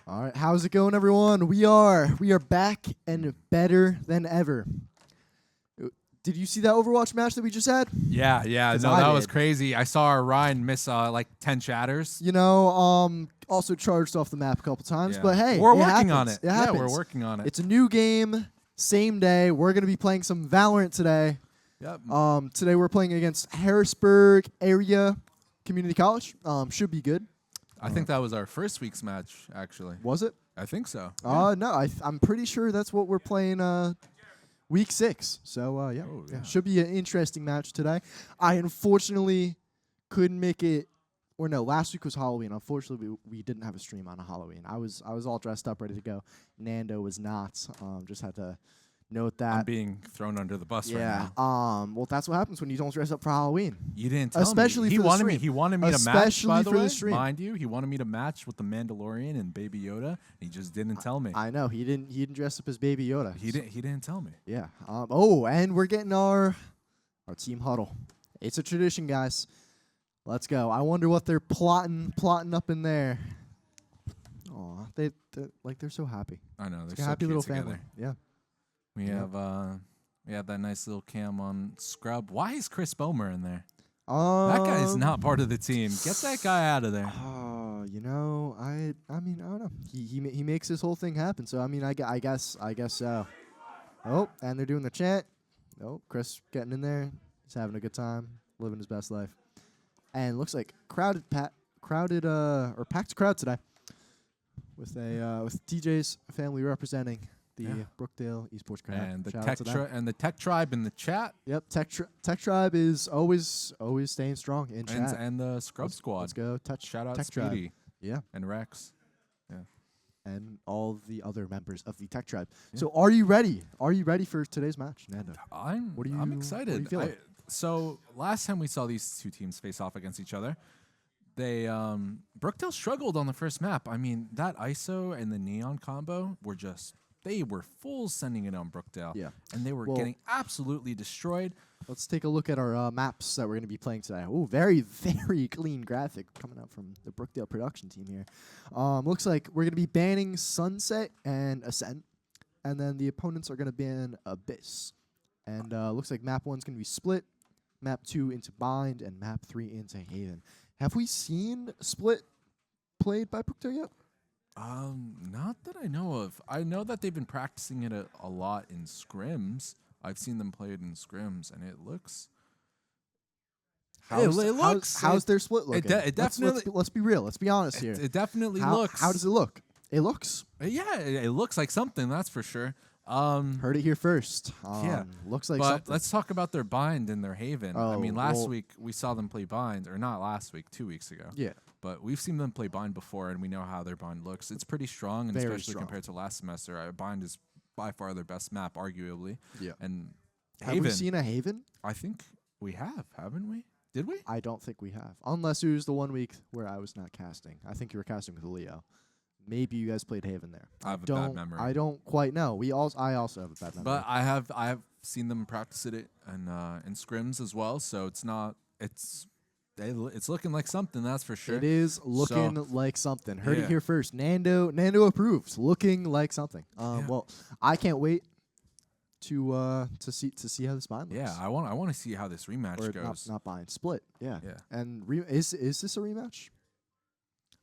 All right, how's it going, everyone? We are back and better than ever. Did you see that Overwatch match that we just had? Yeah. No, I that was did. crazy. I saw Ryan miss like 10 shatters. You know, also charged off the map a couple times, Yeah. but hey, we're it working happens. on it. It Yeah, happens. we're working on it. It's a new game, same day. We're gonna be playing some Valorant today. Yep. Today we're playing against Harrisburg Area Community College. Should be good. I think that was our first week's match, actually. Was it? I think so. No, I'm pretty sure that's what we're playing week 6. So, yeah. Oh, yeah. Should be an interesting match today. I unfortunately couldn't make it, or no, last week was Halloween. Unfortunately, we didn't have a stream on a Halloween. I was all dressed up, ready to go. Nando was not. Just had to note that. I'm being thrown under the bus right Yeah. now. Well, that's what happens when you don't dress up for Halloween. You didn't tell Especially me. for the stream. He wanted me to match, Especially by the for the way. stream. Mind you, he wanted me to match with the Mandalorian and Baby Yoda. He just didn't tell me. I know he didn't dress up as Baby Yoda. He didn't tell me. Yeah. And we're getting our team huddle. It's a tradition, guys. Let's go. I wonder what they're plotting up in there. Aw, they're so happy. I know, they're Like so a happy cute little together. family. Yeah. We have that nice little cam on Scrub. Why is Chris Bomer in there? That guy is not part of the team. Get that guy out of there. You know, I mean, I don't know. He makes this whole thing happen. So I mean, I guess so. Oh, and they're doing the chant. Oh, Chris getting in there. He's having a good time, living his best life. And looks like packed crowd today with TJ's family representing the Brookdale Esports crowd. And the Shout out to them. Tech Tribe in the chat. Yep, Tech Tribe is always staying strong in chat. And the Scrub Squad. Let's go. Shout out Tech Speedy. Tribe. Yeah. And Rex. Yeah. And all the other members of the Tech Tribe. Yeah. So are you ready? Are you ready for today's match, Nando? I'm What are you excited. feeling? So last time we saw these two teams face off against each other, they Brookdale struggled on the first map. I mean, that ISO and the Neon combo were they were full sending it on Brookdale. Yeah. And they were getting absolutely destroyed. Let's take a look at our maps that we're going to be playing today. Oh, very, very clean graphic coming out from the Brookdale production team here. Looks like we're going to be banning Sunset and Ascent, and then the opponents are going to ban Abyss. And looks like map 1's going to be Split, map 2 into Bind, and map 3 into Haven. Have we seen Split played by Brookdale yet? Not that I know of. I know that they've been practicing it a lot in scrims. I've seen them play it in scrims, and it looks. How's their split looking? It definitely. Let's be real. Let's be honest here. It definitely looks. How does it look? It looks. Yeah, it looks like something. That's for sure. Heard it here first. Yeah, looks like but something. let's talk about their Bind and their Haven. I mean, Oh, last week we saw them play Bind, or not last week, 2 weeks ago. Yeah. But we've seen them play Bind before, and we know how their Bind looks. It's pretty strong, and Very especially strong. compared to last semester. Bind is by far their best map, arguably. Yeah. And Have Haven, we seen a Haven? I think we have, haven't we? Did we? I don't think we have. Unless it was the 1 week where I was not casting. I think you were casting with Leo. Maybe you guys played Haven there. I have a bad memory. I don't quite know. I also have a bad memory. But I have seen them practice it in scrims as well. So it's not it's looking like something, that's for sure. It is looking like something. Heard Yeah. it here first. Nando approves. Looking like something. Well, I can't wait to see how this bind looks. Yeah, I want to see how this rematch Or goes. not bind, split. Yeah. Yeah. And is this a rematch?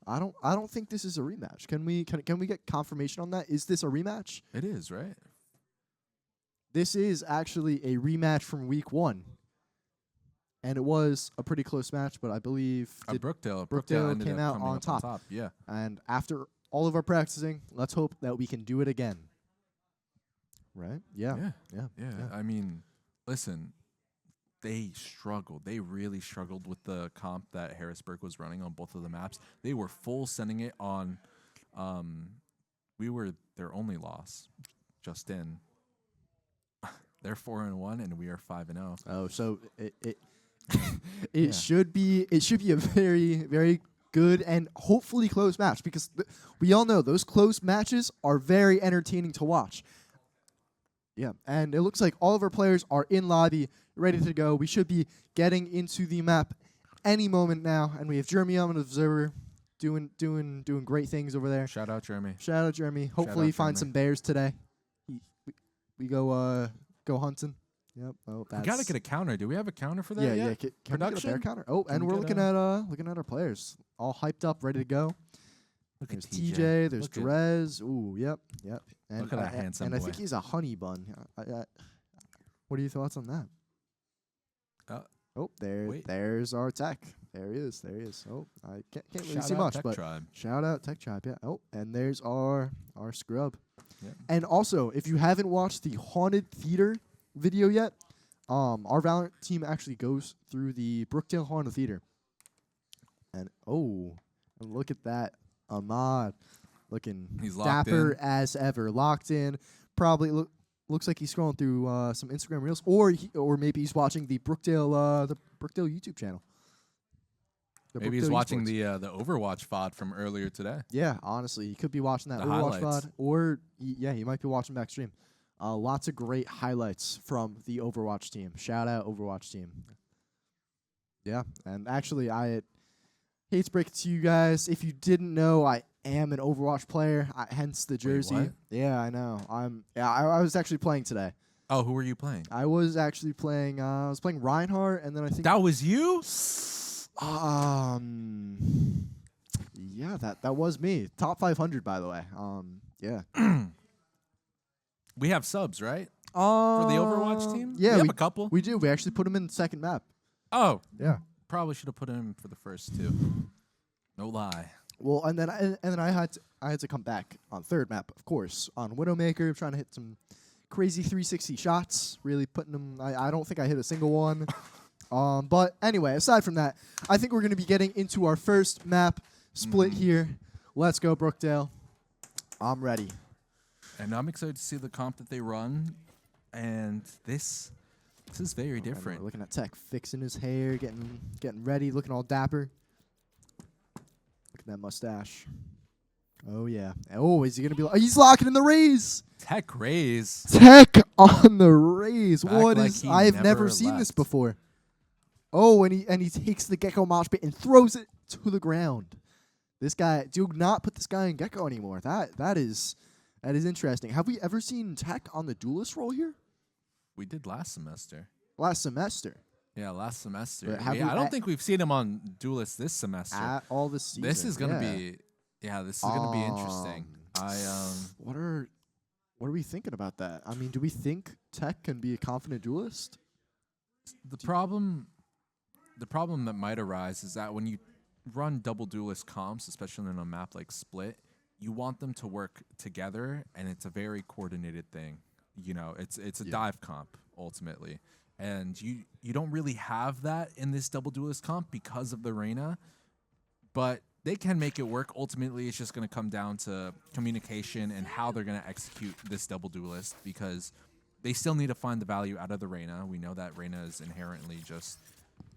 I don't think this is a rematch. Can we get confirmation on that? Is this a rematch? It is, right? This is actually a rematch from week 1. And it was a pretty close match, but I believe Brookdale ended came up out coming on up top. Yeah. And after all of our practicing, let's hope that we can do it again. Right? Yeah. I mean, listen, they struggled. They really struggled with the comp that Harrisburg was running on both of the maps. They were full sending it on. We were their only loss, just in. They're 4-1 and we are 5-0. Oh, so it should be a very, very good and hopefully close match, because we all know those close matches are very entertaining to watch. Yeah, and it looks like all of our players are in lobby, ready to go. We should be getting into the map any moment now, and we have Jeremy on an observer. doing great things over there. Shout out Jeremy. Shout out Jeremy. Hopefully he finds Jeremy. some bears today. We go hunting. Yep. Oh, We gotta get a counter. Do we have a counter for that yeah, yet? yeah. Can we get a bear Production? counter? Oh, Can and we we're get looking at our players, all hyped up, ready to go. Look There's at TJ. There's Look at- Drez. Ooh, yep. And, Look at that handsome And I boy. think he's a honey bun. What are your thoughts on that? Oh, wait. there's our tech. There he is. Oh, I can't really Shout see out much, Tech but Tribe. shout out Tech Tribe. Yeah. Oh, and there's our scrub. Yep. And also, if you haven't watched the Haunted Theater video yet, our Valorant team actually goes through the Brookdale Haunted Theater. And look at that, Ahmad, looking He's locked dapper in. as ever, locked in. Probably looks like he's scrolling through some Instagram reels, or maybe he's watching the Brookdale YouTube channel. The Maybe he's Brookdale watching Esports. the Overwatch VOD from earlier today. Yeah, honestly, he could be watching that The Overwatch highlights. VOD, or he might be watching back stream. Lots of great highlights from the Overwatch team. Shout out Overwatch team. Yeah, and actually, I hate to break it to you guys. If you didn't know, I am an Overwatch player, hence the jersey. what? Yeah, I know. I was actually playing today. Oh, who were you playing? I was actually playing. I was playing Reinhardt, and then I think That was you? yeah, that was me. Top 500, by the way. Yeah. We have subs, right? For the Overwatch team? Yeah, we have a couple. we do. We actually put him in the second map. Oh, Yeah. probably should have put him for the first two. No lie. Well, and then I had to come back on third map, of course, on Widowmaker, trying to hit some crazy 360 shots. Really putting them. I don't think I hit a single one. But anyway, aside from that, I think we're going to be getting into our first map split here. Let's go, Brookdale. I'm ready. And I'm excited to see the comp that they run. And this is very And different. we're looking at Tech fixing his hair, getting ready, looking all dapper. Look at that mustache. Oh yeah. Oh, is he gonna be? He's locking in the raise. Tech Rays. Tech on the raise. Back What like is? he I've never never seen this left. before. Oh, and he takes the Gecko mosh pit and throws it to the ground. This guy, do not put this guy in Gecko anymore. That is interesting. Have we ever seen Tech on the duelist role here? We did last semester. Last semester. Yeah, last semester. But have Yeah, we I don't at- think we've seen him on Duelist this semester. At all this season. This is gonna yeah. be, this is gonna be interesting. What are we thinking about that? I mean, do we think Tech can be a confident duelist? The problem that might arise is that when you run double duelist comps, especially on a map like Split, you want them to work together, and it's a very coordinated thing. You know, it's a dive comp ultimately, and you don't really have that in this double duelist comp because of the Reyna, but they can make it work. Ultimately, it's just going to come down to communication and how they're going to execute this double duelist, because they still need to find the value out of the Reyna. We know that Reyna is inherently just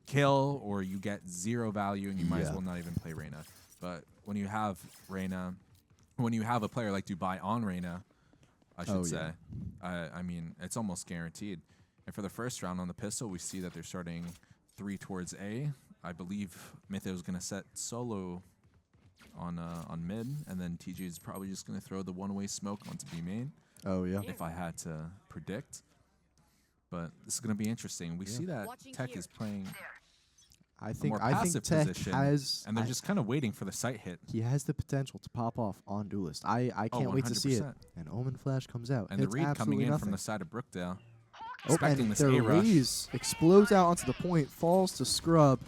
kill, or you get zero value and you might as well not even play Reyna. But when you have Reyna, when you have a player like Dubai on Reyna, I should say, I mean, it's almost guaranteed. And for the first round on the pistol, we see that they're starting 3 towards A. I believe Mytho is going to set solo on mid, and then TJ is probably just going to throw the one-way smoke onto B main. Oh yeah. If I had to predict. But this is going to be interesting. We see that Tech is playing I a think more I passive think Tech position, has and they're just kind of waiting for the sight hit. he has the potential to pop off on duelist. I can't wait to see it. 100%. And Omen Flash comes out. And the Hits read coming absolutely in nothing. from the side of Brookdale. Oh, Expecting and this their A-rush. raise explodes out onto the point, falls to Scrub.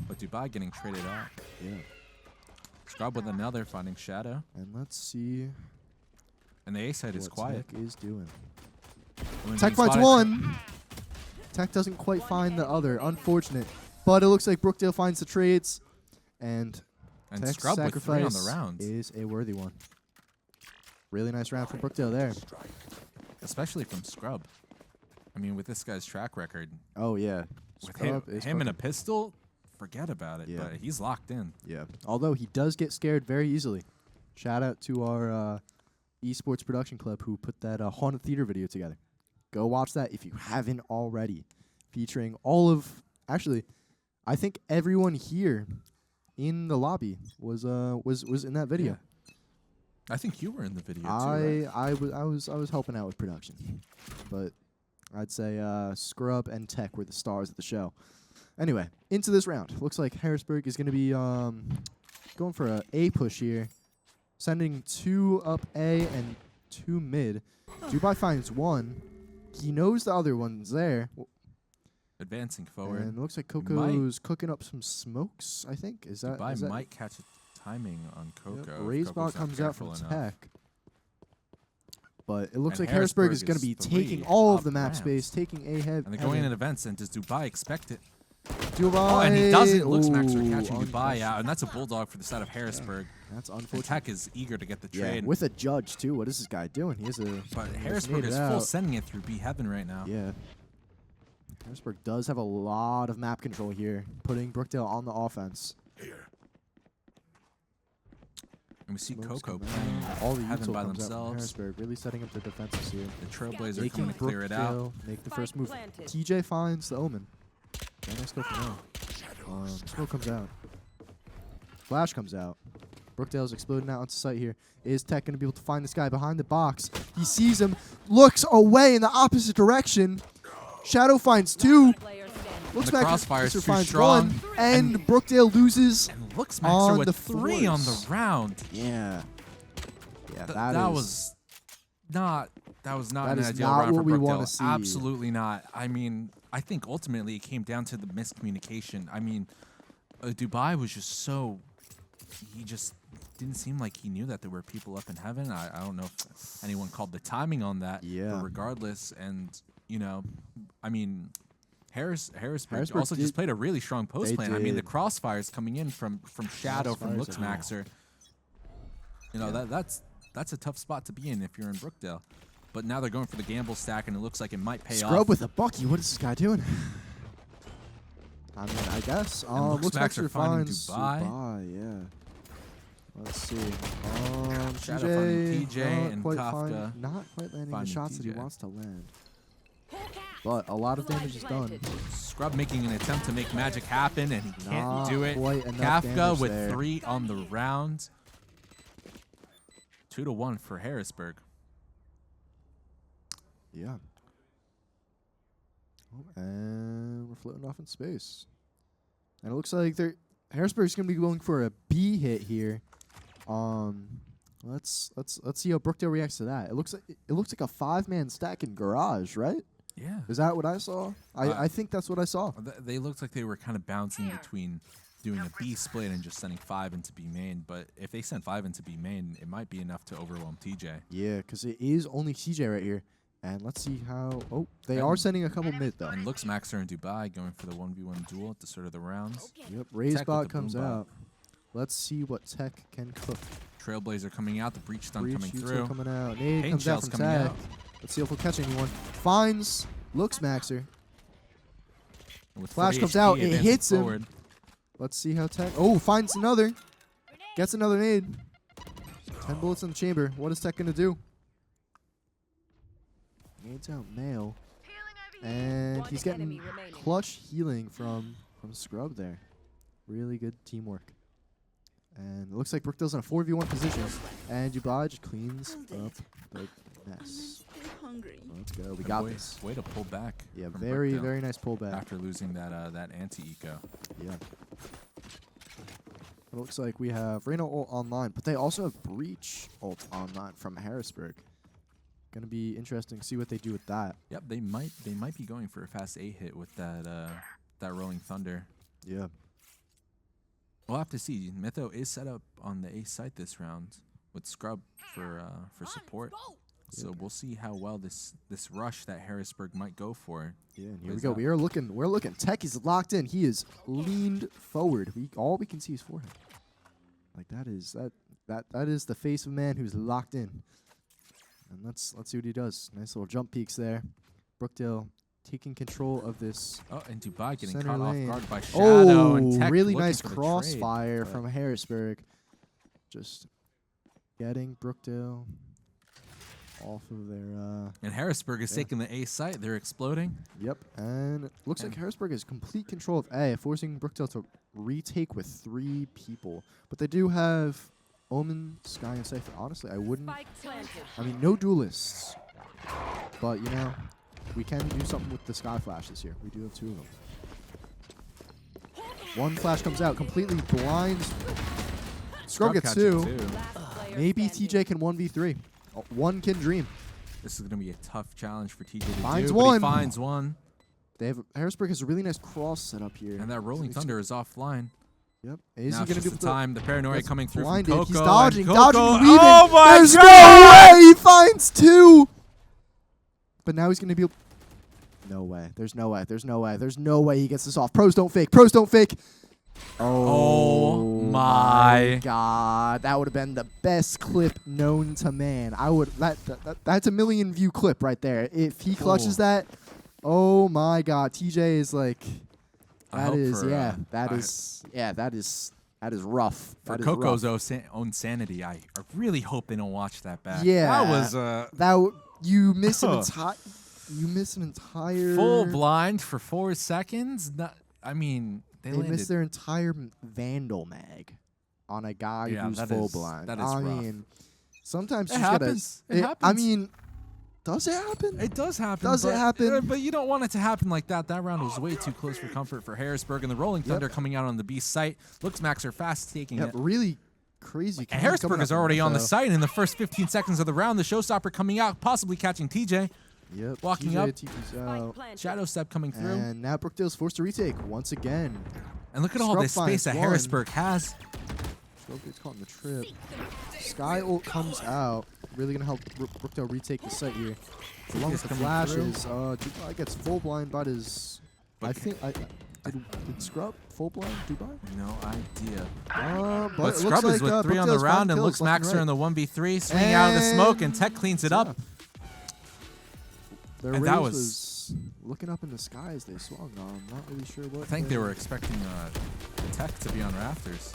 But Dubai getting traded out. Yeah. Scrub with another, finding Shadow. And let's see And the A side is what quiet. Tech is doing. When Tech he finds spotted- one. Tech doesn't quite find the other. Unfortunate. But it looks like Brookdale finds the trades. And And Tech's Scrub with 3 on the sacrifice round. is a worthy one. Really nice round from Brookdale there. Especially from Scrub. I mean, with this guy's track record, Oh, yeah. with Scrub is him and a fucking- pistol, forget about it. Yeah. But he's locked in. Yeah. Although he does get scared very easily. Shout out to our esports production club who put that Haunted Theater video together. Go watch that if you haven't already. Featuring all of... Actually, I think everyone here in the lobby was in that video. Yeah. I think you were in the video too, right? I was helping out with production, but I'd say Scrub and Tech were the stars of the show. Anyway, into this round. Looks like Harrisburg is going to be going for a A push here, sending 2 up A and 2 mid. Dubai finds 1. He knows the other one's there. Advancing forward. And it looks like Coco's cooking up some smokes, I think. Dubai might catch a timing on Coco. Yep, Razebot comes out from enough. Tech. But it looks And like Harrisburg is going to be taking all of the map rounds. space, taking A head. And they're going in events, and does Dubai expect it? Dubai. Oh, and he doesn't. Looks Max are Ooh, catching Dubai out, and that's a bulldog for the side of Harrisburg. That's And unfortunate. Tech is eager to get the Yeah, trade. with a judge, too. What is this guy doing? He has a... But he Harrisburg made is it full out. sending it through B Heaven right now. Yeah. Harrisburg does have a lot of map control here, putting Brookdale on the offense. And we see Smokes Coco come playing out. All the Heaven util by comes out from themselves. Harrisburg, really setting up the defenses here. The Trailblazer Making coming to clear it out. Brookdale make the first move. Planted. TJ finds the Omen. Very nice go from there. Smoke comes out. Flash comes out. Brookdale's exploding out onto sight here. Is Tech going to be able to find this guy behind the box? He sees him, looks away in the opposite direction. Shadow finds 2. Player standing. Looks The back. crossfire is Mr. too finds strong. 1. And Brookdale loses. And looks On Maxer with the 3 on the fours. round. Yeah. Yeah, That was not That an is ideal not round what for we wanna Brookdale. see. Absolutely not. I mean, I think ultimately it came down to the miscommunication. I mean, Dubai was just so... He just didn't seem like he knew that there were people up in heaven. I don't know if anyone called the timing on that. Yeah. But regardless, and, you know, I mean... Harrisburg Harrisburg also just did- played a really strong post they plan. I mean, the did. crossfires coming in from Shadow, from Crossfires Looks are- Maxer. You know, that's a tough spot to be in if you're in Brookdale. But now they're going for the gamble stack, and it looks like it might pay Scrub off. with a Bucky. What is this guy doing? I mean, I guess. Looks Looks Max like are finding finds Dubai. yeah. Let's see. Shadow finding TJ not and quite Kafka not quite landing the finding shots that he TJ. wants to land. But a lot of damage is done. Scrub making an attempt to make magic happen, and he can't Not do it. quite enough Kafka damage with there. 3 on the round. 2-1 for Harrisburg. Yeah. Oh, and we're floating off in space. And it looks like Harrisburg's gonna be going for a B hit here. Let's see how Brookdale reacts to that. It looks like a 5-man stack in garage, right? Yeah. Is that what I saw? I think that's what I saw. They looked like they were kind of bouncing between doing a B split and just sending 5 into B main. But if they send 5 into B main, it might be enough to overwhelm TJ. Yeah, because it is only CJ right here. And let's see how... Oh, they are sending a couple mid, though. And looks Maxer in Dubai going for the 1v1 duel at the start of the rounds. Yep, with Razebot the comes boom bot. out. Let's see what Tech can cook. Trailblazer coming out, the breach stun Breach coming util through. coming out. Nade Paint comes out shells from coming Tech. out. Let's see if we'll catch anyone. Finds, looks Maxer. And with Flash 40 comes HP out, it advancing hits him. forward. Let's see how Tech... Oh, finds another. Gets another nade. 10 bullets in the chamber. What is Tech going to do? Nades out Mail. And he's getting enemy remaining. clutch healing from Scrub there. Really good teamwork. And it looks like Brookdale's in a 4v1 position. And Dubai just cleans up the mess. Hungry. Let's go. We And got way, this. Way to pull back. Yeah, from very, Brookdale very nice pullback. after losing that anti-eco. Yeah. It looks like we have Reno ult online, but they also have Breach ult online from Harrisburg. Gonna be interesting to see what they do with that. Yep, they might be going for a fast A hit with that Rolling Thunder. Yeah. We'll have to see. Mytho is set up on the A site this round with Scrub for support. So we'll see how well this rush that Harrisburg might go for. Yeah, and here we plays go. out. We're looking. Tech is locked in. He is leaned forward. All we can see is forehead. Like that is the face of a man who's locked in. And let's see what he does. Nice little jump peeks there. Brookdale taking control of this. Oh, and Dubai getting Center caught lane. off guard by Shadow. Oh, and Tech really looking nice for the crossfire trade, from but Harrisburg. Just getting Brookdale. off of their. And Harrisburg is taking the A site. They're exploding. Yep, and it looks like Harrisburg has complete control of A, forcing Brookdale to retake with 3 people. But they do have Omen, Sky, and Cypher. Honestly, I wouldn't. I mean, no duelists. But, you know, we can do something with the Sky Flash this year. We do have 2 of them. One flash comes out, completely blinds. Scrub gets 2. Maybe TJ can 1v3. One can dream. This is going to be a tough challenge for TJ to Finds do, one. But he finds one. They have Harrisburg has a really nice cross set up here. And that Rolling Thunder is offline. Yep. Is Now he going to do the time? The paranoia coming through from blinded. Coco. He's dodging, and dodging, Coco. weaving. Oh my There's God! no way he finds 2. But now he's going to be. No way. There's no way. There's no way. There's no way he gets this off. Pros don't fake. Pros don't fake. Oh my God. That would have been the best clip known to man. I would that's a million view clip right there. If he clutches that, oh my God. TJ is like that is rough. For That is Coco's rough. own sanity, I really hope they don't watch that back. Yeah. That was you miss an entire you miss an entire full blind for 4 seconds. I mean, they missed their entire Vandal mag on a guy who's full blind. That is I rough. mean, sometimes It you happens. gotta. It happens. I mean, does it happen? It does happen. Does it happen? But you don't want it to happen like that. That round was way too close for comfort for Harrisburg. And the Rolling Thunder coming out on the B site. Looks Max are fast taking it. Really crazy. And Harrisburg is already on the site in the first 15 seconds of the round. The showstopper coming out, possibly catching TJ. Yep. Walking TJ up. TP's out. Shadow step coming through. And now Brookdale's forced to retake once again. And look at all Scrub this space that finds one. Harrisburg has. Scrub gets caught in the trip. Sky ult comes out. Really going to help Brookdale retake the site here. Along with the coming flashes. Dubai gets full blind by his. I think. Did Scrub full blind Dubai? No idea. But But it Scrub looks is like, with 3 on the Brookdale's round found and kills looks left Maxer and in the 1v3, swinging out of the smoke, and Tech cleans it up. Their And raise that was looking up in the sky as they swung. I'm not really sure what. I think they were expecting Tech to be on rafters.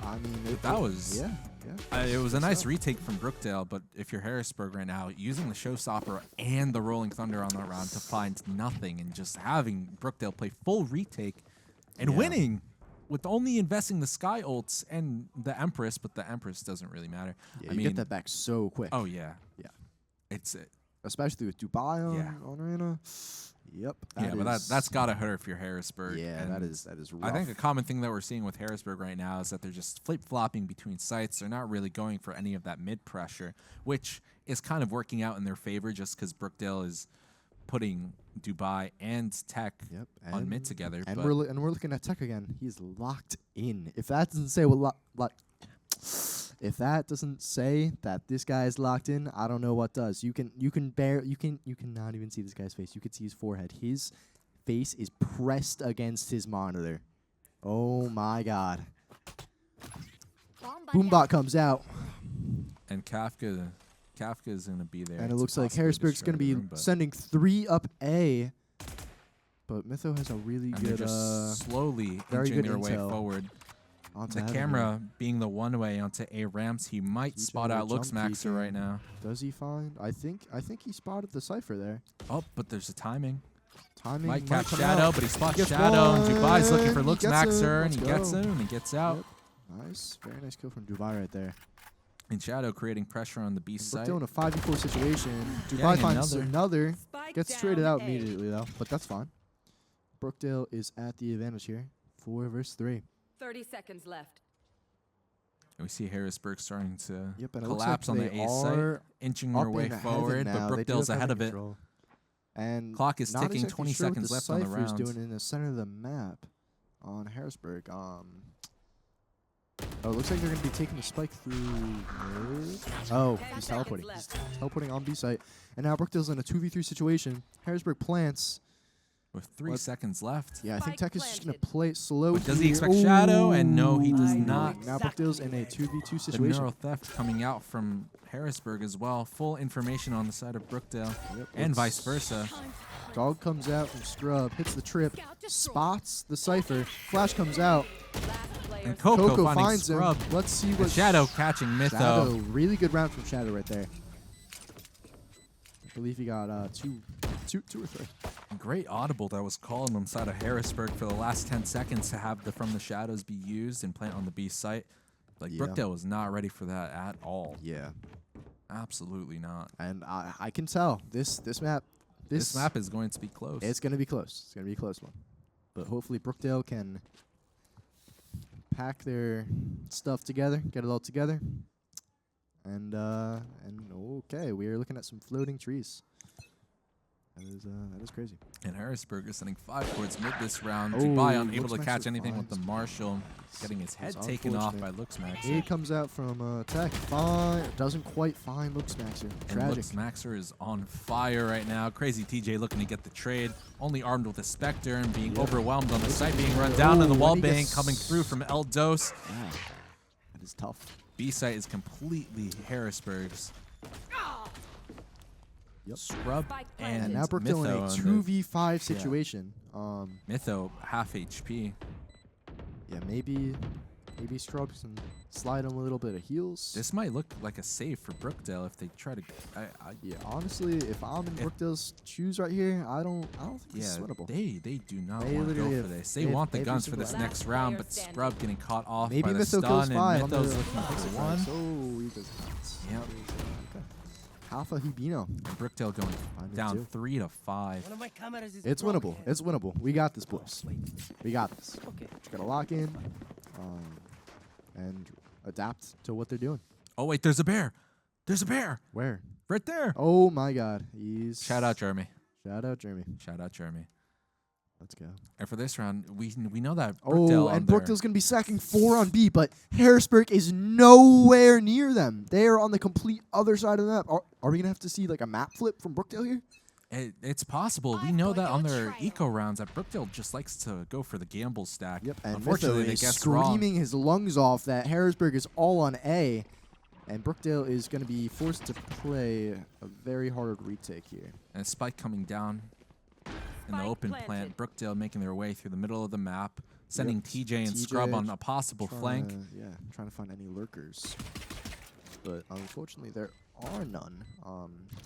I mean, That was it was a nice stuff. retake from Brookdale, but if you're Harrisburg right now, using the showstopper and the Rolling Thunder on that round to find nothing and just having Brookdale play full retake and winning with only investing the Sky ults and the Empress, but the Empress doesn't really matter. Yeah, I you mean, get that back so quick. Oh yeah, Yeah. It's it. Especially with Dubai on Arena. Yep. But that's gotta hurt if you're Harrisburg. Yeah, and that is rough. I think a common thing that we're seeing with Harrisburg right now is that they're just flip-flopping between sites. They're not really going for any of that mid pressure, which is kind of working out in their favor just because Brookdale is putting Dubai and Tech on mid together. And but we're looking at Tech again. He's locked in. If that doesn't say what if that doesn't say that this guy is locked in, I don't know what does. You can not even see this guy's face. You can see his forehead. His face is pressed against his monitor. Oh my God. Boombot comes out. and Kafka is going to be there. And it to looks like possibly Harrisburg's destroy going to the be room, but sending 3 up A. But Mytho has a really and good they're just slowly very inching good their way intel forward. onto The heaven camera being the one way onto A ramps, he might TJ spot out Looks jump Maxer right now. here. Does he find? I think he spotted the Cypher there. Oh, but there's a timing. Timing Might catch come Shadow, out. but he spots Gets Shadow, and one, Dubai's looking for he Looks gets him. Maxer, and he Let's gets go. him, and he gets out. Yep. Nice, very nice kill from Dubai right there. And Shadow creating pressure on the B side. Brookdale in a 5v4 situation. Dubai Getting finds another. another. Gets traded out immediately though, but that's fine. Brookdale is at the advantage here. 4 versus 3. 30 seconds left. And we see Harrisburg starting to Yep, and it looks collapse like on the they A site, are inching up their way in heaven forward, now. but They do Brookdale's have ahead heaven of it. control. And Clock is not ticking, exactly 20 sure what seconds the left on the Cypher's round. doing in the center of the map on Harrisburg. Oh, it looks like they're going to be taking the spike through mid. Oh, he's teleporting. He's teleporting on B site. And now Brookdale's in a 2v3 situation. Harrisburg plants. With 3 seconds left. Yeah, I think Spike Tech is just going to planted. play slow. But does he here. expect Shadow? And no, he does Ooh. not. Now Brookdale's in a 2v2 The situation. neural theft coming out from Harrisburg as well. Full information on the side of Brookdale, Yep, and it's- vice versa. Dog comes out from Scrub, hits the trip, spots the Cypher. Flash comes out. And Coco, Coco finding finds Scrub. him. Let's see And what Shadow catching Mytho. Shadow, really good round from Shadow right there. believe he got two or three. Great audible that was called on the side of Harrisburg for the last 10 seconds to have the From the Shadows be used and plant on the B site. Like, Yeah. Brookdale was not ready for that at all. Yeah. Absolutely not. And I can tell this map. This map is going to be close. It's going to be close. It's going to be a close one. But hopefully Brookdale can pack their stuff together, get it all together. And okay, we are looking at some floating trees. That is crazy. And Harrisburg is sending 5 towards mid this round. Oh, Dubai unable to Looksmax catch anything with the finds- Marshall, getting his head That's taken off by unfortunate. Looksmax. He comes out from Tech. Doesn't quite find Looksmaxer. And Tragic. Looksmaxer is on fire right now. Crazy TJ looking to get the trade. Only armed with a Spectre and being overwhelmed on the site, being run down, and the Oh, wall and he bang gets- coming through from Eldos. Yeah, that is tough. B site is completely Harrisburg's. Yep. Scrub and And now Brookdale in Mytho a on the- 2v5 situation. Mytho half HP. Yeah, maybe Scrubs can slide him a little bit of heals. This might look like a save for Brookdale if they try to. Yeah, honestly, if I'm in Brookdale's shoes right here, I don't think Yeah, it's winnable. they do not They want to go literally for have- this. They they have want the every guns for single this round. next round, but Scrub getting caught off Maybe by the Mytho kills stun, 5 and on Mytho's the looking for exit one. price. Oh, he does not. Yep. Okay. Alpha Hibino. And Brookdale going Finding down two. 3 to 5. One of my cameras is It's winnable. It's winnable. We got this, boys. We got this. Okay. Just gotta lock in, and adapt to what they're doing. Oh wait, there's a bear. There's a bear Where? right there. Oh my God. He's Shout out Jeremy. Shout out Jeremy. Shout out Jeremy. Let's go. And for this round, we know that Brookdale Oh, on and their- Brookdale's gonna be sacking 4 on B, but Harrisburg is nowhere near them. They are on the complete other side of the map. Are we gonna have to see like a map flip from Brookdale here? It's possible. We know that on their eco rounds that Brookdale just likes to go for the gamble stack. Yep. And Unfortunately, Mytho they is guessed wrong. screaming his lungs off that Harrisburg is all on A, and Brookdale is gonna be forced to play a very hard retake here. And Spike coming down in the open plant. Brookdale making their way through the middle of the map, sending Yep. TJ and TJ Scrub on a possible Trying flank. trying to find any lurkers. But unfortunately, there are none.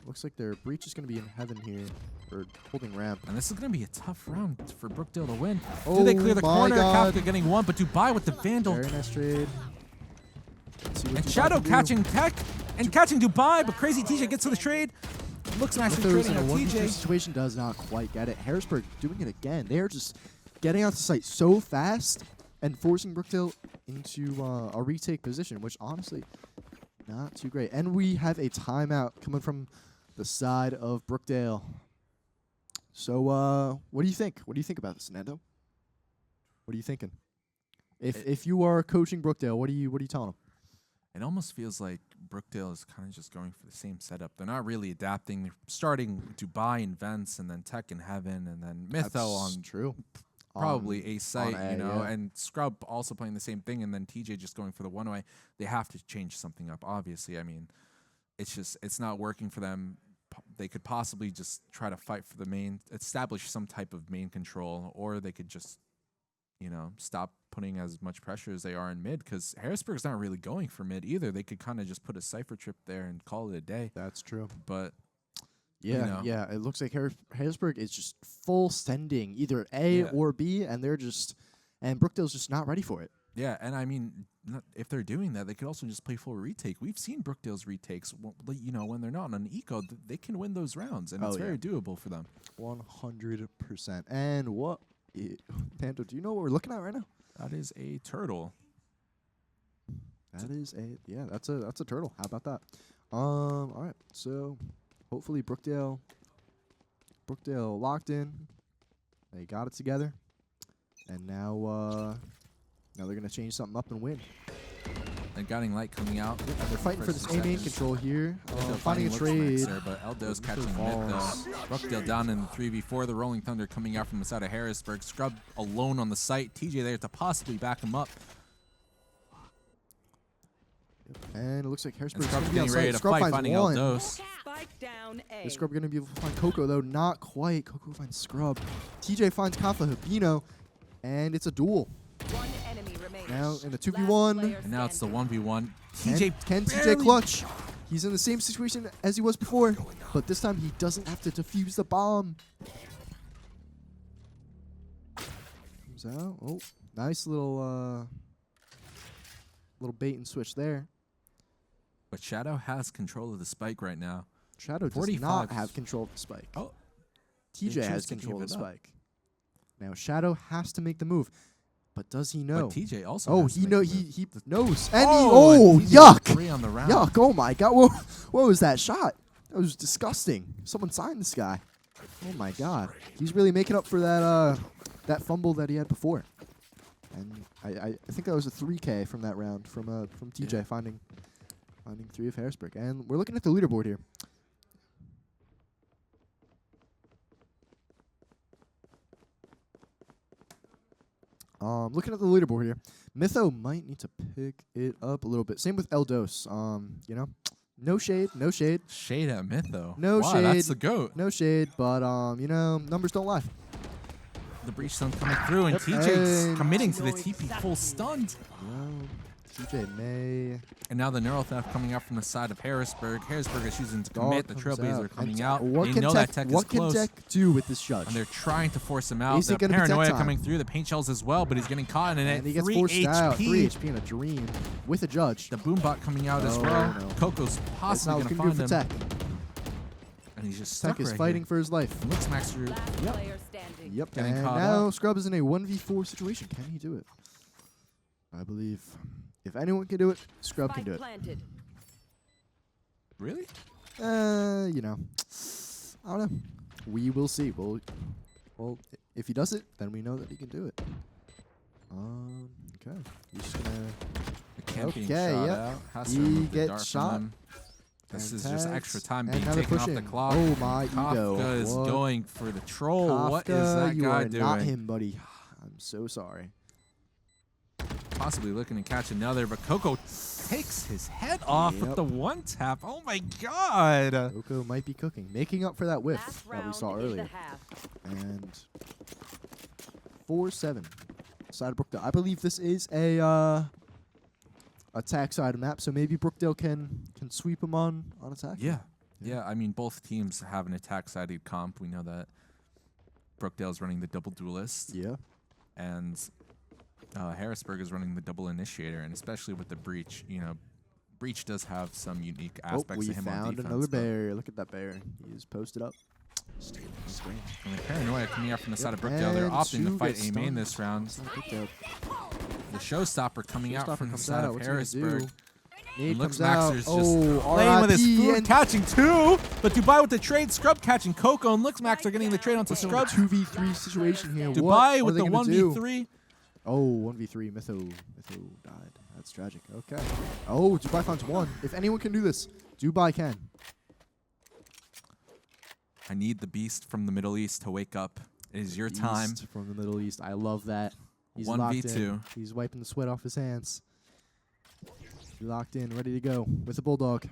Looks like their breach is going to be in heaven here, or holding ramp. And this is going to be a tough round for Brookdale to win. Oh Do they clear the my corner? God. Kafka getting one, but Dubai with the Vandal. Very nice trade. Let's see what And Dubai Shadow can do. catching Tech and catching Dubai, but Crazy TJ gets to the trade. Looks nice and Mythos trading in a on 1v2 TJ. situation does not quite get it. Harrisburg doing it again. They are just getting out the site so fast and forcing Brookdale into a retake position, which honestly, not too great. And we have a timeout coming from the side of Brookdale. So, what do you think? What do you think about this, Nando? What are you thinking? If you are coaching Brookdale, what are you telling them? It almost feels like Brookdale is kind of just going for the same setup. They're not really adapting. They're starting Dubai and Vents, and then Tech in Heaven, and then Mytho on true. probably a site, A, you know, yeah. and Scrub also playing the same thing, and then TJ just going for the one way. They have to change something up, obviously. I mean, it's not working for them. They could possibly just try to fight for the main, establish some type of main control, or they could just, you know, stop putting as much pressure as they are in mid, because Harrisburg's not really going for mid either. They could kind of just put a Cypher trip there and call it a day. That's true. But Yeah, know. yeah. It looks like Harrisburg is just full sending either A Yeah. or B, and and Brookdale's just not ready for it. yeah, and I mean, if they're doing that, they could also just play full retake. We've seen Brookdale's retakes, you know, when they're not on an eco, they can win those rounds, and it's very doable for them. 100%. And what, Pando, do you know what we're looking at right now? That is a turtle. That is that's a turtle. How about that? All right. So hopefully Brookdale locked in. They got it together, and now they're gonna change something up and win. And Guiding Light coming out. And they're fighting for this First A and main second. control here. Mytho Finding a looks trade. nice there, but Eldo's catching mid falls. though. Brookdale down in 3v4. The Rolling Thunder coming out from the side of Harrisburg. Scrub alone on the site. TJ there to possibly back him up. And it looks like And Harrisburg's Scrub's gonna be on getting ready site. to Scrub fight, finds finding one. Eldos. Spike down A. The Scrub gonna be able to find Coco though, not quite. Coco finds Scrub. TJ finds Kafa Habino, and it's a duel. One enemy remaining. Now in the Last 2v1. player And now it's the standing. 1v1. Can TJ TJ barely- clutch? He's in the same situation as he was before. but this time he doesn't have to defuse the bomb. Comes out. Oh, nice little bait and switch there. But Shadow has control of the spike right now. Shadow does 45. not have control of the spike. Oh, TJ they has chose to control give of the it up. spike. Now Shadow has to make the move, but does he know? But TJ also. Oh, has to he make know the he move. he knows. And and he, TJ got yuck! 3 on the round. Yuck! Oh my God! What was that shot? That was disgusting. Someone signed this guy. Oh my God! He's really making up for that that fumble that he had before. And I think that was a 3K from that round from TJ Yeah. finding 3 of Harrisburg. And we're looking at the leaderboard here. Looking at the leaderboard here, Mytho might need to pick it up a little bit. Same with Eldos. You know, no shade, no shade, Shade at Mytho. No wow, shade. That's the GOAT. no shade. But you know, numbers don't lie. The breach zone coming through, and Yep, TJ's and- committing to the TP full stunned. Well, TJ may. And now the neural theft coming out from the side of Harrisburg. Harrisburg is choosing to commit. The Dog comes Trailblazer out. coming And out. What They can know Tech, that Tech what is can close. Tech do with this judge? And they're trying to force him out. Is it The gonna be Tech paranoia time? coming through. The paint shells as well, but he's getting caught in it. And he gets 3 forced HP. out. 3 HP in a dream with a judge. The boombot coming out as Oh, well. no. Coco's That's possibly not going looking to good find for him. Tech. And he's just stuck Tech is right fighting here. for his life. Looks Max Drew. Last Yep. player standing. Yep. Getting And caught now up. Scrub is in a 1v4 situation. Can he do it? I believe if anyone can do it, Scrub can Spike do it. planted. Really? You know, I don't know. We will see. Well, if he does it, then we know that he can do it. Okay. He's just gonna. The camp being Okay, shot yep. out. Has to He remove the gets dart from shot. them. This and is just tags, extra time and being now they're taken off the pushing. clock. Oh my Kafka ego! is What? going for the troll. What is Kafka, that you guy are doing? not him, buddy. I'm so sorry. Possibly looking to catch another, but Coco takes his head off with Yep. the one tap. Oh my God! Coco might be cooking, making up for that whiff Last that we round saw in earlier. the half. And 4-7 side of Brookdale. I believe this is a attack side map, so maybe Brookdale can sweep him on attack. Yeah. Yeah, I mean, both teams have an attack-sided comp. We know that Brookdale's running the double duelist, Yeah. and Harrisburg is running the double initiator, and especially with the breach, you know, breach does have some unique aspects we to him on found defense. another but- barrier. Look at that barrier. He is posted up. And the paranoia coming out from the side of Yep, Brookdale. They're and opting to Sue fight gets A main stunned. this round. Brookdale. The showstopper coming out Showstopper from the comes side out. of What's he gonna do? Harrisburg. Nade Looks comes out. Maxer's just Oh, playing with his RIP, food, and catching 2. But Dubai with the trade, Scrub catching Coco, and Looks Max are getting the trade onto It's a Scrub. 2v3 situation here. Dubai What are with they the gonna do? 1v3. Oh, 1v3. Mytho died. That's tragic. Okay. Oh, Dubai finds 1. If anyone can do this, Dubai can. I need the beast from the Middle East to wake up. It is your time. Beast from the Middle East. I love that. He's 1v2. locked in. He's wiping the sweat off his hands. He's locked in, ready to go with the Bulldog.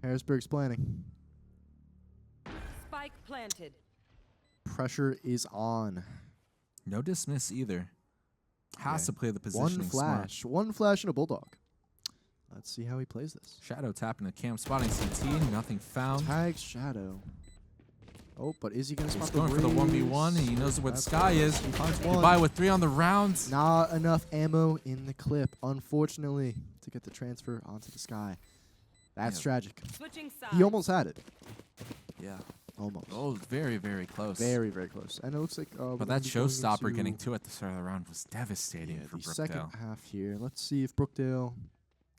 Harrisburg's planning. Spike planted. Pressure is on. No dismiss either. Has Okay. to play the One positioning smart. flash. One flash and a Bulldog. Let's see how he plays this. Shadow tapping the camp, spotting CT, nothing found. Tags Shadow. Oh, but is he going to spot He's going for the raise? 1v1, and he knows where the That's sky right. is. He finds one. Dubai with 3 on the round. Not enough ammo in the clip, unfortunately, to get the transfer onto the sky. That's Yeah. tragic. Switching sides. He almost had it. Yeah. Almost. Oh, very, very close. Very, very close. And it looks like But we're that gonna be going showstopper into, getting 2 at the start of the round was devastating yeah, for the second Brookdale. half here. Let's see if Brookdale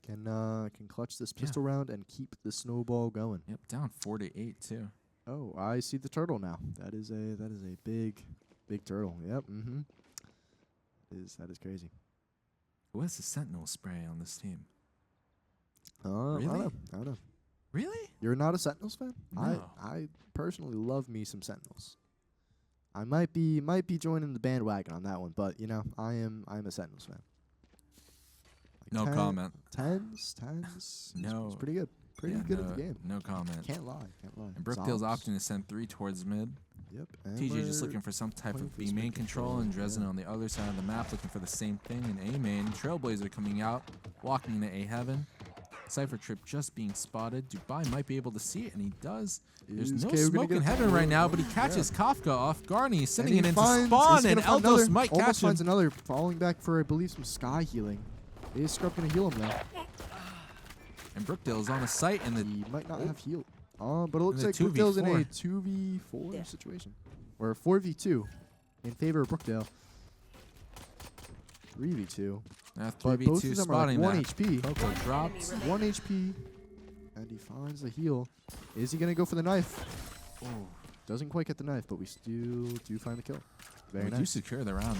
can clutch this pistol round and keep the snowball going. Yep, down 4-8 too. Oh, I see the turtle now. That is a big turtle. Yep. Mm-hmm. That is crazy. Who has the Sentinel spray on this team? I Really? don't know. Really? You're not a Sentinels fan? No. I personally love me some Sentinels. I might be joining the bandwagon on that one, but you know, I'm a Sentinels fan. Like No comment. Tens. No. It's pretty good. Pretty Yeah, good no, at the game. No comment. Can't lie. And Brookdale's Zombs. opting to send 3 towards mid. Yep. and TJ just we're looking for some type playing of for B this main mid control, and Dresden yeah. on the other side of the map looking for the same thing in A main. Trailblazer coming out, walking into A heaven. Cypher Trip just being spotted. Dubai might be able to see it, and he does. There's Is no KO gonna smoke get in a heaven kill? right now, but he Yeah. catches Kafka off Garni, sending And it he into finds- spawn, he's and gonna find Eldos another, might almost catch him. finds another, falling back for, I believe, some sky healing. Is Scrub going to heal him, though? And Brookdale is on a site, and the He might not have healed. But it looks the like Brookdale's in a 2v4. 2v4 Yeah. situation. Or a 4v2 in favor of Brookdale. 3v2. But both 3v2 of them are like spotting 1 that. HP. Coco drops. 1 HP. And he finds the heal. Is he going to go for the knife? Oh, doesn't quite get the knife, but we still do find the kill. Very We do nice. secure the round.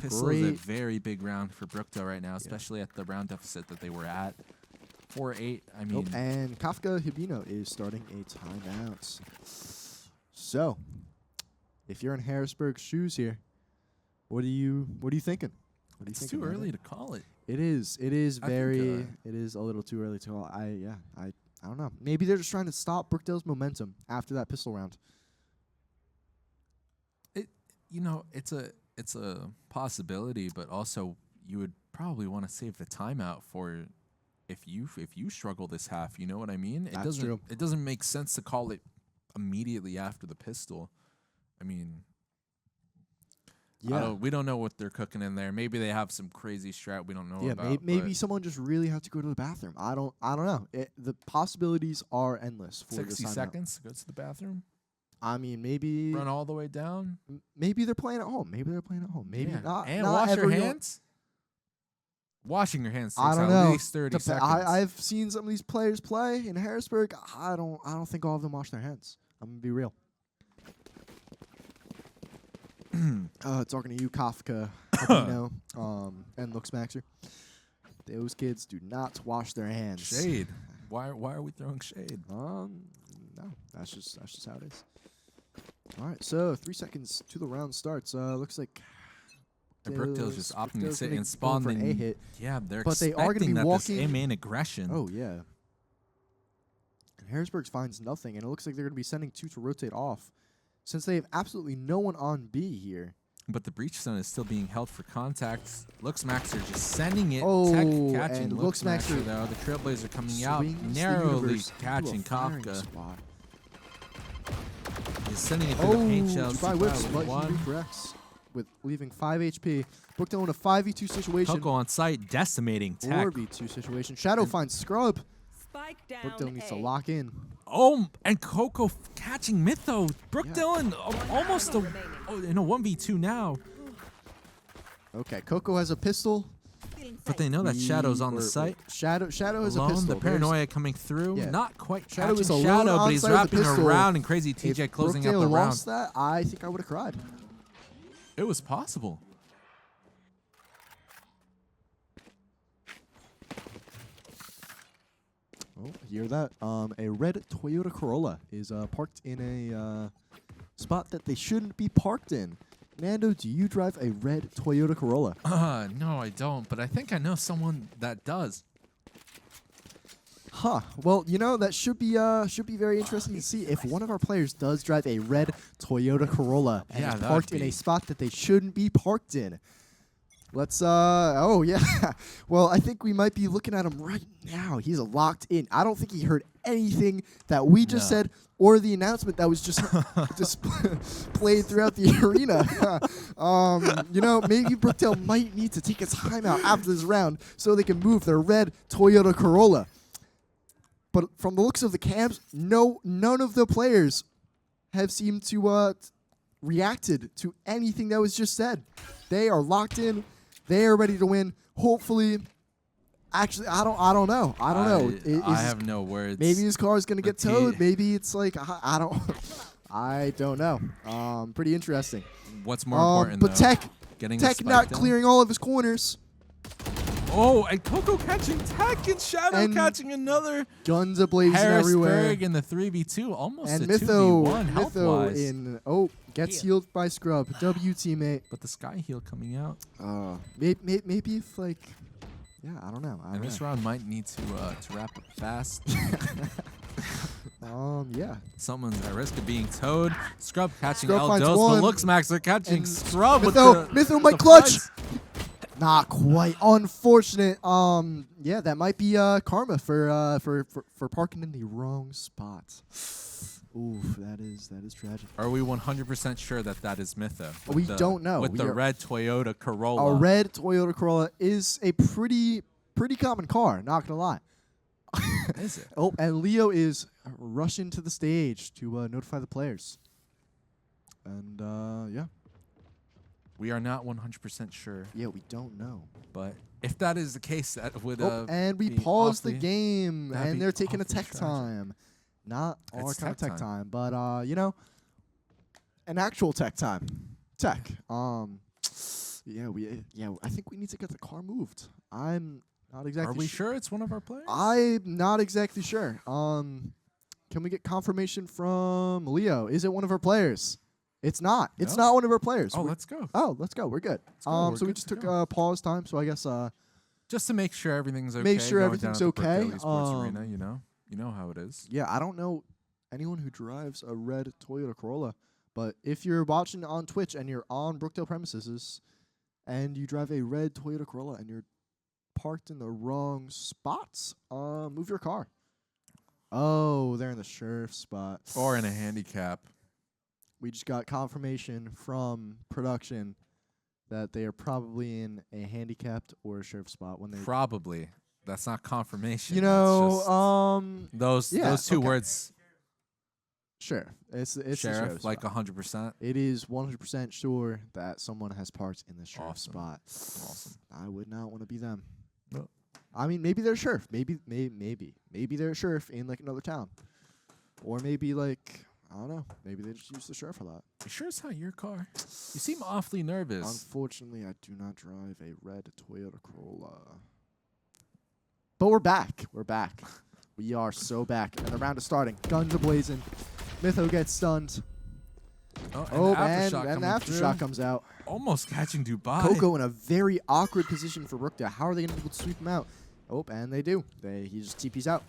Pistol is a Great. very big round for Brookdale right now, especially at the round deficit that they were at. 4-8. I mean, Nope. And Kafka Hibino is starting a timeout. So, if you're in Harrisburg's shoes here, what are you thinking? What are you it's thinking, too Amanda? early to call it. It is. It is I think, very. It is a little too early to call. I don't know. Maybe they're just trying to stop Brookdale's momentum after that pistol round. It's a possibility, but also you would probably want to save the timeout for if you struggle this half. You know what I mean? That's true. It doesn't make sense to call it immediately after the pistol. I mean, Yeah. we don't know what they're cooking in there. Maybe they have some crazy strat we don't know Yeah, about. maybe but someone just really had to go to the bathroom. I don't know. The possibilities are endless for 60 this timeout. seconds to go to the bathroom, I mean, maybe run all the way down, maybe they're playing at home. Maybe Yeah. not. and not wash your everyone- hands. Washing your hands takes I don't at know. least 30 seconds. I've seen some of these players play in Harrisburg. I don't think all of them wash their hands. I'm gonna be real. Talking to you, Kafka, Hibino, and Looksmaxer. Those kids do not wash their hands. Shade. Why are we throwing shade? No, that's just how it is. All right, so 3 seconds to the round starts. Looks like And Brookdale's just opting to Brookdale's sit gonna and go spawn for an the A hit. Yeah, they're But they are gonna expecting be that walking- this A-main aggression. Oh yeah. And Harrisburg finds nothing, and it looks like they're going to be sending 2 to rotate off, since they have absolutely no one on B here. But the breach zone is still being held for contacts. Looksmaxer just sending it. Oh, Tech catching and Looksmaxer Looksmaxer though. The Trailblazer coming out, Swings the narrowly universe into a catching firing Kafka. spot. He's sending it through the paint shells. Dubai whips, Dubai but with he one. recorrects with leaving 5 HP. Brookdale in a 5v2 situation. Coco on site, decimating Tech. 4v2 situation. Shadow finds Scrub. Spike down. Brookdale needs to A. lock in. Oh, and Coco catching Mytho. Brookdale in almost a, enemy remaining. in a 1v2 now. Okay, Coco has a pistol. But they know that Shadow's on the site. Shadow has a Alone, pistol. the paranoia coming through. Yeah. Not quite Shadow catching is alone Shadow, on but he's site with the wrapping pistol. around, and Crazy TJ If closing Brookdale out the round. lost that, I think I would have cried. It was possible. Oh, hear that? A red Toyota Corolla is parked in a spot that they shouldn't be parked in. Nando, do you drive a red Toyota Corolla? No, I don't, but I think I know someone that does. Huh. Well, you know, that should be very interesting to see if one of our players does drive a red Toyota Corolla and Yeah, is that parked would in be- a spot that they shouldn't be parked in. Let's oh yeah. Well, I think we might be looking at him right now. He's locked in. I don't think he heard anything that we just No. said or the announcement that was just played throughout the arena. You know, maybe Brookdale might need to take a timeout after this round so they can move their red Toyota Corolla. But from the looks of the camps, none of the players have seemed to reacted to anything that was just said. They are locked in. They are ready to win. Hopefully, actually, I don't know. I don't know. I have no words. Maybe his car is gonna get Okay. towed. Maybe it's like I don't. I don't know. Pretty interesting. What's more important, but though? Tech Getting the Tech spike not down? clearing all of his corners. Oh, and Coco catching Tech and Shadow And catching another. Guns ablazing everywhere. Harrisburg in the 3v2, almost And a Mytho 2v1 health-wise. in gets Heal. healed by Scrub. W teammate. But the Sky Heal coming out. Maybe if like, yeah, I don't know. And this round might need to wrap up fast. Yeah. Someone's at risk of being towed. Scrub catching Scrub finds Eldos, one. but Looksmaxer catching And Scrub with the Mytho might the clutch. flies. Not quite. Unfortunate. Yeah, that might be karma for parking in the wrong spot. Oof, that is tragic. Are we 100% sure that that is Mytho? We don't know. With the red Toyota Corolla. A red Toyota Corolla is a pretty common car, not gonna lie. Is it? Oh, and Leo is rushing to the stage to notify the players. And yeah. We are not 100% sure. Yeah, we don't know. But if that is the case, that would and we be pause the awfully- game, that'd and be they're taking a awfully tech tragic. time. Not our It's kind of tech tech time. time, but you know, an actual tech time. Tech. Yeah, I think we need to get the car moved. I'm not exactly Are we sure it's one of our players? I'm not exactly sure. Can we get confirmation from Leo? Is it one of our players? It's not. It's No? not one of our players. Oh, We're- let's go. oh, let's go. We're good. go. We're So we good just to took go. pause time. So I guess Just to make sure everything's okay. Make sure going everything's down at the okay, Brookdale Esports Arena, you know how it is. yeah, I don't know anyone who drives a red Toyota Corolla, but if you're watching on Twitch and you're on Brookdale premises and you drive a red Toyota Corolla and you're parked in the wrong spots, move your car. Oh, they're in the sheriff spot. Or in a handicap. We just got confirmation from production that they are probably in a handicapped or a sheriff spot when they. Probably. That's not confirmation. You That's know, just yeah, those two okay. words. Sheriff. It's the Sheriff, sheriff like spot. 100%. It is 100% sure that someone has parked in the sheriff Awesome. spot. Awesome. I would not want to be them. No. I mean, maybe they're a sheriff. Maybe they're a sheriff in like another town, or maybe like I don't know. Maybe they just use the sheriff a lot. You sure it's not your car? You seem awfully nervous. Unfortunately, I do not drive a red Toyota Corolla. But we're back. We're back. We are so back. And the round is starting. Guns are blazing. Mytho gets stunned. Oh, and the And the aftershock aftershock comes out. almost catching Dubai. Coco in a very awkward position for Brookdale. How are they going to be able to sweep him out? Oh, and they do. He just TPs out.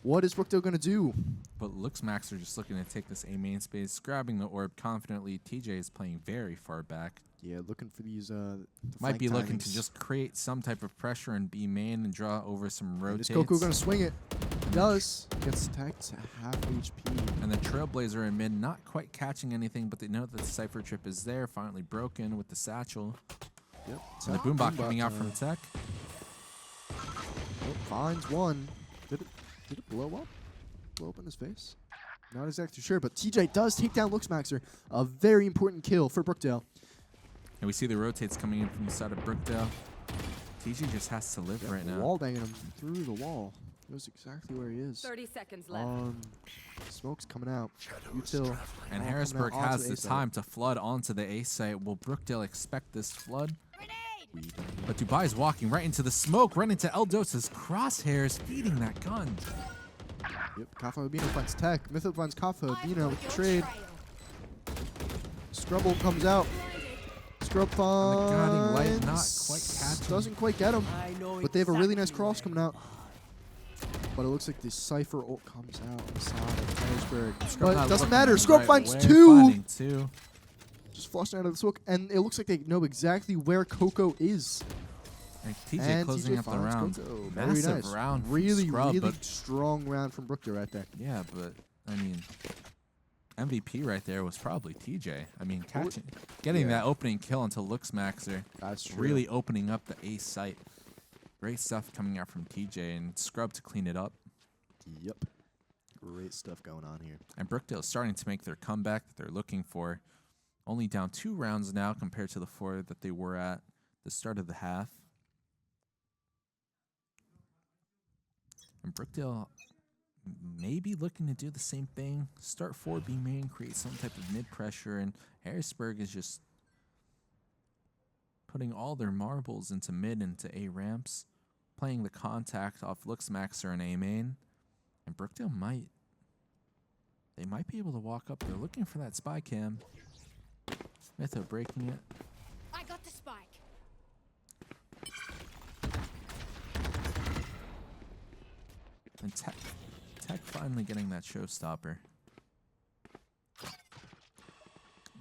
What is Brookdale going to do? But looks Max are just looking to take this A main space, grabbing the orb confidently. TJ is playing very far back. Yeah, looking for these. Might be looking to just create some type of pressure and be main and draw over some Is rotates. Coco going to swing it? He does. Gets tagged to half HP. And the Trailblazer in mid, not quite catching anything, but they know that the Cypher Trip is there, finally broken with the satchel. Yep. And the Boombot coming out from Tech. Oh, finds one. Did it blow up? Blow up in his face? Not exactly sure, but TJ does take down Luxmaxer. A very important kill for Brookdale. And we see the rotates coming in from the side of Brookdale. TJ just has to live right now. Wall banging him through the wall. Knows exactly where he is. 30 seconds left. Smoke's coming out. Util. And all Harrisburg coming out has onto the A site. time to flood onto the A site. Will Brookdale expect this flood? We don't know. But Dubai is walking right into the smoke, right into Eldosa's crosshairs, feeding that gun. Yep, Kafa Urbino finds Tech. Mytho finds Kafa Urbino with the trade. Scrubble comes out. Scrub the finds. guiding light not quite catching. Doesn't quite get him. I know But they have a really nice exactly cross where coming out. But it looks like the Cypher ult comes out on the side of Harrisburg. Scrub But not it doesn't looking matter. the Scrub right finds way, two. finding two. Just flushing out of the smoke. And it looks like they know exactly where Coco is. And TJ And closing TJ up the finds round. Coco. Very Massive nice. round from Really, Scrub, really but strong round from Brookdale right there. yeah, but I mean, MVP right there was probably TJ. I mean, getting Yeah. that opening kill into Luxmaxer, That's true. really opening up the A site. Great stuff coming out from TJ and Scrub to clean it up. Yep. Great stuff going on here. And Brookdale is starting to make their comeback that they're looking for. Only down 2 rounds now compared to the 4 that they were at the start of the half. And Brookdale maybe looking to do the same thing. Start 4 B main, create some type of mid pressure, and Harrisburg is just putting all their marbles into mid into A ramps, playing the contact off Luxmaxer and A main. And Brookdale might be able to walk up. They're looking for that spy cam. Mytho breaking it. I got the spike. And Tech finally getting that showstopper.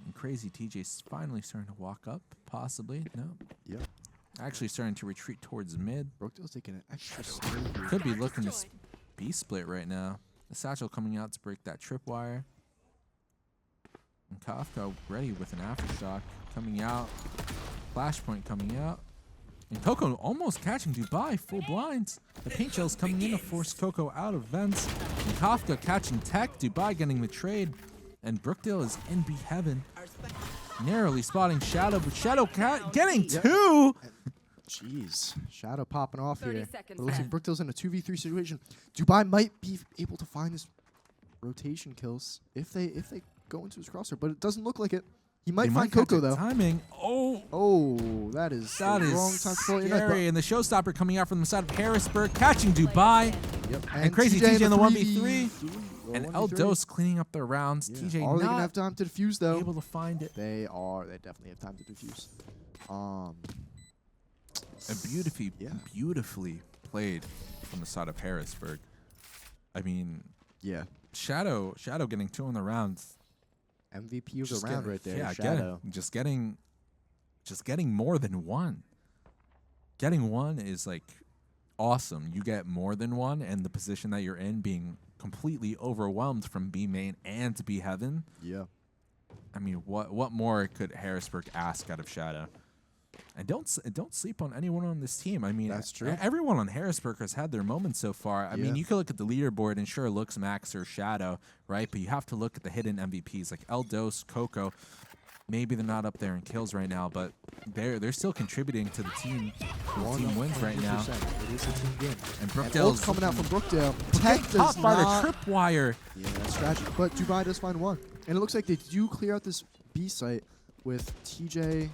And crazy TJ's finally starting to walk up, possibly. No. Yep. actually starting to retreat towards mid. Brookdale's taking an extra swing here. Could be looking to be split right now. The satchel coming out to break that tripwire. And Kafka ready with an aftershock coming out. Flashpoint coming out. And Coco almost catching Dubai full blinds. The paint shells coming in to force Coco out of vents. And Kafka catching tech. Dubai getting the trade. And Brookdale is in B heaven. Narrowly spotting Shadow, but Shadow getting two. Jeez, Shadow popping off 30 here. seconds But it looks like left. Brookdale's in a 2v3 situation. Dubai might be able to find his rotation kills if they go into his crosser, but it doesn't look like it. He might They find catch Coco it though. Timing. Oh, Oh, that is that the is wrong time to pull it in. scary. And the showstopper coming out from the side of Harrisburg, catching Dubai. Yep. And Crazy TJ in the 1v3. 1v3. And El Dos cleaning up their rounds. Yeah. TJ Are they gonna not have time to defuse though? able to find it. They are. They definitely have time to defuse. And Yeah. beautifully played from the side of Harrisburg. I mean, Yeah. Shadow getting two in the rounds. MVP of the Just round get- right there. Yeah, Shadow. just getting more than one. Getting one is like awesome. You get more than one, and the position that you're in being completely overwhelmed from B main and to B heaven. Yeah. I mean, what more could Harrisburg ask out of Shadow? And don't sleep on anyone on this team. I mean, That's true. Everyone on Harrisburg has had their moments so far. I mean, Yeah. you could look at the leaderboard and sure, looks Max or Shadow, right? But you have to look at the hidden MVPs like El Dos, Coco. Maybe they're not up there in kills right now, but they're still contributing to the team. The team wins right now. 100%. It is a team game. And And Brookdale's ult's coming out from Brookdale. Tech does caught by not. the tripwire. Yeah, that's tragic. But Dubai does find one. And it looks like they do clear out this B site with TJ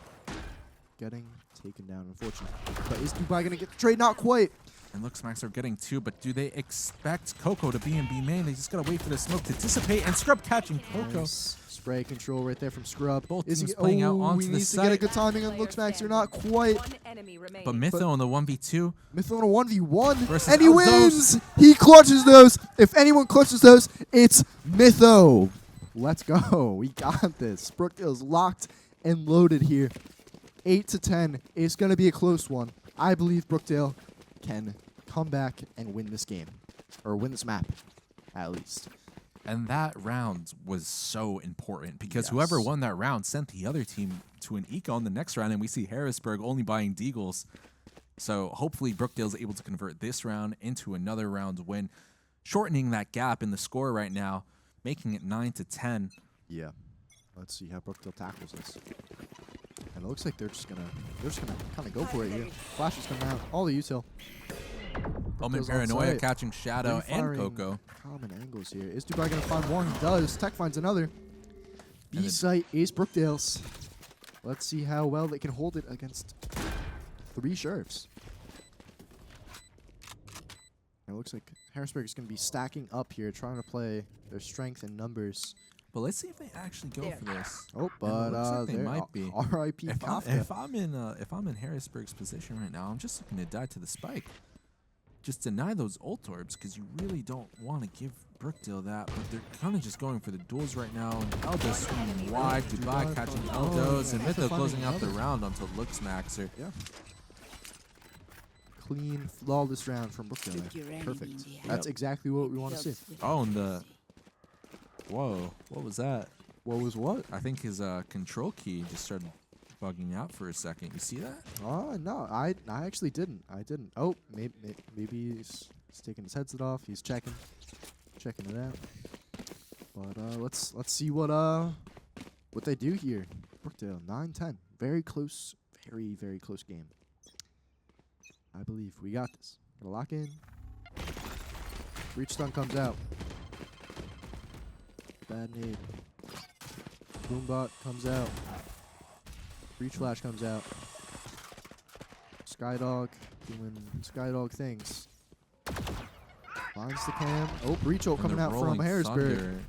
getting taken down, unfortunately. But is Dubai going to get the trade? Not quite. And looks Max are getting two, but do they expect Coco to be in B main? They just gotta wait for the smoke to dissipate. And Scrub catching Coco. Nice. Spray control right there from Scrub. Both Is teams he, playing out oh, onto he the needs to get a site. good timing on Looks Max. They're not quite. One enemy remaining. But Mytho in the 1v2. Mytho in a 1v1. Versus And he Aldos. wins. He clutches those. If anyone clutches those, it's Mytho. Let's go. We got this. Brookdale's locked and loaded here. 8-10. It's going to be a close one. I believe Brookdale can come back and win this game. Or win this map, at least. And that round was so important because Yes. whoever won that round sent the other team to an eco in the next round, and we see Harrisburg only buying Deagles. So hopefully Brookdale's able to convert this round into another round win, shortening that gap in the score right now, making it 9-10. Yeah. Let's see how Brookdale tackles this. And it looks like they're just gonna kind of go for it here. Flash is coming out. All the util. Omen Brookdale's on Paranoia site. catching Shadow and Refiring Coco. Common angles here. Is Dubai gonna find one? He does. Tech finds another. And B then- site is Brookdale's. Let's see how well they can hold it against 3 sheriffs. And it looks like Harrisburg is gonna be stacking up here, trying to play their strength in numbers. But let's see if they actually go for this. Oh, but looks like they they're might be. R.I.P. Kafka. If I'm in Harrisburg's position right now, I'm just looking to die to the spike. Just deny those ult orbs because you really don't want to give Brookdale that, but they're kind of just going for the duels right now. And Eldos swinging wide, Dubai catching Eldos, and Mytho closing out the round onto Looks Maxer. Yeah. Clean, flawless round from Brookdale. there. Perfect. That's exactly what we want to see. Oh, and the whoa, what was that? What was what? I think his control key just started bugging out for a second. You see that? Oh no, I actually didn't. I didn't. Oh, maybe he's taking his headset off. He's checking it out. But let's see what they do here. Brookdale 9-10. Very close, very close game. I believe we got this. Gonna lock in. Breach stun comes out. Bad nade. Boombot comes out. Breach flash comes out. Skydog doing Skydog things. Finds the cam. Oh, Breach ult And coming the out from Rolling Harrisburg. Thunder.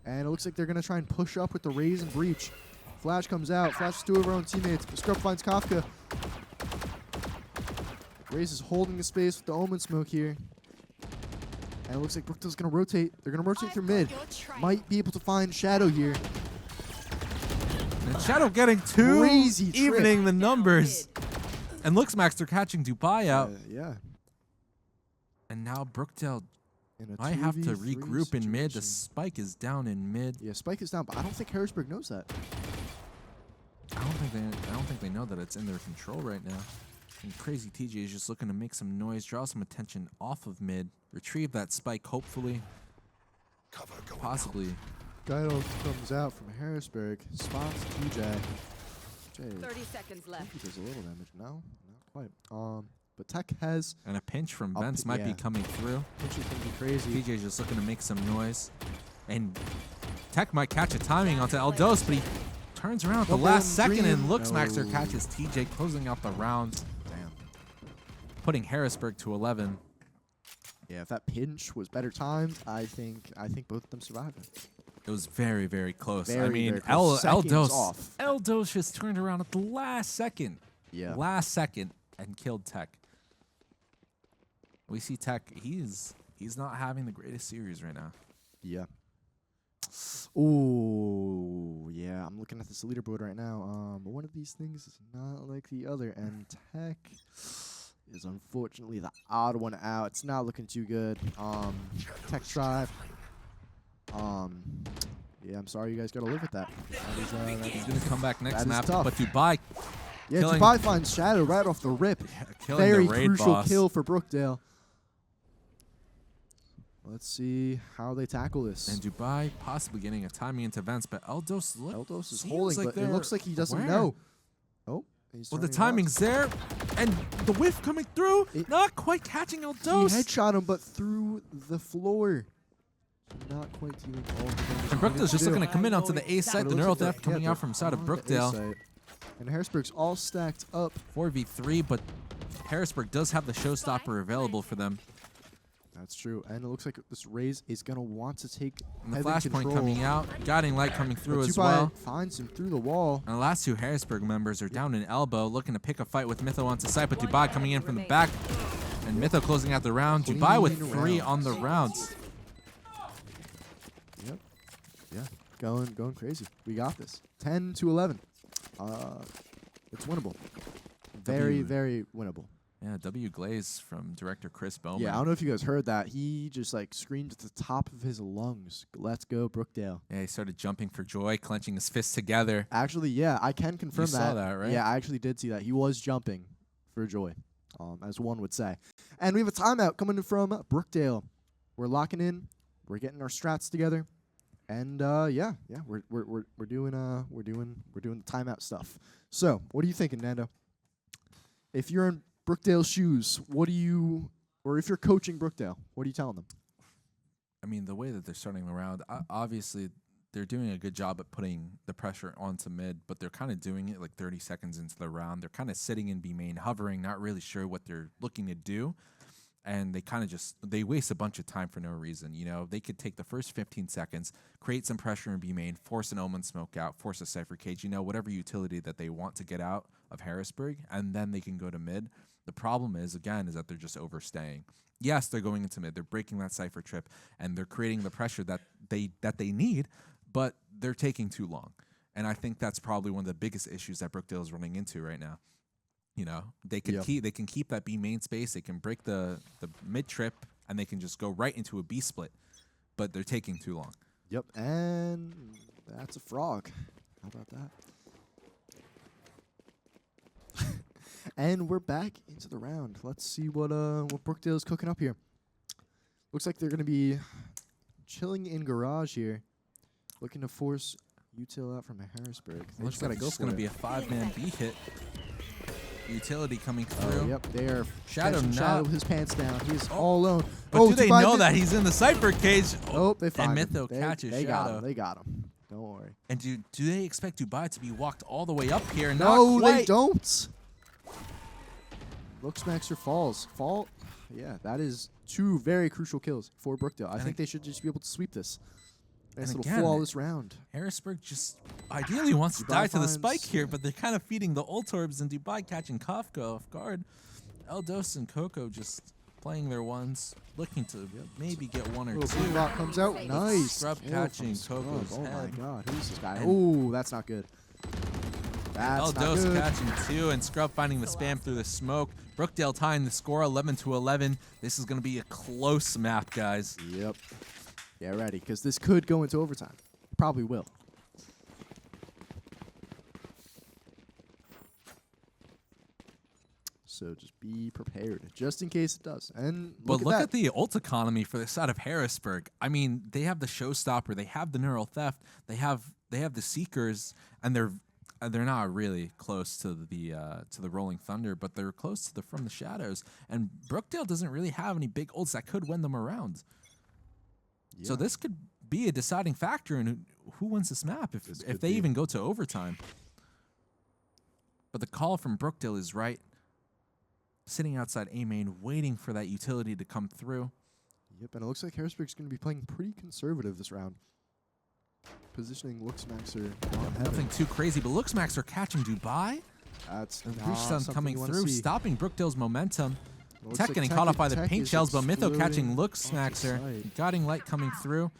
And it looks like they're going to try and push up with the Raze and Breach. Flash comes out. Flash is 2 of her own teammates. Scrub finds Kafka. Raze is holding the space with the Omen smoke here. And it looks like Brookdale's going to rotate. They're going to rotate through mid. Might be able to find Shadow here. And Shadow getting 2, Crazy trip. evening the numbers. And looks Max, they're catching Dubai out. Yeah. And now Brookdale In a might have to 2v3 regroup in mid. The situation. spike is down in mid. Yeah, Spike is down, but I don't think Harrisburg knows that. I don't think they know that it's in their control right now. And Crazy TJ is just looking to make some noise, draw some attention off of mid, retrieve that spike, hopefully. Possibly. Guido comes out from Harrisburg, spots TJ. 30 seconds left. He does a little damage. No, not quite. But Tech has And a pinch from Up- Vents might be yeah. coming through. which is gonna be crazy. TJ's just looking to make some noise. And Tech might catch a timing onto Eldos, but he turns around at the Double last and second green. and looks Maxer No. catches TJ, closing out the round, Damn. putting Harrisburg to 11. Yeah, if that pinch was better timed, I think both of them survived it. It was very, very close. I Very, mean, very close. Seconds off. Eldos just turned around at the last second. Yeah. Last second and killed Tech. We see Tech, he's not having the greatest series right now. Yeah. Ooh, yeah. I'm looking at this leaderboard right now. One of these things is not like the other, and Tech is unfortunately the odd one out. It's not looking too good. Tech Tribe. Yeah, I'm sorry you guys gotta live with that. He's going to come back next That is map, tough. but Dubai Yeah, killing- Dubai finds Shadow right off the rip. killing Very the raid crucial boss. kill for Brookdale. Let's see how they tackle this. And Dubai possibly getting a timing into Vents, but Eldos Eldos is seems holding, like but it they're looks like he doesn't aware. know. Oh, he's Well, the turning around. timing's there, and the whiff coming through, It- not quite catching He Eldos. headshot him, but through the floor. Not quite dealing all the damage. And Brookdale's just looking to come in onto the A But site. it The looks neural like they're- theft coming yeah, out from the side of they're on the A Brookdale. site. And Harrisburg's all stacked up. 4v3, but Harrisburg does have the showstopper available for them. That's true. And it looks like this Raze is going to want to take And the heavy flashpoint control. coming out, guiding light coming through But as Dubai well. finds him through the wall. And the last two Harrisburg members are down in elbow, looking to pick a fight with Mytho onto site, but Dubai coming in from the back. And Mytho closing out the round. Dubai with Clean 3 round. on the rounds. Yep. Yeah. Going crazy. We got this. 10-11. It's winnable. Very, very winnable. Yeah, W Glaze from director Chris Bowman. Yeah, I don't know if you guys heard that. He just like screamed at the top of his lungs, "Let's go, Brookdale." Yeah, he started jumping for joy, clenching his fists together. Actually, yeah, I can confirm You saw that, right? Yeah, I actually did see that. He was jumping for joy, as one would say. And we have a timeout coming in from Brookdale. We're locking in. We're getting our strats together. And yeah, we're doing the timeout stuff. So, what are you thinking, Nando? If you're in Brookdale's shoes, or if you're coaching Brookdale, what are you telling them? I mean, the way that they're starting the round, obviously they're doing a good job at putting the pressure onto mid, but they're kind of doing it like 30 seconds into the round. They're kind of sitting in B main, hovering, not really sure what they're looking to do. And they kind of they waste a bunch of time for no reason. You know, they could take the first 15 seconds, create some pressure in B main, force an Omen smoke out, force a Cypher Cage, whatever utility that they want to get out of Harrisburg, and then they can go to mid. The problem is that they're just overstaying. Yes, they're going into mid. They're breaking that Cypher trip, and they're creating the pressure that they need, but they're taking too long. And I think that's probably one of the biggest issues that Brookdale is running into right now. They can keep that B main space. They can break the mid trip, and they can just go right into a B split, but they're taking too long. Yep, and that's a frog. How about that? And we're back into the round. Let's see what Brookdale is cooking up here. Looks like they're going to be chilling in garage here, looking to force util out from Harrisburg. They Looks just like got to go it's for going to it. be a 5-man B hit. Utility coming through. Oh, yep, they are Shadow catching not- Shadow with his pants down. He is all alone. But do they Dubai know mid- that he's in the Cypher Cage? Oh, they find him. Mytho catches they got Shadow. him. They got him. Don't worry. And do they expect Dubai to be walked all the way up here? No, Not quite. they don't. Looks Maxer falls. Yeah, that is 2 very crucial kills for Brookdale. I think they should just be able to sweep this. Nice And little again, flawless round. Harrisburg just ideally wants to Dubai die to the finds- spike here, but they're kind of feeding the ult orbs, and Dubai catching Kafka off guard. Eldos and Coco just playing their ones, looking to maybe get 1 or Little 2. blue rock comes out. Nice. Scrub kill catching from Scrub. Coco's Oh my head. god, who's this guy? And- Oh, that's not good. That's not Eldos good. catching 2, and Scrub finding the spam through the smoke. Brookdale tying the score 11-11. This is going to be a close map, guys. Yep. Get ready, because this could go into overtime. Probably will. So just be prepared, just in case it does. And But look that. at the ult economy for the side of Harrisburg. I mean, they have the Showstopper, they have the Neural Theft, they have the Seekers, and they're not really close to the Rolling Thunder, but they're close to the From the Shadows. And Brookdale doesn't really have any big ults that could win them around. Yeah. So this could be a deciding factor in who wins this map if they even go to overtime. But the call from Brookdale is right. Sitting outside A main, waiting for that utility to come through. Yep, and it looks like Harrisburg's going to be playing pretty conservative this round. Positioning Looksmaxer on heaven. Nothing too crazy, but Looksmax are catching Dubai. That's The not breach stun something coming you wanna through, see. stopping Brookdale's momentum. Looks Tech like getting Tech caught off by the Tech paint is shells, but Mytho catching exploding Looksmaxer. off the site. Guiding Light coming through.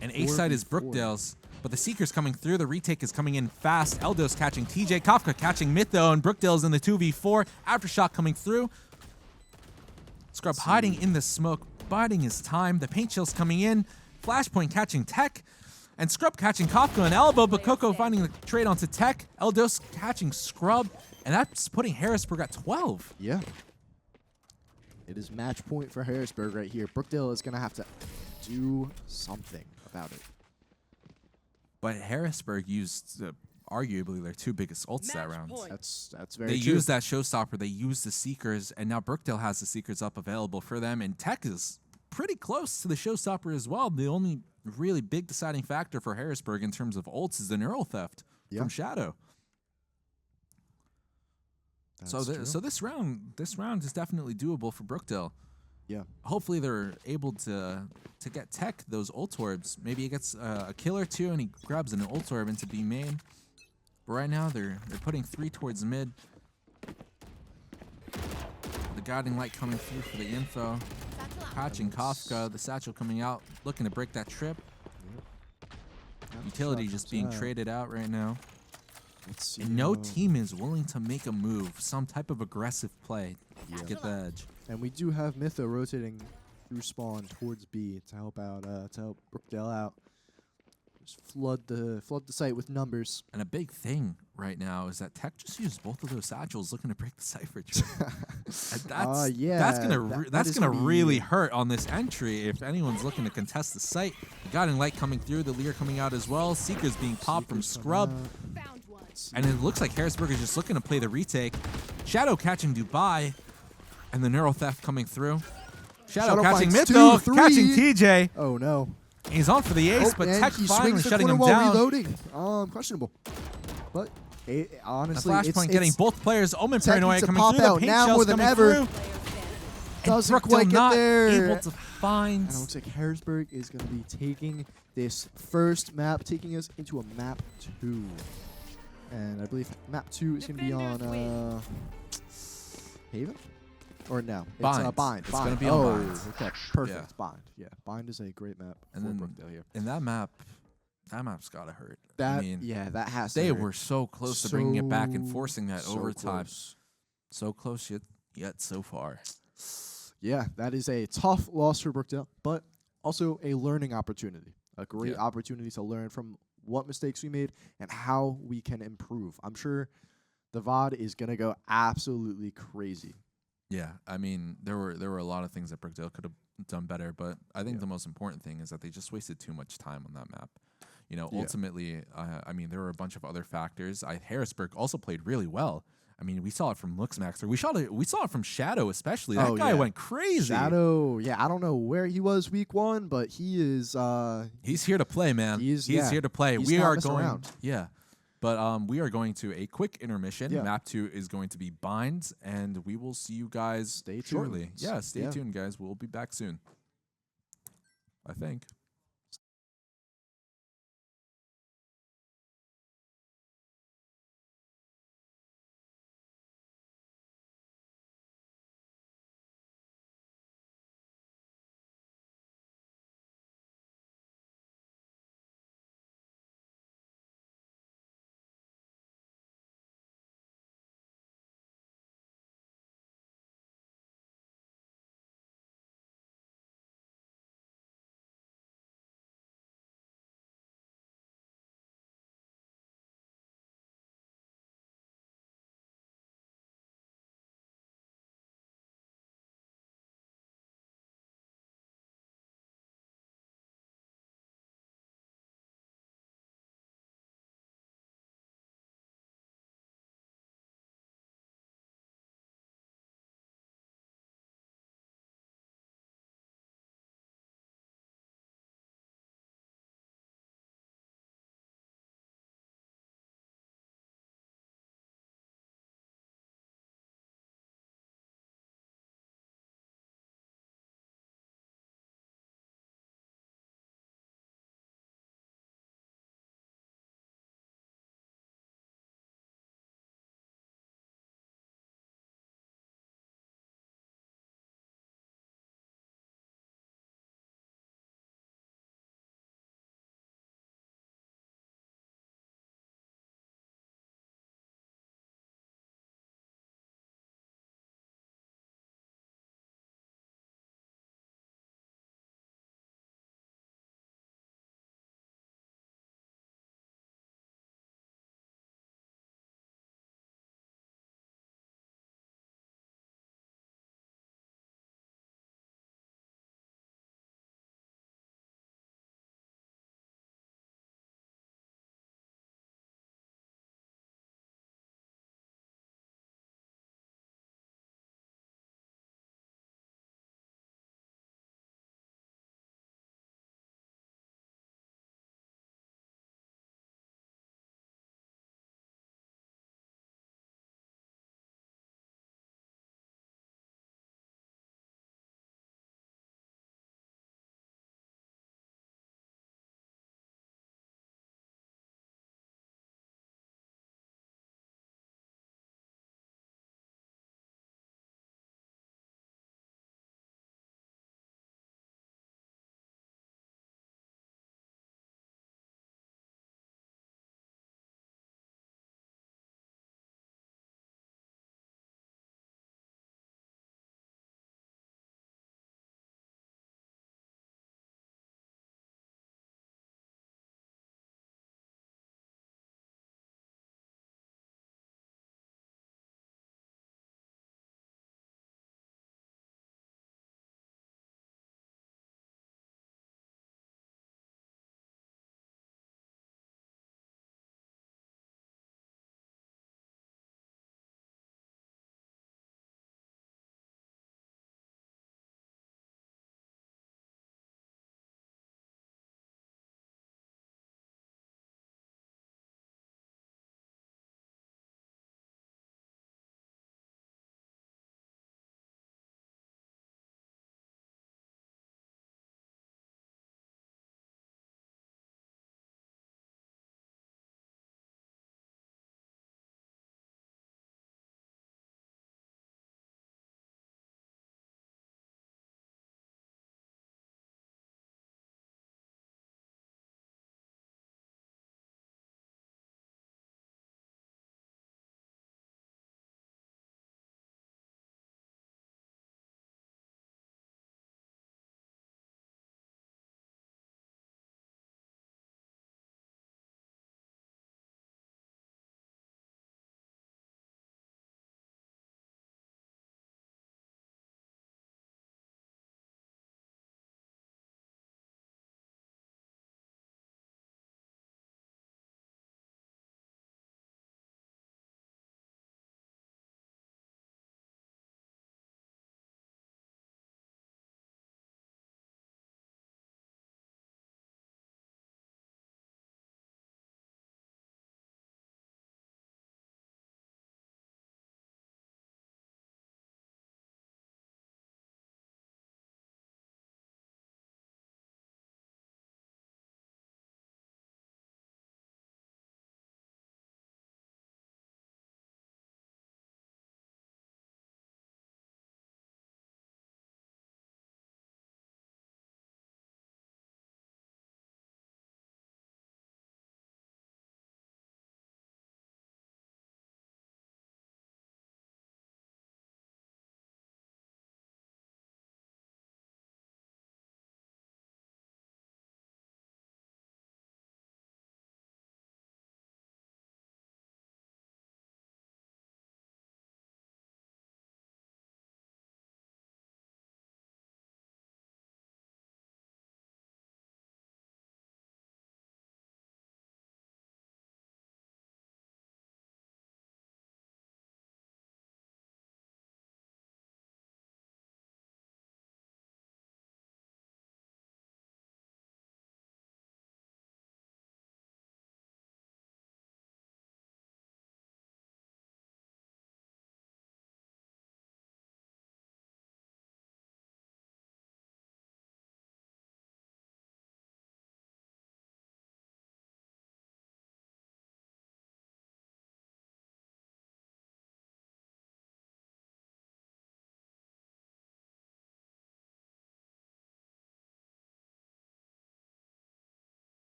And A side is 4v4. Brookdale's. But the Seeker's coming through. The retake is coming in fast. Eldos catching TJ. Kafka catching Mytho. And Brookdale's in the 2v4. Aftershock coming through. Scrub hiding in the smoke. Biding his time. The paint shell's coming in. Flashpoint catching Tech. And Scrub catching Kafka and Elbow. But Coco finding the trade onto Tech. Eldos catching Scrub. And that's putting Harrisburg at 12. Yeah. It is match point for Harrisburg right here. Brookdale is going to have to do something about it. But Harrisburg used arguably their 2 biggest ults that round. That's very They true. used that Showstopper, they used the Seekers, and now Brookdale has the Seekers up available for them, and Tech is pretty close to the Showstopper as well. The only really big deciding factor for Harrisburg in terms of ults is the Neural Theft from Shadow. That's So this round is definitely doable for Brookdale. Yeah. Hopefully they're able to get Tech those ult orbs. Maybe he gets a kill or 2 and he grabs an ult orb into B main. But right now they're putting 3 towards mid. The guiding light coming through for the info. Catching Kafka, the satchel coming out, looking to break that trip. Utility just being traded out right now. Let's see. And no team is willing to make a move, some type of aggressive play to get the edge. And we do have Mytho rotating through spawn towards B to help out, to help Brookdale out. Just flood the site with numbers. And a big thing right now is that Tech just used both of those satchels looking to break the Cypher trip. And that's gonna really hurt on this entry if anyone's looking to contest the site. The guiding light coming through, the Lear coming out as well. Seekers being popped from Scrub. And it looks like Harrisburg is just looking to play the retake. Shadow catching Dubai. And the Neural Theft coming through. Shadow catching finds Mytho, 2, 3. catching TJ. Oh no. He's on for the ace, but and Tech he finally swings the shutting him corner while down. reloading. Questionable. But honestly, The flashpoint getting both players. Omen Tech Paranoia needs to coming pop through. out The paint now shells more than coming ever. through. Doesn't and Brookdale quite get not there. able to find. And it looks like Harrisburg is going to be taking this first map, taking us into a map 2. And I believe map 2 is going to be on Haven? Or no? Bind. It's Bind. It's Bind. gonna be on Bind. Okay. Perfect. Yeah. Bind. Yeah. Bind is a great map And for then Brookdale here. in that map's gotta hurt. That, I mean, that has to they hurt. were so close to bringing it back and So- forcing that so overtime. close. So close yet so far. Yeah, that is a tough loss for Brookdale, but also a learning opportunity. A great Yeah. opportunity to learn from what mistakes we made and how we can improve. I'm sure the VOD is going to go absolutely crazy. Yeah, I mean, there were a lot of things that Brookdale could have done better, but I think the most important thing is that they just wasted too much time on that map. You know, ultimately, I mean, there were a bunch of other factors. Harrisburg also played really well. I mean, we saw it from Looksmaxer. We saw it from Shadow, especially. That guy went crazy. Shadow, I don't know where he was week 1, but he is. He's here to play, man. He's here to play. He's We not are messing going. around. Yeah. But we are going to a quick intermission. Yeah. Map 2 is going to be Binds, and we will see you guys shortly. tuned. Yeah, stay Yeah. tuned, guys. We'll be back soon. I think.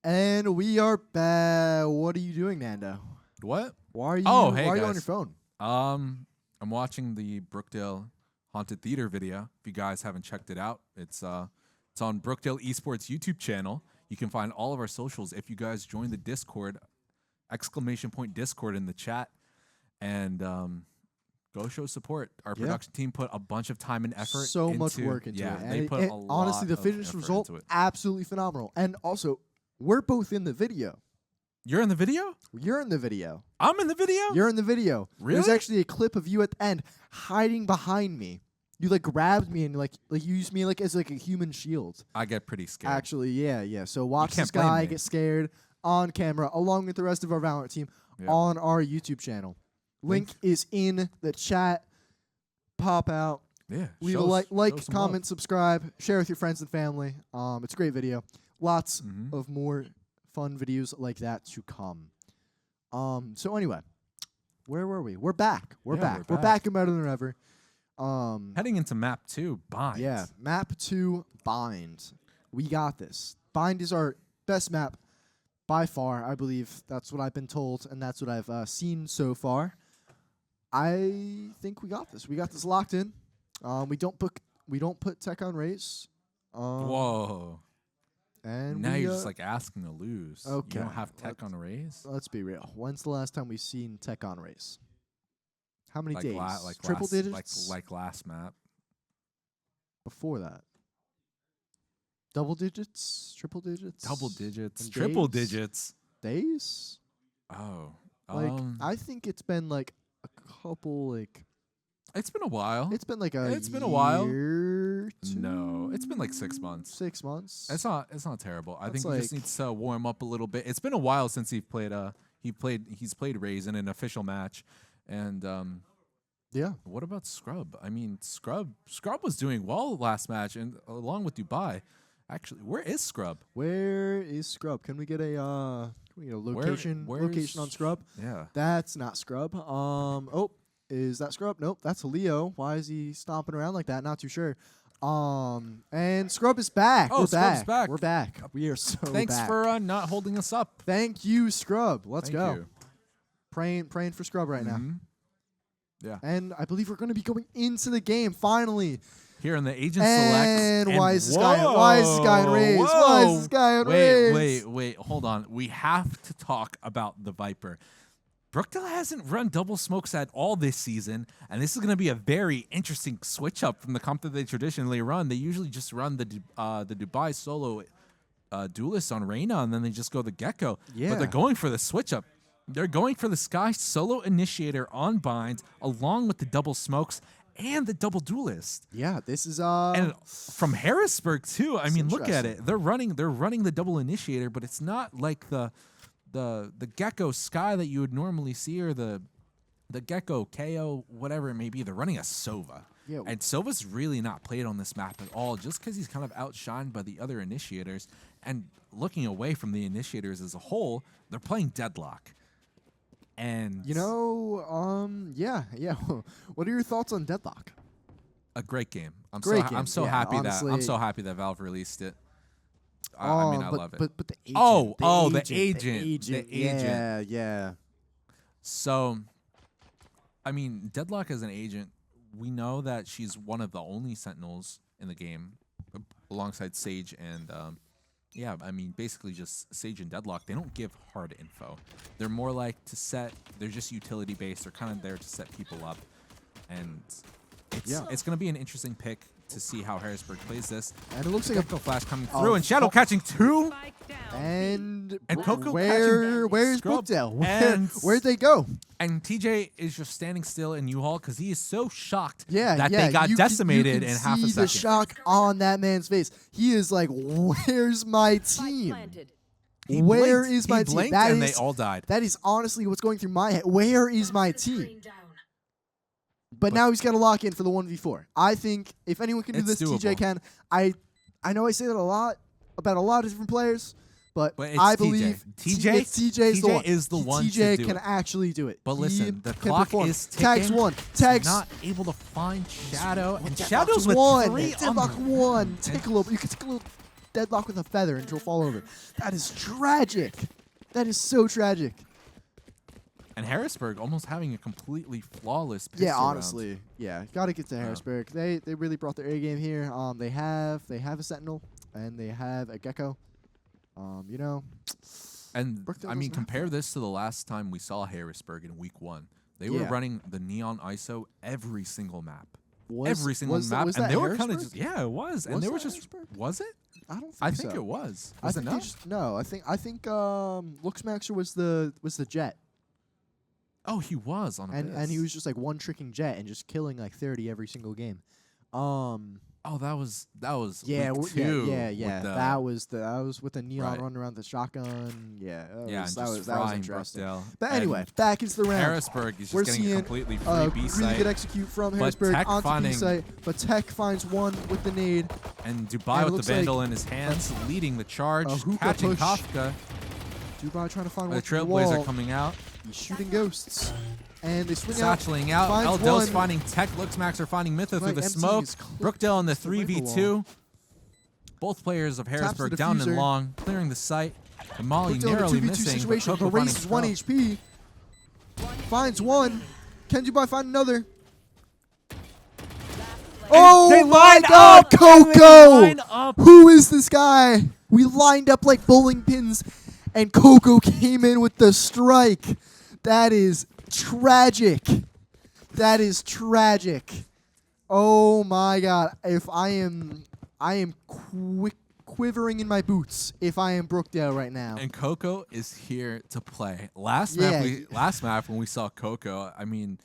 And we are back. What are you doing, Nando? What? Why are you? Oh, hey, why are you guys. on your phone? I'm watching the Brookdale Haunted Theater video. If you guys haven't checked it out, it's on Brookdale Esports YouTube channel. You can find all of our socials if you guys join the Discord, !Discord in the chat, and go show support. Our production team put a bunch of time and effort. So much work into it. Yeah, And they put a lot. Honestly, the of finished effort result into it. absolutely phenomenal. And also, we're both in the video. You're in the video? You're in the video. I'm in the video? You're in the video. Really? There's actually a clip of you at the end hiding behind me. You like grabbed me and like you used me like as like a human shield. I get pretty scared. Actually, yeah. So watch can't this blame guy me. get scared on camera along with the rest of our Valorant team on our YouTube channel. Link is in the chat. Pop out. Yeah. Leave show a us like, some comment, subscribe, share with your friends and family. It's a great video. Lots of more fun videos like that to come. So anyway, where were we? We're back. We're back. We're back and better than ever. Heading into map 2, Bind. Yeah, map 2, Bind. We got this. Bind is our best map by far, I believe. That's what I've been told, and that's what I've seen so far. I think we got this. We got this locked in. We don't put tech on race. Whoa. And Now we, you're just like asking to lose. okay, You don't have tech on a raise? let's be real. When's the last time we've seen tech on race? How many days? Like Triple last, digits? Like last map. Before that. Double digits? Triple digits? Double digits. And Triple days? digits. Days? Oh. Like, I think it's been like a couple, like, it's been a while. it's been like a It's been a while. year, No, it's been like 6 months. 6 months. It's not terrible. I That's think he just like- needs to warm up a little bit. It's been a while since he's played Raze in an official match. And Yeah. what about Scrub? I mean, Scrub was doing well last match, and along with Dubai. Actually, where is Scrub? Where is Scrub? Can we get a location where's- on Scrub? Yeah. That's not Scrub. Oh, is that Scrub? Nope, that's Leo. Why is he stomping around like that? Not too sure. And Scrub is back. Oh, We're Scrub's back. back. We're back. We are so Thanks back. for not holding us up. Thank you, Scrub. Let's Thank go. you. Praying for Scrub right now. Mhm. Yeah. And I believe we're going to be going into the game finally. Here in the agent select. And why is this guy in Raze? Whoa. Why is this guy in Raze? Wait, hold on. We have to talk about the Viper. Brookdale hasn't run double smokes at all this season, and this is going to be a very interesting switch up from the comp that they traditionally run. They usually just run the Dubai solo duelist on Reyna, and then they just go the Gecko. Yeah. But they're going for the switch up. They're going for the Sky solo initiator on Bind, along with the double smokes and the double duelist. Yeah, this is And from Harrisburg too. I mean, look at interesting. it. They're running the double initiator, but it's not like the Gecko Sky that you would normally see, or the Gecko KO, whatever it may be. They're running a Sova. Yeah. And Sova's really not played on this map at all, just because he's kind of outshined by the other initiators. And looking away from the initiators as a whole, they're playing Deadlock. And yeah. What are your thoughts on Deadlock? a great game. I'm Great so game, I'm so yeah, happy honestly. I'm so happy that Valve released it. I mean, I love it. But the agent. The agent. Yeah. So, I mean, Deadlock as an agent, we know that she's one of the only Sentinels in the game, alongside Sage and, yeah, I mean, basically just Sage and Deadlock. They don't give hard info. They're more like they're just utility based. They're kind of there to set people up. And it's going to be an interesting pick to see how Harrisburg plays this. And it looks like Coco Flash coming through, and Shadow catching 2. Spike down. And Coco where's Scrub, Brookdale? and- Where'd they go? And TJ is just standing still in U-Haul because he is so shocked Yeah, that they got you decimated can in half a see second. the shock on that man's face. He is like, "Where's my Spike team? planted. He Where blinked. is my he team?" blinked That and is- they all died. That is honestly what's going through my head. Where is my team? But now he's got to lock in for the 1v4. I think if anyone can do It's this, TJ doable. can. I know I say that a lot about a lot of different players, but But it's I TJ. believe TJ TJ's the one. is the one to TJ do can it. actually do it. But He listen, the can clock perform. is Tags ticking. one. Tags Not able to find Shadow, and Deadlock's Shadow's with one. 3 on Deadlock the- one. Take a little. You can take a little. deadlock with a feather and she'll fall over. That is tragic. That is so tragic. And Harrisburg almost having a completely flawless pistol Yeah, round. honestly. Yeah, got to get to Harrisburg. They really brought their A game here. They have a Sentinel and they have a Gecko. You know. And Brookdale I mean, doesn't have compare that. this to the last time we saw Harrisburg in week 1. They were Yeah. running the neon ISO every single map. Was- Every single was that- map. was And that they were kind of Harrisburg? just, yeah, it was. And Was they were that just, Harrisburg? was it? I don't think I so. think it was. I Was it think they not? just no. I think Luxmaxer was the Jet, Oh, he was on and he was just like one tricking Jet and just killing like 30 every single game. Oh, that was Yeah, week 2 yeah. with the- That was with the neon Right. running around the shotgun. Yeah, yeah, and that just was frying interesting. Brookdale. But And anyway, back into the round. Harrisburg is We're just getting a seeing completely free B really site. good execute from But Harrisburg Tech onto B finding- site, but Tech finds one with the nade. And And Dubai it with looks the like Vandal in his hands, leading the charge, a hookah catching push. Kafka. Dubai trying to find The one from the Trailblazer wall. coming out, He's shooting ghosts, and they swing out. satcheling out. finds Eldo's one. finding Tech. Luxmax are finding Mytho through Right, the emptying smoke. his clip. Brookdale in the It's the rifle 3v2. Both players of the Harrisburg down and diffuser. long, clearing the site. The Molly Brookdale in a narrowly 2v2 missing, but situation. Coco The race finding is 1 Scrub. HP. Finds one. Can Dubai find another? Oh they my line God, up! And they Coco! line up! Who is this guy? We lined up like bowling pins, and Coco came in with the strike. That is tragic. That is tragic. Oh my God! If I am quivering in my boots if I am Brookdale right now. And Coco is here to play. Last Yeah. map when we saw Coco, I mean,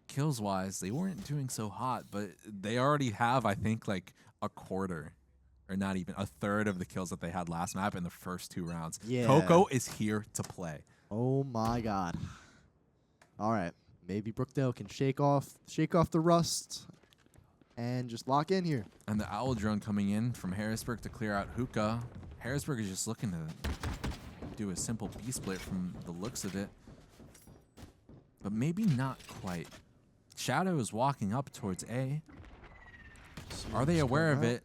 kills wise, they weren't doing so hot, but they already have, I think, like a quarter, or not even a third of the kills that they had last map in the first 2 rounds. Yeah. Coco is here to play. Oh my God! All right, maybe Brookdale can shake off the rust and just lock in here. And the Owl drone coming in from Harrisburg to clear out Hookah. Harrisburg is just looking to do a simple B split from the looks of it, but maybe not quite. Shadow is walking up towards A. Are they aware of it?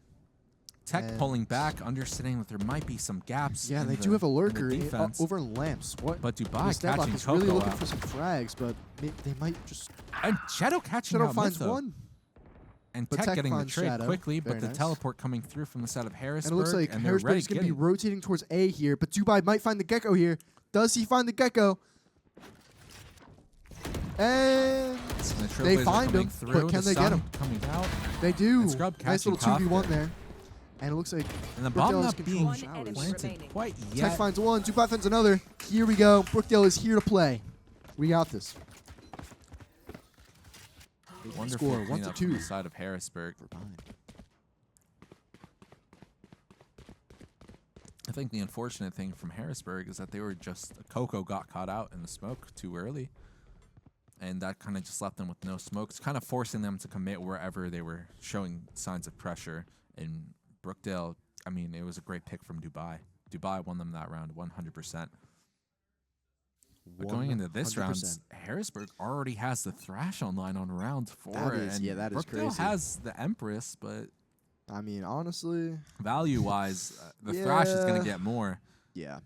Tech And- pulling back, understanding that there might be some gaps. Yeah, in they the, do have a in the lurker defense. over in lamps. What? But This Dubai deadlock catching is really Coco looking out. for some frags, but they might just. And Shadow catching Shadow out finds Mytho. one, And but Tech Tech getting the finds trade Shadow. quickly, Very but the nice. teleport coming through from the side of Harrisburg. and it looks like they're Harrisburg ready is going to be getting- rotating towards A here, but Dubai might find the Gecko here. Does he find the Gecko? And And the they Trailblazer find coming him, through, but can the they get stun him? Coming out, they do. And Scrub Nice little catching 2v1 Kafka. there. And it looks like and the Brookdale bomb is not being controlling One enemy showers. planted remaining. quite Tech yet. finds one, Dubai finds another. Here we go. Brookdale is here to play. We got this. Wonderful Score, 1-2. cleanup from the side of Harrisburg. We're behind. I think the unfortunate thing from Harrisburg is that they were just Coco got caught out in the smoke too early, and that kind of just left them with no smoke. It's kind of forcing them to commit wherever they were showing signs of pressure. And Brookdale, I mean, it was a great pick from Dubai. Dubai won them that round 100%. But going into this round, 100%. Harrisburg already has the Thrash online on round 4. That is- and yeah, that is Brookdale crazy. has the Empress, but I mean, honestly, value-wise, the Thrash is going Yeah. to get more. yeah.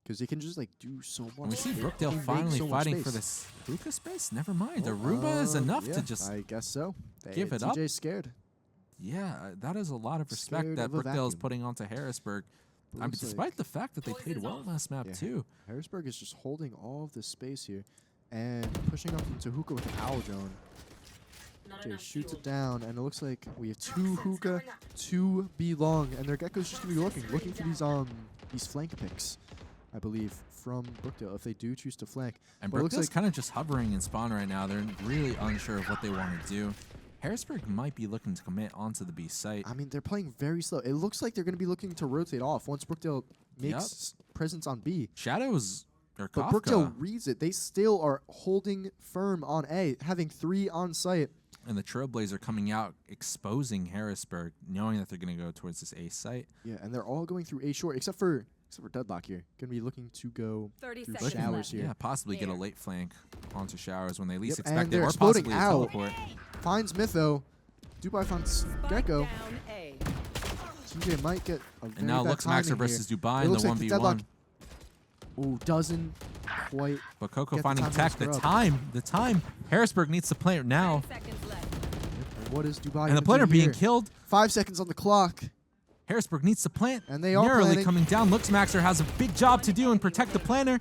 Because he can just, like, do so much. And we see They Brookdale make finally so much fighting for space. this hookah space. Never mind. Oh, Aruba is enough yeah, to just I guess so. give it up. TJ's scared. that is a lot of respect Scared that of a Brookdale is vacuum. putting onto Harrisburg. But I mean, looks like despite the fact that they played well last map Yeah. too. Harrisburg is just holding all of this space here and pushing up into hookah with an owl drone. Okay, shoots it down, and it looks like we have 2 hookah, 2 B long, and their Gecko's just gonna be looking for these flank picks, I believe, from Brookdale if they do choose to flank. And But it looks Brookdale's like kind of just hovering in spawn right now. They're really unsure of what they want to do. Harrisburg might be looking to commit onto the B site. I mean, they're playing very slow. It looks like they're gonna be looking to rotate off once Brookdale makes presence on B. Shadows or But Kafka. Brookdale reads it. They still are holding firm on A, having 3 on site. And the Trailblazer coming out, exposing Harrisburg, knowing that they're going to go towards this A site. Yeah, and they're all going through A short, except for Deadlock here. Gonna be looking to go 30 through seconds showers left. here. Yeah, possibly get a Here. late flank onto Showers when they least Yep, expect and it, they're or exploding possibly a out. teleport. Finds Mytho. Dubai finds Spike Gecko. down A. TJ might get a very And now bad looks timing Maxer here. versus It Dubai in the looks like the deadlock. 1v1. Ooh, doesn't quite. But Coco Get the finding time to tech. scrub. The time. Harrisburg needs to plant now. 30 seconds left. And what is Dubai? And the gonna planner do being here? killed. 5 seconds on the clock. Harrisburg needs to plant. And they are narrowly planting. coming down. Looks Maxer has a big job to do and protect the planner.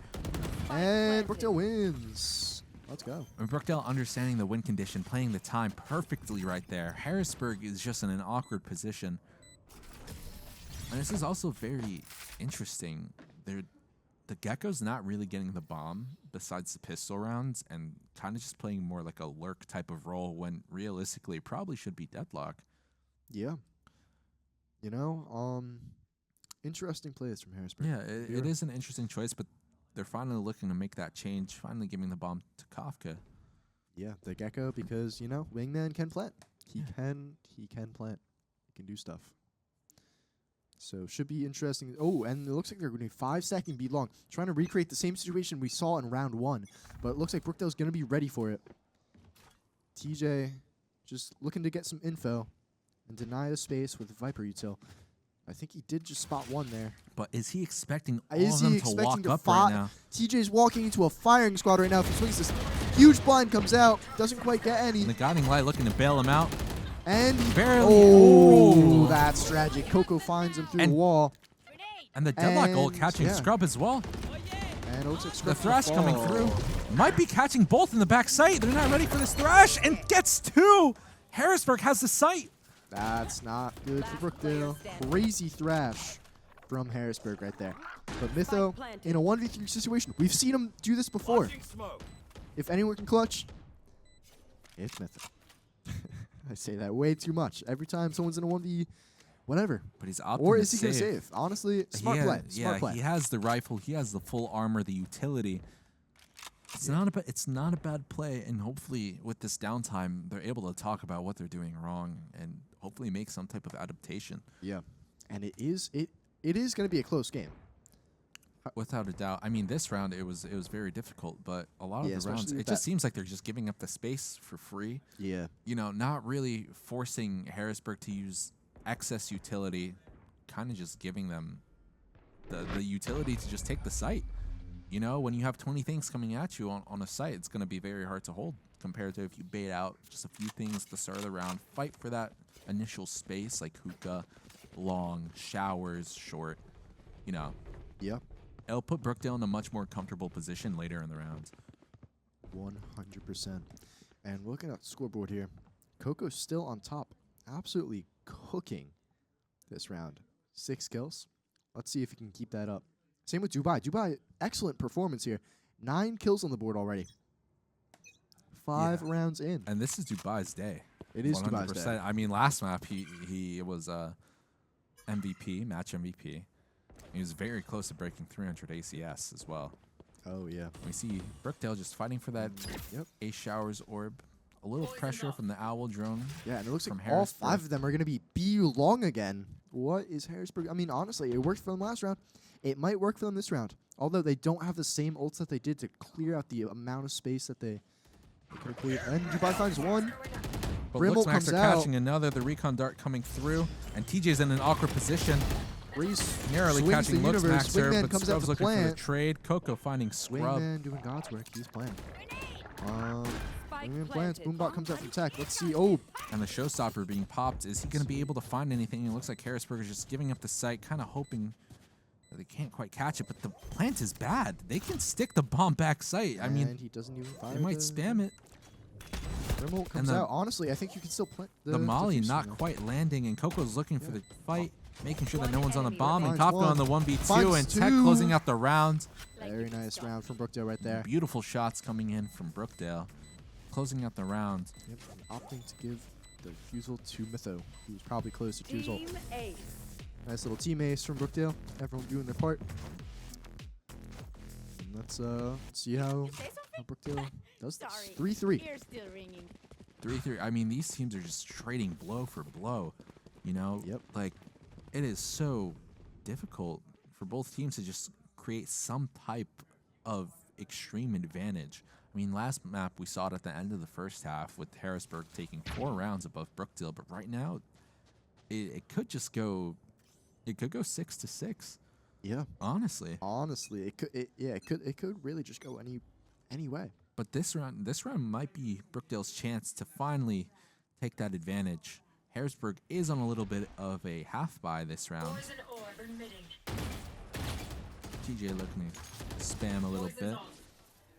And Brookdale wins. Let's go. And Brookdale understanding the win condition, playing the time perfectly right there. Harrisburg is just in an awkward position. And this is also very interesting. The Gecko's not really getting the bomb besides the pistol rounds and kind of just playing more like a lurk type of role when realistically it probably should be deadlock. Yeah. You know, interesting plays from Harrisburg. Yeah, it is an interesting choice, but they're finally looking to make that change, finally giving the bomb to Kafka. Yeah, the Gecko, because, you know, Wingman can plant. He Yeah. can plant. He can do stuff. So should be interesting. Oh, and it looks like they're going to be 5-second beat long. Trying to recreate the same situation we saw in round 1. But it looks like Brookdale's going to be ready for it. TJ just looking to get some info and deny the space with Viper util. I think he did just spot one there. But is he expecting all Is of he them to expecting walk to up right now? TJ's walking into a firing squad right now. If he swings this huge blind, comes out, doesn't quite get any. And the Guiding Light looking to bail him out. And he Barely. Oh, Ooh. that's tragic. Coco finds him through And the wall. And the Deadlock ult And, catching yeah. Scrub as well. And it looks like The Scrub's Thrash gonna coming fall. through. Might be catching both in the back sight. They're not ready for this Thrash and gets two. Harrisburg has the sight. That's not good for Brookdale. Crazy Thrash from Harrisburg right there. But Mytho, in a 1v3 situation, we've seen him do this before. If anyone can clutch, it's Mytho. I say that way too much. Every time someone's in a 1v, whatever. But he's opting Or to is he going to save? Honestly, smart play. Smart play. He has the rifle. He has the full armor, the utility. It's not a bad play, and hopefully with this downtime, they're able to talk about what they're doing wrong and hopefully make some type of adaptation. Yeah, and it is going to be a close game. Without a doubt. I mean, this round it was very difficult, but a lot of the rounds especially with it just seems like they're just giving up the space for free. Yeah. You know, not really forcing Harrisburg to use excess utility, kind of just giving them the utility to just take the site. You know, when you have 20 things coming at you on a site, it's going to be very hard to hold compared to if you bait out just a few things at the start of the round, fight for that initial space like hookah, long, showers, short, you know. Yeah. It'll put Brookdale in a much more comfortable position later in the round. 100%. And looking at the scoreboard here, Coco's still on top, absolutely cooking this round. 6 kills. Let's see if he can keep that up. Same with Dubai. Dubai, excellent performance here. 9 kills on the board already. 5 rounds in. And this is Dubai's day. It is Dubai's day. I mean, last map he was MVP, match MVP. He was very close to breaking 300 ACS as well. Oh, yeah. We see Brookdale just fighting for that Ace Showers orb. A little pressure from the Owl drone. Yeah, and it looks from like all Harrisburg. 5 of them are going to be B long again. What is Harrisburg? I mean, honestly, it worked for them last round. It might work for them this round. Although they don't have the same ults that they did to clear out the amount of space that they could have cleared. And Dubai finds one. But Brimble looks comes Max are out. catching another. The recon dart coming through. And TJ's in an awkward position. Reese Narrowly swings catching the Looks universe. Maxer, Wingman but comes out Scrub's to looking for the plant. trade. Coco finding Scrub. Wingman doing God's work. He's playing. Wingman plants. Boombot comes out from tech. Let's see. Oh, And the showstopper being popped. Is he going to be able to find anything? It looks like Harrisburg is just giving up the site, kind of hoping that they can't quite catch it. But the plant is bad. They can stick the bomb back site. I mean, and he doesn't even fire. they might spam it. Brimble comes the- out. Honestly, I think you can still plant The Molly diffuser not there. quite landing, and Coco's looking for the fight, making sure that no one's on the Finds bomb. And one. Kafka on the 1v2, Finds and Tech two. closing out the round. Very nice round from Brookdale right there. Beautiful shots coming in from Brookdale, closing out the round. Yep, and opting to give the refusal to Mytho, who's probably close to choose ult. Team Ace. Nice little team ace from Brookdale. Everyone doing their part. And let's see how Brookdale does this. Sorry. 3-3. Ears still ringing. 3-3. I mean, these teams are just trading blow for blow. You know, Yep. like it is so difficult for both teams to just create some type of extreme advantage. I mean, last map we saw it at the end of the first half with Harrisburg taking 4 rounds above Brookdale, but right now it could just go It could go 6-6. Yeah. Honestly. Honestly, it could really just go any way. But this round might be Brookdale's chance to finally take that advantage. Harrisburg is on a little bit of a half bye this round. TJ looking to spam a little bit.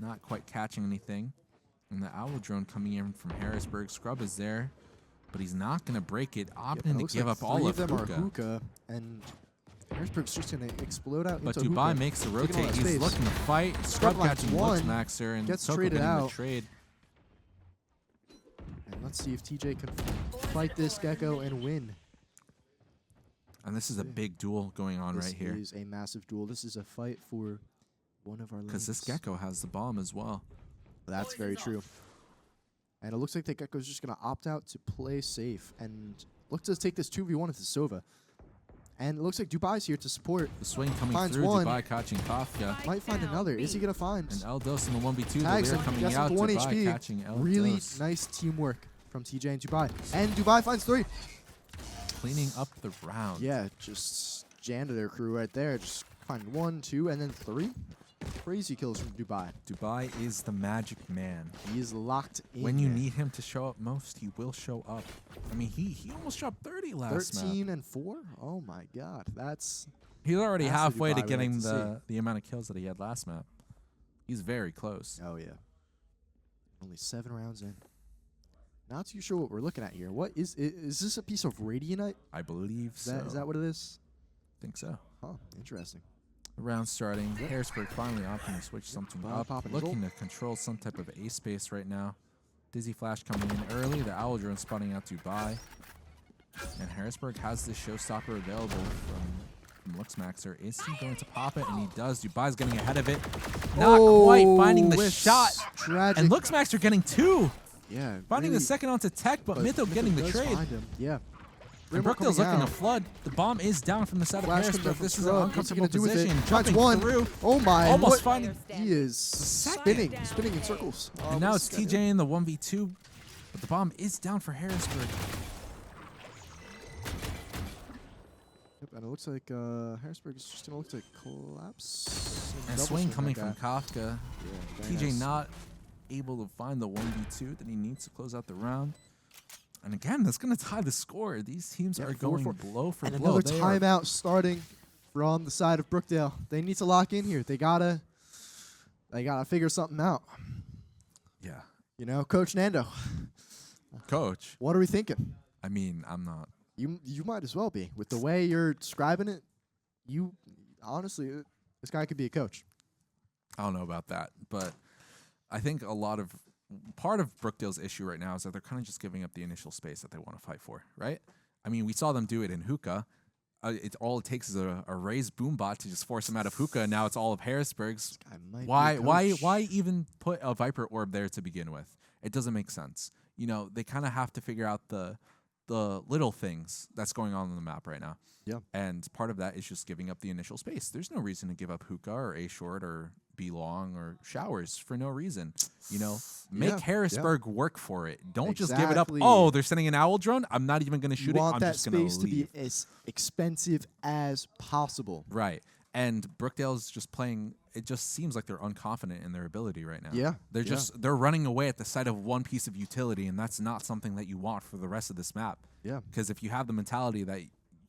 Not quite catching anything. And the Owl Drone coming in from Harrisburg. Scrub is there, but he's not going to break it. Opting to give up all of them are hookah. hookah, and Harrisburg's just going to explode out But into Dubai hookah. makes a Taking all rotate. that He's space. looking to fight. Scrub lines catching one, Looks Maxer and gets Coco traded getting out. the trade. And let's see if TJ can fight this Gecko and win. And this is a big duel going on right here. This is a massive duel. This is a fight for one of our lanes. Because this Gecko has the bomb as well. That's very true. And it looks like the Gecko's just going to opt out to play safe and look to take this 2v1 into Sova. And it looks like Dubai's here to support. The swing coming Finds through. one. Dubai catching Kafka. Might find another. Is he going to find? And Eldos in the 1v2. Tags The him. Lear coming Gets him out. to 1 Dubai HP. catching Eldos. Really nice teamwork from TJ and Dubai. And Dubai finds 3. Cleaning up the round. Yeah, just janitor crew right there. Just find 1, 2, and then 3. Crazy kills from Dubai. Dubai is the magic man. He is locked in. When you there. need him to show up most, he will show up. I mean, he almost dropped 30 last map. 13 and 4? Oh my god. That's He's already That's the halfway Dubai to we getting like to the amount of kills that he had last map. He's very close. oh yeah. Only 7 rounds in. Not too sure what we're looking at here. What is this a piece of radianite? I believe Is so. that, is that what it is? think so. Huh, interesting. The round starting. Harrisburg finally opting to switch something up. popping Looking to control some type of A space right now. Dizzy Flash coming in early. The Owl Drone spotting out Dubai. And Harrisburg has this showstopper available from Luxmaxer. Is he going to pop it? And he does. Dubai's getting ahead of it. Not quite finding the it's shot. Tragic. And Luxmaxer getting 2. Yeah. Finding really, the second onto Tech, but Mytho getting the does trade. find him. Yeah. And Brimmer Brookdale's coming looking to out. flood. The bomb is down from the side of Flash comes Harrisburg. up from This is an Scrub. What's he uncomfortable gonna do with it? position. Tries Jumping one. through. Oh my. Almost what? finding. He is spinning in circles. And now what's it's this guy TJ in the 1v2. But the bomb is down for Harrisburg. Yep, and it looks like Harrisburg is just going to look to collapse. And Double swing coming like from that. Kafka. Yeah, very TJ nice. not able to find the 1v2 that he needs to close out the round. And again, that's going to tie the score. These teams Yeah, are 4-4. going blow for And blow. another They are- timeout starting from the side of Brookdale. They need to lock in here. They gotta figure something out. Yeah. You know, Coach Nando, Coach, what are we thinking? I mean, I'm not. You might as well be with the way you're describing it. You honestly, this guy could be a coach. I don't know about that, but I think part of Brookdale's issue right now is that they're kind of just giving up the initial space that they want to fight for, right? I mean, we saw them do it in Hookah. All it takes is a raised boom bot to just force them out of Hookah, and now it's all of Harrisburg's. I might be a coach. Why even put a Viper Orb there to begin with? It doesn't make sense. You know, they kind of have to figure out the little things that's going on the map right now. Yeah. And part of that is just giving up the initial space. There's no reason to give up Hookah or A short or B long or showers for no reason. You know, make Harrisburg work for it. Don't just give it up. Exactly. Oh, they're sending an Owl Drone. I'm not even going to shoot You it. want I'm that just going to space to leave. be as expensive as possible. Right. And Brookdale's just playing. It just seems like they're unconfident in their ability right now. Yeah. They're running away at the sight of one piece of utility, and that's not something that you want for the rest of this map. Yeah. Because if you have the mentality that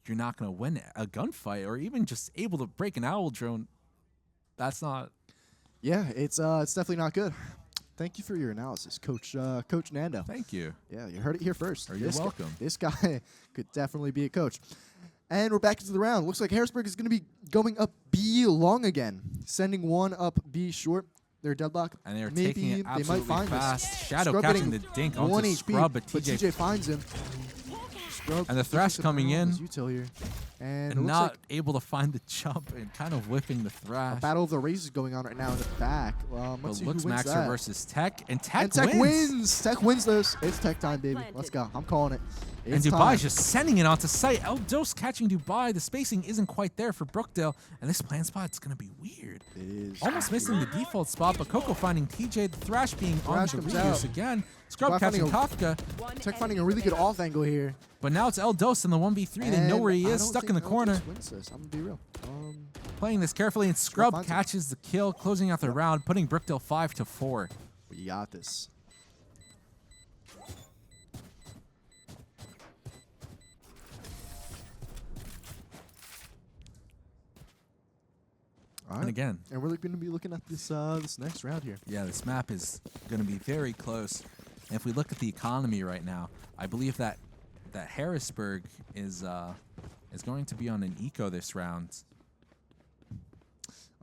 you're not going to win a gunfight or even just able to break an Owl Drone, that's not. Yeah, it's definitely not good. Thank you for your analysis, Coach Nando. Thank you. Yeah, you heard it here first. You're welcome. This guy could definitely be a coach. And we're back into the round. Looks like Harrisburg is going to be going up B long again, sending one up B short. They're deadlock. And they're Maybe taking it they might absolutely find fast. this. Shadow Scrub catching the getting dink 1 onto HP, Scrub, but but TJ TJ finds him. Scrub And the Thrash keeps coming it around in. his util here. And it and looks not like able to find the jump and kind of whipping the Thrash. a battle of the races going on right now in the back. But Let's see who wins Luxmaxer that. versus Tech, and Tech, And Tech wins. wins. Tech wins this. It's Tech time, baby. Let's go. I'm calling it. And It's Dubai's time. just sending it onto site. Eldos catching Dubai. The spacing isn't quite there for Brookdale, and this plan spot's going to be weird. It is. Almost missing the default spot, but Coco finding TJ. The Thrash being Thrash on the comes reuse out. again. Scrub Dubai catching finding Kafka. Tech finding a really good off angle here. But now it's Eldos in the 1v3. They know where he And is, I don't stuck stuck in the think corner. Eldos wins this. I'm gonna be real. Playing this carefully, and Scrub finds him. catches the kill, closing out the round, putting Brookdale 5-4. We got this. All And right. again, And we're going to be looking at this this next round here. yeah, this map is going to be very close. And if we look at the economy right now, I believe that Harrisburg is going to be on an eco this round.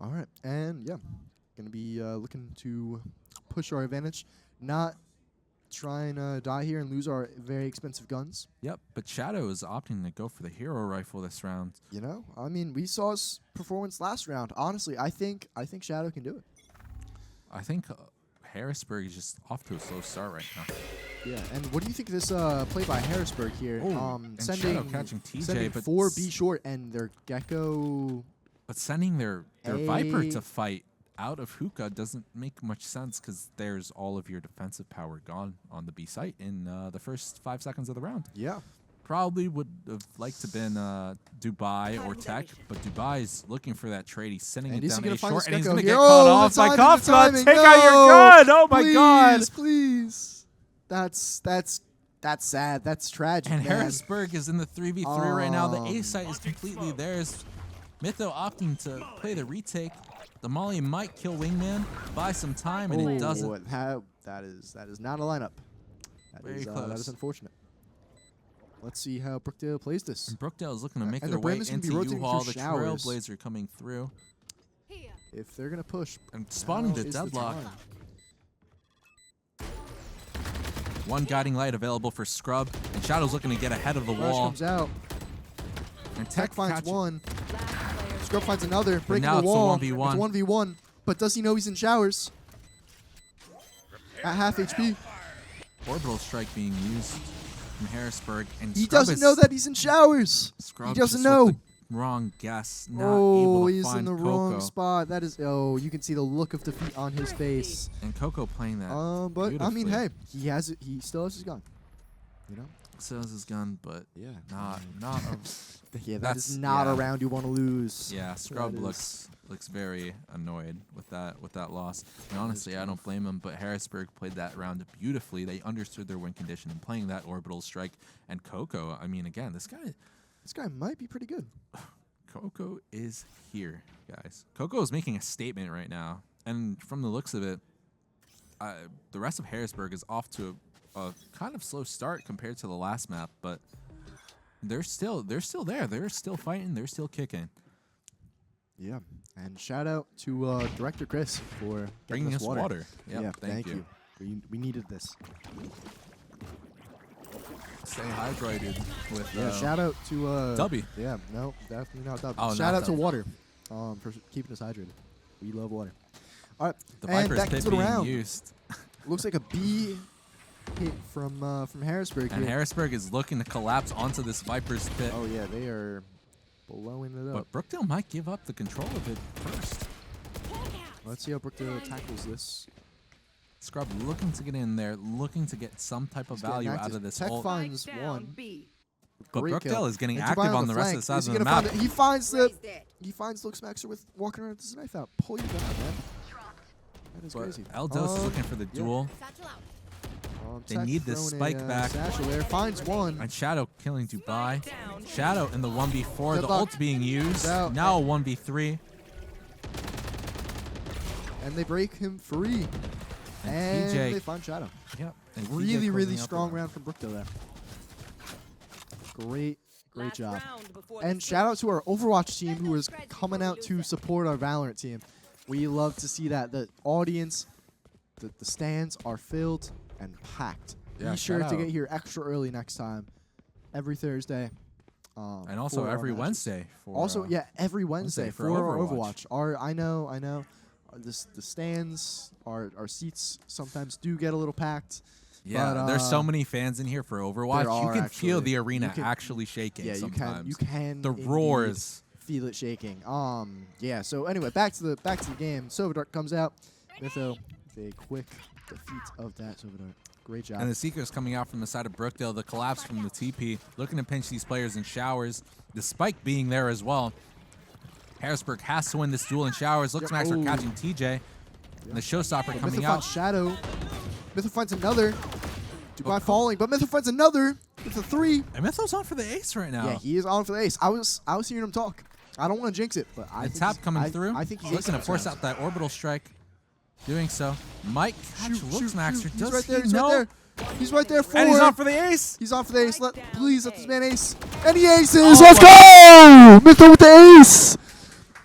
All right, and yeah, going to be looking to push our advantage, not try and die here and lose our very expensive guns. Yep, but Shadow is opting to go for the hero rifle this round. You know, I mean, we saw his performance last round. Honestly, I think Shadow can do it. I think Harrisburg is just off to a slow start right now. Yeah, and what do you think of this play by Harrisburg here? And Shadow catching TJ, sending but 4B short and their Gecko. But sending their Viper to fight out of hookah doesn't make much sense because there's all of your defensive power gone on the B site in the first 5 seconds of the round. Yeah. Probably would have liked to been Dubai or Tech, but Dubai's looking for that trade. He's sending And it is down he A gonna find short, his and he's Gecko going to here? get cut Oh, off the by timing, the Kafka. timing. Take out your gun! Oh my god! Please. That's sad. That's tragic, And man. Harrisburg is in the 3v3 right now. The A site is completely theirs. Mytho opting to play the retake. The Molly might kill Wingman, buy some time, and it doesn't. That is not a lineup. Very close. That is unfortunate. Let's see how Brookdale plays this. And Brookdale is looking to make And their the way Brim is gonna be into rotating U-Haul. through The showers. Trailblazer coming through. If they're gonna push, And spawning now the is deadlock. time. One guiding light available for Scrub. And Shadow's looking to get ahead of the Flash wall. comes out. And Tech finds catches- one. Scrub finds another. Breaking now the it's a wall. 1v1. It's 1v1. But does he know he's in showers? At half HP. Orbital strike being used from Harrisburg. And He Scrub doesn't is- know that he's in showers. Scrub He doesn't just know. with the wrong guess. Not Oh, able to he's find in the Coco. wrong spot. That is. Oh, you can see the look of defeat on his face. And Coco playing that. But I mean, beautifully. hey, he has it. He still has his gun. You know. Still has his gun, but Yeah. not Yeah, that That's- is not yeah. a round you want to lose. yeah. Scrub That looks very annoyed with that loss. And honestly, I don't blame him. But Harrisburg played that round beautifully. They understood their win condition and playing that orbital strike. And Coco, I mean, again, this guy might be pretty good. Coco is here, guys. Coco is making a statement right now, and from the looks of it, the rest of Harrisburg is off to a kind of slow start compared to the last map, but they're still there. They're still fighting. They're still kicking. Yeah, and shout out to Director Chris for Bringing getting us water. Yep, yeah, thank you. We needed this. Stay hydrated with Yeah, shout out to Dubby. Yeah, no, definitely not Dubby. Oh, shout not out to Dubby. Water, for keeping us hydrated. We love water. All right, The and Viper's back pit to the being round. used. Looks like a B hit from Harrisburg. And here. Harrisburg is looking to collapse onto this Viper's pit. Oh yeah, they are blowing it up. But Brookdale might give up the control of it first. Let's see how Brookdale tackles this. Scrub looking to get in there, looking to get some type of He's getting value out active. of this Tech ult. finds Down one. B. But Great Brookdale kill. is getting And active Tobias on the rest of the flank. sides Is of he the gonna map. find it? He finds the. Raised it. He finds Luke Maxer with walking around with his knife out. Pull your gun out, man. That is But crazy. Eldos is looking for the yeah. duel. Satchel out. They Tech need this throwing spike a, back. Satchel there. Finds one. And Shadow killing Dubai. Down. Shadow in the 1v4. The Good luck. ult being used. Out. Now a 1v3. And they break him free. And And TJ. they find Shadow. Yep. and TJ Really, really closing out the strong round. round from Brookdale there. Great Last job. round before the And switch. shout out to our Overwatch team who is coming out to support our Valorant team. We love to see that. The audience, the stands are filled and packed. Yeah, Be sure shout to out. get here extra early next time. Every Thursday. And also for our every matches. Wednesday. For, Also, yeah, every Wednesday for for our Overwatch. Overwatch. I know. The stands, our seats sometimes do get a little packed. Yeah, but, there's so many fans in here for Overwatch. there You are can feel actually. the arena You can- actually shaking Yeah, sometimes. you can. The indeed roars. feel it shaking. Yeah. So anyway, back to the game. Silver Dart comes out with a quick defeat of that Silver Dart. Great job. And the Seekers coming out from the side of Brookdale. The collapse from the TP, looking to pinch these players in showers. The spike being there as well. Harrisburg has to win this duel in showers. Looks Max are catching TJ. And the showstopper coming out. Shadow. Mytho finds another. Dubai falling, but Mytho finds another with a 3. And Mytho's on for the ace right now. Yeah, he is on for the ace. I was hearing him talk. I don't want to jinx it, but I think tap coming through. I think he's looking to force out that orbital strike. Doing so. Mike catch looks Maxer. He's right there. He's right there. He's right there for and he's on for the ace. He's on for the ace. Please let this man ace. And he aces. Let's go! Mytho with the ace.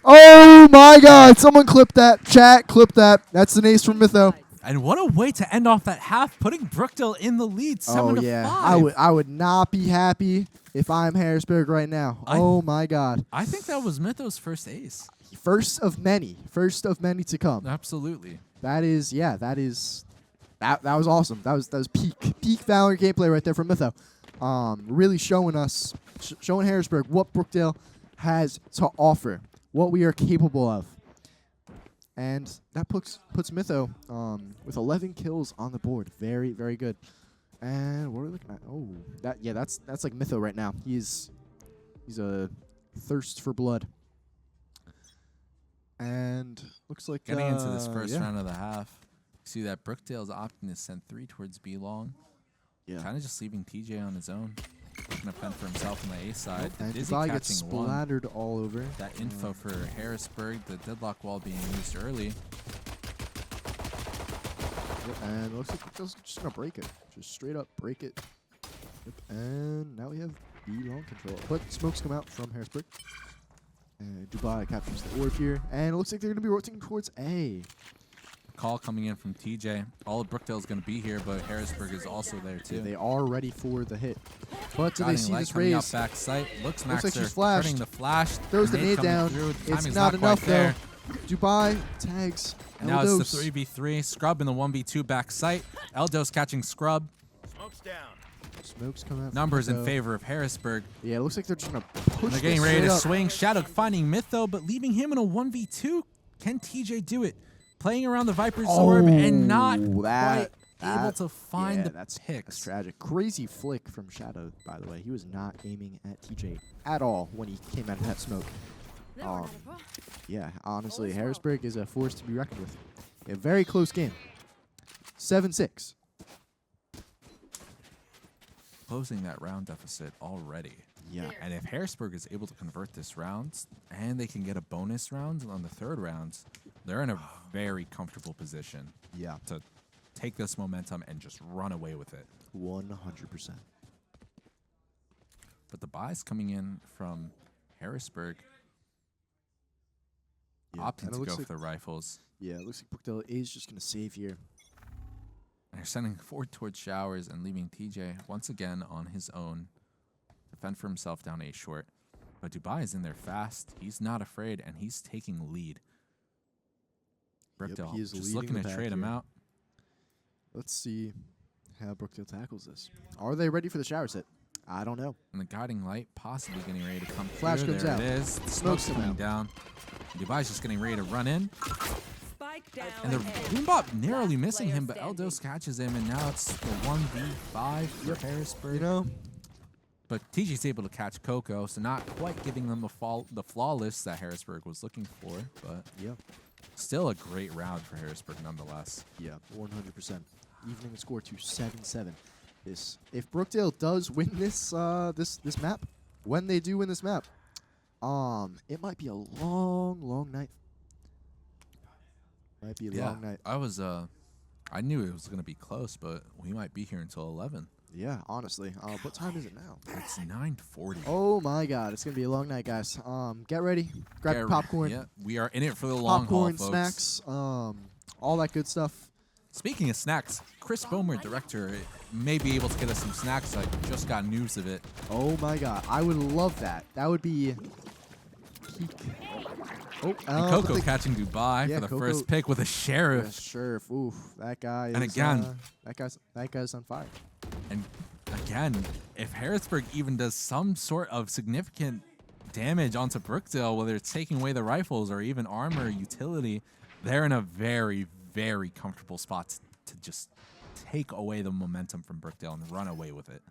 Oh my God! Someone clip that. Chat, clip that. That's an ace from Mytho. And what a way to end off that half, putting Brookdale in the lead, 7-5. I would not be happy if I'm Harrisburg right now. Oh my God! I think that was Mytho's first ace. First of many to come. Absolutely. That was awesome. That was peak Valorant gameplay right there from Mytho. Really showing us, showing Harrisburg what Brookdale has to offer, what we are capable of. And that puts Mytho with 11 kills on the board. Very, very good. And what are we looking at? Oh, that's like Mytho right now. He's a thirst for blood. And looks like getting into this first round of the half. See that Brookdale's opting to send 3 towards B long. Yeah. Kind of just leaving TJ on his own. Looking to fend for himself on the A side. And Dubai gets splattered all over. That info for Harrisburg, the deadlock wall being used early. Yep, and looks like Brookdale's just going to break it. Just straight up break it. Yep, and now we have B long control. But smokes come out from Harrisburg. And Dubai captures the orb here. And it looks like they're going to be rotating towards A. Call coming in from TJ. All of Brookdale is going to be here, but Harrisburg is also there too. They are ready for the hit. But do they see this raise? raise? Back sight. Looks like she's flashed. Turning the flash. Throws the nade down. It's not enough though. Dubai tags. Now it's the 3v3. Scrub in the 1v2 back sight. Eldos catching Scrub. Smoke's down. Smokes come out. Numbers in favor of Harrisburg. Yeah, it looks like they're just going to push. They're getting ready to swing. Shadow finding Mytho, but leaving him in a 1v2. Can TJ do it? Playing around the Viper's orb and not quite able to find the picks. That's tragic. Crazy flick from Shadow, by the way. He was not aiming at TJ at all when he came out of that smoke. Yeah, honestly, Harrisburg is a force to be reckoned with. A very close game. 7-6. Closing that round deficit already. Yeah. And if Harrisburg is able to convert this round, and they can get a bonus round on the third round, they're in a very comfortable position. Yeah. To take this momentum and just run away with it. 100%. But the buys coming in from Harrisburg, opting to go for the rifles. Yeah, it looks like Brookdale is just going to save here. They're sending forward towards showers and leaving TJ once again on his own. Defend for himself down A short. But Dubai is in there fast. He's not afraid, and he's taking lead. Brookdale just looking to trade him out. Let's see how Brookdale tackles this. Are they ready for the shower set? I don't know. And the guiding light possibly getting ready to come Flash through. comes There out. it is. The smoke's coming down. Dubai's just getting ready to run in. And the Boombop narrowly missing him, but Eldos catches him, and now it's the 1v5 for Harrisburg. You know, but TJ's able to catch Coco, so not quite giving them the flawless that Harrisburg was looking for, but still a great round for Harrisburg nonetheless. Yeah, 100%. Evening the score to 7-7. If Brookdale does win this this map, when they do win this map, it might be a long night. Might be a long night. I knew it was going to be close, but we might be here until 11. Yeah, honestly. What time is it now? It's 9:40. Oh my God, it's gonna be a long night, guys. Get ready. Grab your popcorn. Yeah, we are in it for the long haul, folks. Snacks, all that good stuff. Speaking of snacks, Chris Bomer, director, may be able to get us some snacks. I just got news of it. Oh my God, I would love that. That would be peak. Oh, and Coco catching Dubai for the first pick with a sheriff. Yeah, sheriff. Oof, that guy. And again, that guy's on fire. And again, if Harrisburg even does some sort of significant damage onto Brookdale, whether it's taking away the rifles or even armor or utility, they're in a very, very comfortable spot to just take away the momentum from Brookdale and run away with it.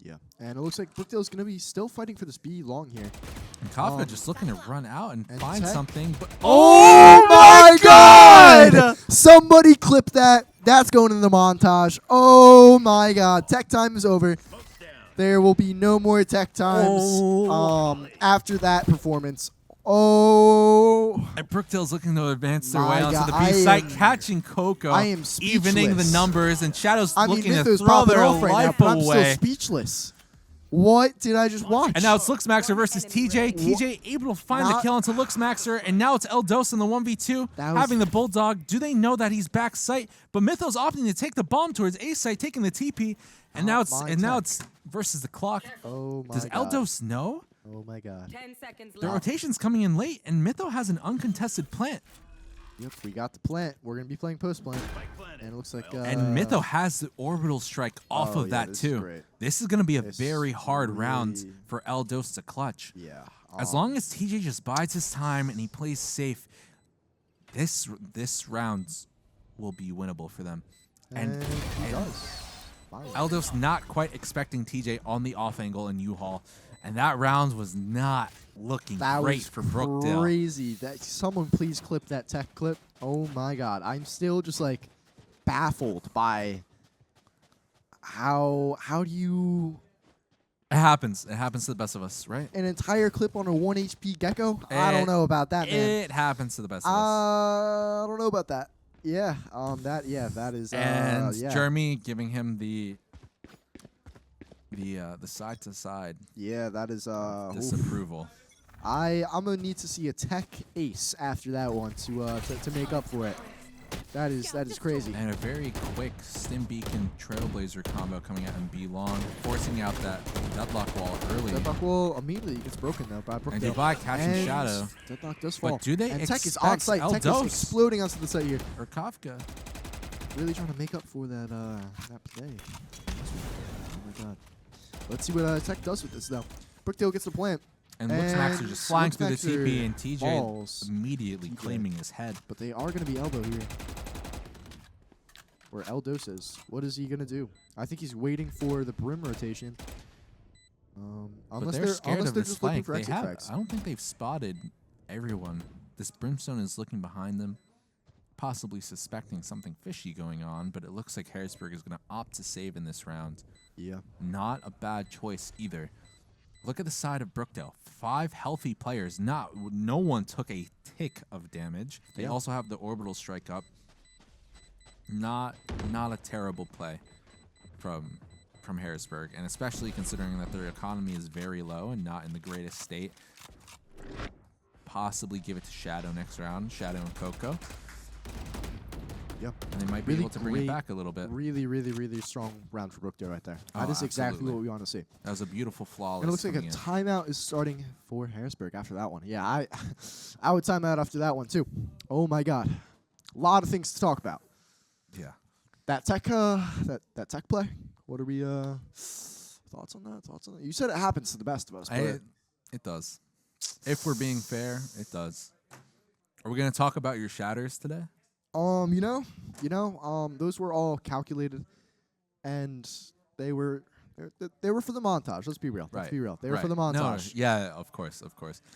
Yeah, and it looks like Brookdale's going to be still fighting for this B long here. And Kafka just looking to run out and find Tech. something. But Oh my God! Somebody clip that. That's going in the montage. Oh my God! Tech time is over. There will be no more tech times after that performance. Oh. And Brookdale's looking to advance their My way onto God, the I B site, am- catching Coco, I am evening the speechless. numbers, and Shadow's I mean, looking to Mythos throw popping their off right now, life but I'm still away. speechless. What did I just watch? And now it's Luxmaxer versus TJ. TJ able to find the kill onto Luxmaxer, and now it's Eldos in the 1v2, That was- having the Bulldog. Do they know that he's back site? But Mythos opting to take the bomb towards A site, taking the TP, and now it's versus the clock. Oh my Does God. Eldos know? Oh my God. 10 seconds The left. rotation's coming in late, and Mytho has an uncontested plant. Yep, we got the plant. We're gonna be playing post plant, and it looks like. And Mytho has the orbital strike off of that this is too. great. This is going to be a This very hard round really- for Eldos to clutch. Yeah. As long as TJ just bides his time and he plays safe, this round will be winnable for them. And he does. Finally. Eldos not quite expecting TJ on the off angle in U-Haul, and that round was not looking That great was for Brookdale. crazy. That someone please clip that tech clip. Oh my God, I'm still just like baffled by how do you It happens. It happens to the best of us, right? an entire clip on a 1 HP gecko? I don't know about that, man. It happens to the best of us. I don't know about that. Yeah, that is. And yeah. Jeremy giving him the side to side Yeah, that is. Oof. disapproval. I'm gonna need to see a tech ace after that one to make up for it. That is crazy. And a very quick Stim Beacon Trailblazer combo coming out in B long, forcing out that deadlock wall early. Deadlock wall immediately gets broken though by Brookdale. And Dubai catching And Shadow. Deadlock does But fall. do they and Tech is expect on site. Tech is Eldos? exploding onto the site here. Or Kafka. Really trying to make up for that play. Oh my God. Let's see what Tech does with this though. Brookdale gets the plant. And Luxmaxer just flying through the Luxmaxer TP, and TJ falls. immediately TJ. claiming his head. But they are going to be elbow here. Where Eldos is. What is he going to do? I think he's waiting for the brim rotation. But Unless they're scared of they're this just looking flank. for They exit have, frags. I don't think they've spotted everyone. This Brimstone is looking behind them, possibly suspecting something fishy going on, but it looks like Harrisburg is going to opt to save in this round. Yeah. Not a bad choice either. Look at the side of Brookdale. 5 healthy players. No one took a tick of damage. They Yeah. also have the orbital strike up. Not a terrible play from Harrisburg, and especially considering that their economy is very low and not in the greatest state. Possibly give it to Shadow next round. Shadow and Coco. Yep. And they might be Really able to bring it great, back a little bit. Really, really, really strong round for Brookdale right there. That Oh, is exactly absolutely. what we want to see. That was a beautiful flawless. And it looks like a coming in. timeout is starting for Harrisburg after that one. Yeah, I would time out after that one too. Oh my God. A lot of things to talk about. Yeah. That tech that tech play. What are we thoughts on that? Thoughts on that? You said it happens to the best of us, but It does. If we're being fair, it does. Are we going to talk about your shatters today? those were all calculated, and they were for the montage. Let's be real. Let's be real. They were for the montage. Yeah, of course.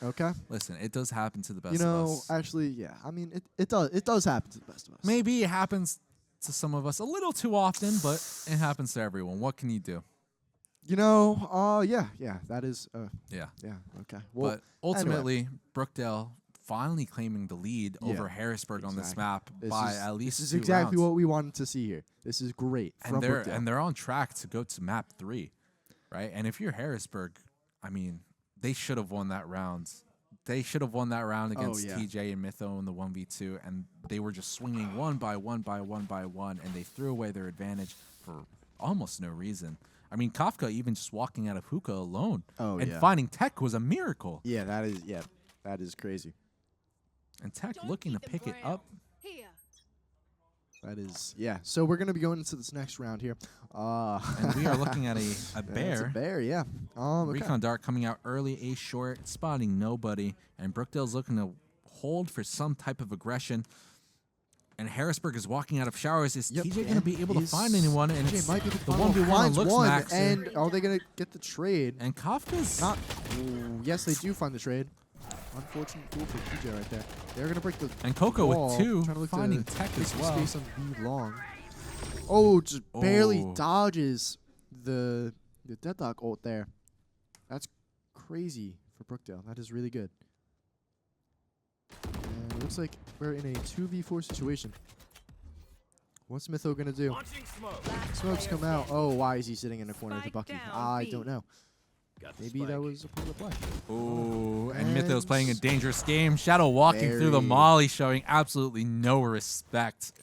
Okay. Listen, it does happen to the best You know, of us. actually, yeah. I mean, it does happen to the best of us. Maybe it happens to some of us a little too often, but it happens to everyone. What can you do? Yeah. That is. Yeah. Yeah. Okay. Well, But ultimately, Brookdale finally claiming the lead Yeah, over Harrisburg on this exactly. map This by is- at least This is 2 exactly rounds. what we wanted to see here. This is great from Brookdale. And they're on track to go to map 3, right? And if you're Harrisburg, I mean, they should have won that round. They should have won that round against yeah. TJ and Mytho in the 1v2, and they were just swinging one by one, and they threw away their advantage for almost no reason. I mean, Kafka even just walking out of hookah alone and finding Tech was a miracle. Yeah, that is crazy. And Tech looking to pick it up. Here. That is So we're gonna be going into this next round here. And we are looking at a It's bear. a bear, yeah. Okay. Recon Dart coming out early, A short, spotting nobody, and Brookdale's looking to hold for some type of aggression. And Harrisburg is walking out of showers. Is Yep, TJ going to be able to is find anyone? And TJ it's might be the final 1v1 on finds Looks one, Max. and are they going to get the trade? And Kafka's Not. Ooh, yes, they do find the trade. Unfortunate goal for TJ right there. They're going to break the and Coco wall, with 2, trying to look finding to Tech make as some well. space on B long. Oh, just barely Oh. dodges the deadlock ult there. That's crazy for Brookdale. That is really good. And it looks like we're in a 2v4 situation. What's Mytho gonna do? Smokes come out. Oh, why is he sitting in the corner of the Bucky? I don't know. Maybe that was a part of the play. Oh, and Mythos And playing a dangerous game. Shadow walking through the very- molly, showing absolutely no respect.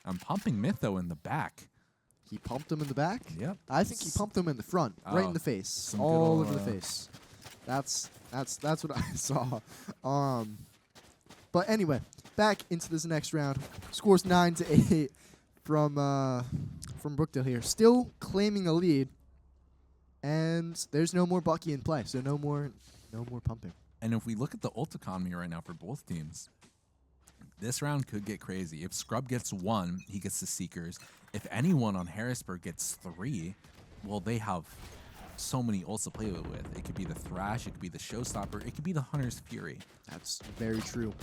I'm pumping Mytho in the back. He pumped him in the back. Yep. I think he pumped him in the front, right in Oh, the face, some good all ol', over the face. That's what I saw. But anyway, back into this next round. Scores 9-8 from Brookdale here. Still claiming a lead, and there's no more Bucky in play, so no more pumping. And if we look at the ult economy right now for both teams, this round could get crazy. If Scrub gets 1, he gets the Seekers. If anyone on Harrisburg gets 3, well, they have so many ults to play with. It could be the Thrash, it could be the Showstopper, it could be the Hunter's Fury. That's very true.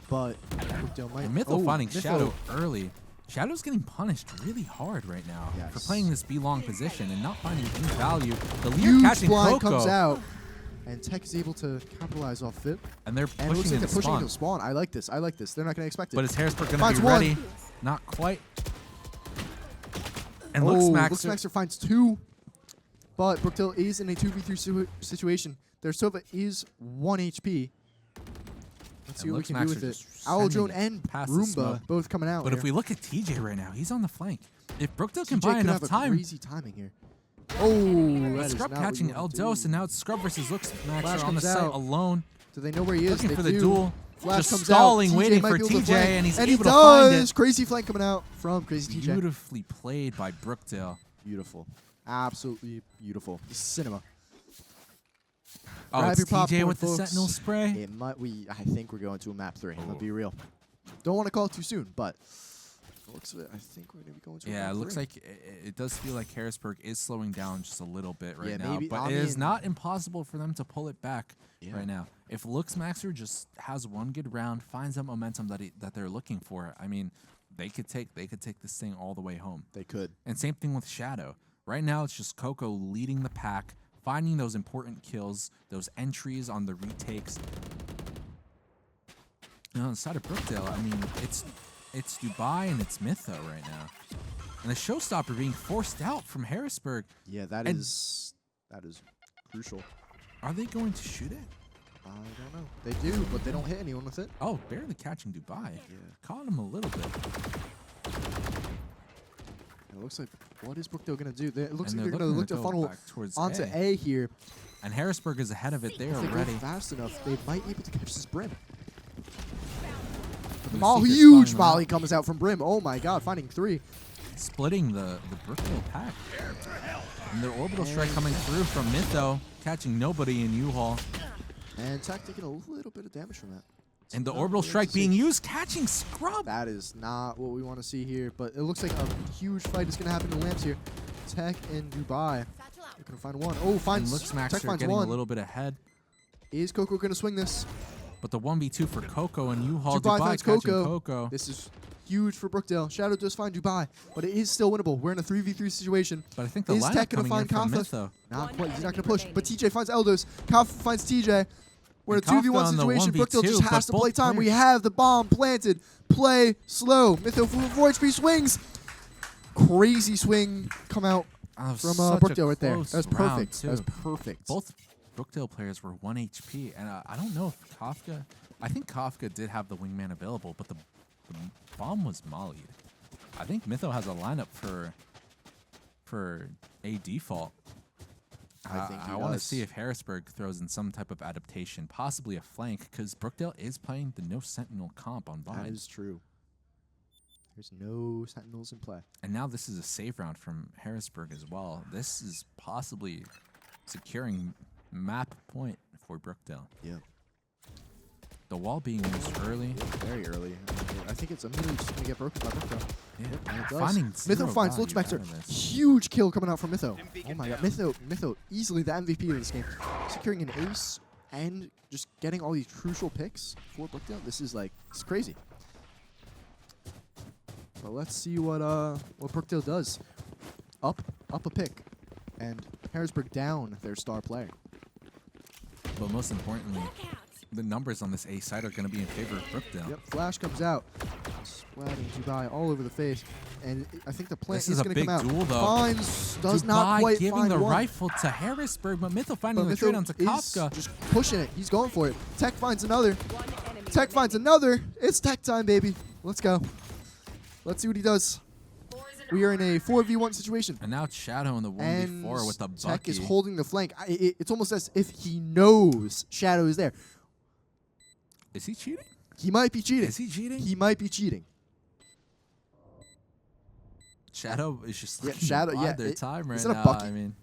But Brookdale might. And Mytho oh, finding Mytho. Shadow early. Shadow's getting punished really hard right now for Yes. playing this B-long position and not finding any value. The lead Huge catching blind Coco, comes out, and Tech is able to capitalize off it. and they're And it looks pushing like into they're pushing spawn. into spawn. I like this. I like this. They're not going to expect it. But is Harrisburg going to Finds be one. ready? Not quite. And oh, looks Looks Maxer. Maxer finds 2. But Brookdale is in a 2v3 situation. Their Sova is 1 HP. Let's see And what we Looks can do Maxer with it. just Owl sending Drone and past the Roomba smoke. both coming out. But here. if we look at TJ right now, he's on the flank. If Brookdale can TJ buy could enough have a time, crazy timing here. Oh, but that is Scrub not what catching you wanna do. Eldos, and now it's Scrub versus Looks Flash Maxer on the comes site out. alone, Do they know where he is? looking They for the do. duel. Flash Just comes stalling, out. waiting might for be able to TJ, flank. and he's he able to find does. it. Crazy flank coming out from Crazy TJ. Beautifully played by Brookdale. Beautiful. Absolutely beautiful. This is cinema. Oh, Grab it's your TJ popcorn, with the folks. Sentinel spray. It might. I think we're going to a map 3. Oh. Let's be real. Don't want to call it too soon, but looks of it, I think we're going to be going to a Yeah, map it looks 3. like it does feel like Harrisburg is slowing down just a little bit right Yeah, now. maybe- But I it is mean- not impossible for them to pull it back Yeah. right now. If Looks Maxer just has one good round, finds that momentum that they're looking for, I mean, they could take this thing all the way home. They could. And same thing with Shadow. Right now, it's just Coco leading the pack, finding those important kills, those entries on the retakes. And on the side of Brookdale, I mean, it's Dubai and it's Mytho right now. And the Showstopper being forced out from Harrisburg. Yeah, that And- is crucial. Are they going to shoot it? I don't know. They do, but they don't hit anyone with it. Oh, barely catching Dubai. Yeah. Caught him a little bit. And it looks like, what is Brookdale going to do? It looks And like they're they're going to look looking to go funnel back towards onto A. A here. And Harrisburg is ahead of it. They If are they go ready. fast enough, they might be able to catch this Brim. The Huge Seekers spelling them volley out. comes out from Brim. Oh my god, finding 3. Splitting the Brookdale pack. And their orbital strike coming through from Mytho, catching nobody in U-Haul. And Tech taking a little bit of damage from that. It's And the not orbital what we strike like to being see. used, catching Scrub. That is not what we want to see here, but it looks like a huge fight is going to happen in Lamps here. Tech and Dubai. They're going to find one. Oh, And finds Looks Tech Maxer finds getting one. a little bit ahead. Is Coco going to swing this? But the 1v2 for Coco and U-Haul. Dubai Dubai finds catching Coco. Coco. This is huge for Brookdale. Shadow does find Dubai, but it is still winnable. We're in a 3v3 situation. But I think the Is lineup Tech going to coming in find from Kafka? Mytho. Not One quite. He's not enemy going to push. But remaining. TJ finds Eldos. Kafka finds TJ. We're in a And 2v1 Kafka on the situation. 1v2, Brookdale just has but to play both time. We players- have the bomb planted. Play slow. Mytho avoids free swings. Crazy swing come out That was from such a Brookdale right there. close That was round, perfect. That was too. perfect. Both Brookdale players were 1 HP, and I don't know if Kafka... I think Kafka did have the wingman available, but the bomb was mollied. I think Mytho has a lineup for a default. I think he I want to does. see if Harrisburg throws in some type of adaptation, possibly a flank, because Brookdale is playing the no Sentinel comp on That Vine. is true. There's no Sentinels in play. And now this is a save round from Harrisburg as well. This is possibly securing map point for Brookdale. Yeah. The wall being used early. Yeah, very early. I think it's immediately just going to get broken by Brookdale. Yeah, And it does. finding Mytho finds value Luxmaxer. out of this. Huge kill coming out from Mytho. Oh my god, Mytho easily the MVP of this game. Securing an ace and just getting all these crucial picks for Brookdale. This is like, it's crazy. But let's see what Brookdale does. Up a pick. And Harrisburg down their star player. But most importantly, the numbers on this A side are going to be in favor of Brookdale. Yep, flash comes out. Splatting Dubai all over the face. And I think the plant This is is a going to big come out. duel, though. Finds, does Dubai not quite giving find the one. rifle to Harrisburg, but Mytho finding But the trade onto is Kafka. just pushing it. He's going for it. Tech finds another. One enemy Tech finds another. It's Tech time, baby. Let's go. Let's see what he does. We are in a 4v1 situation. And now Shadow in the And 1v4 with the Tech is Bucky. holding the flank. It's almost as if he knows Shadow is there. Is he cheating? He might be cheating. Is he cheating? He might be cheating. Shadow is just Yeah, looking Shadow, to yeah, bide their time right is it a now. Bucky? I mean,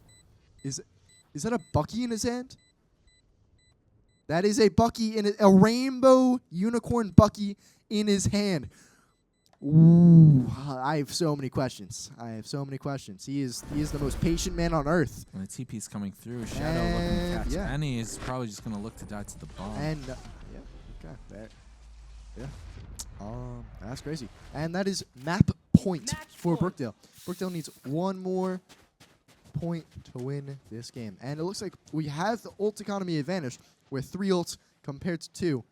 Is that a Bucky in his hand? That is a Bucky in a rainbow unicorn Bucky in his hand. Ooh, I have so many questions. He is the most patient man on earth. when the TP's coming through, Shadow looking to catch yeah. any is probably just going to look to die to the bomb. And okay, there. Yeah. That's crazy. And that is map point for Brookdale. Brookdale needs one more point to win this game. And it looks like we have the ult economy advantage with 3 ults compared to 2.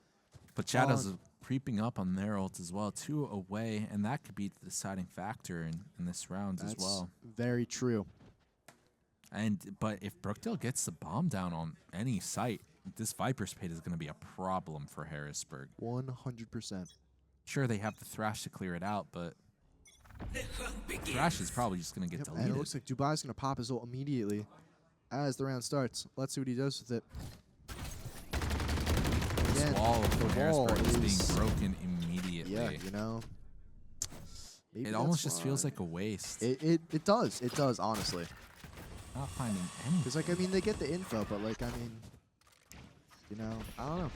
But Shadow's creeping up on their ult as well, 2 away, and that could be the deciding factor in this round as well. Very true. But if Brookdale gets the bomb down on any site, this Viper's Pit is going to be a problem for Harrisburg. 100%. Sure, they have the Thrash to clear it out, but Thrash is probably just going to get And deleted. it looks like Dubai's going to pop his ult immediately as the round starts. Let's see what he does with it. This Again, wall the for Harrisburg wall is is- being broken immediately. Yeah, you know. Maybe It that's almost just feels why. like a waste. It does. It does, honestly. Not finding any. Because, like, I mean, they get the info, but, like, I mean, you know, I don't know.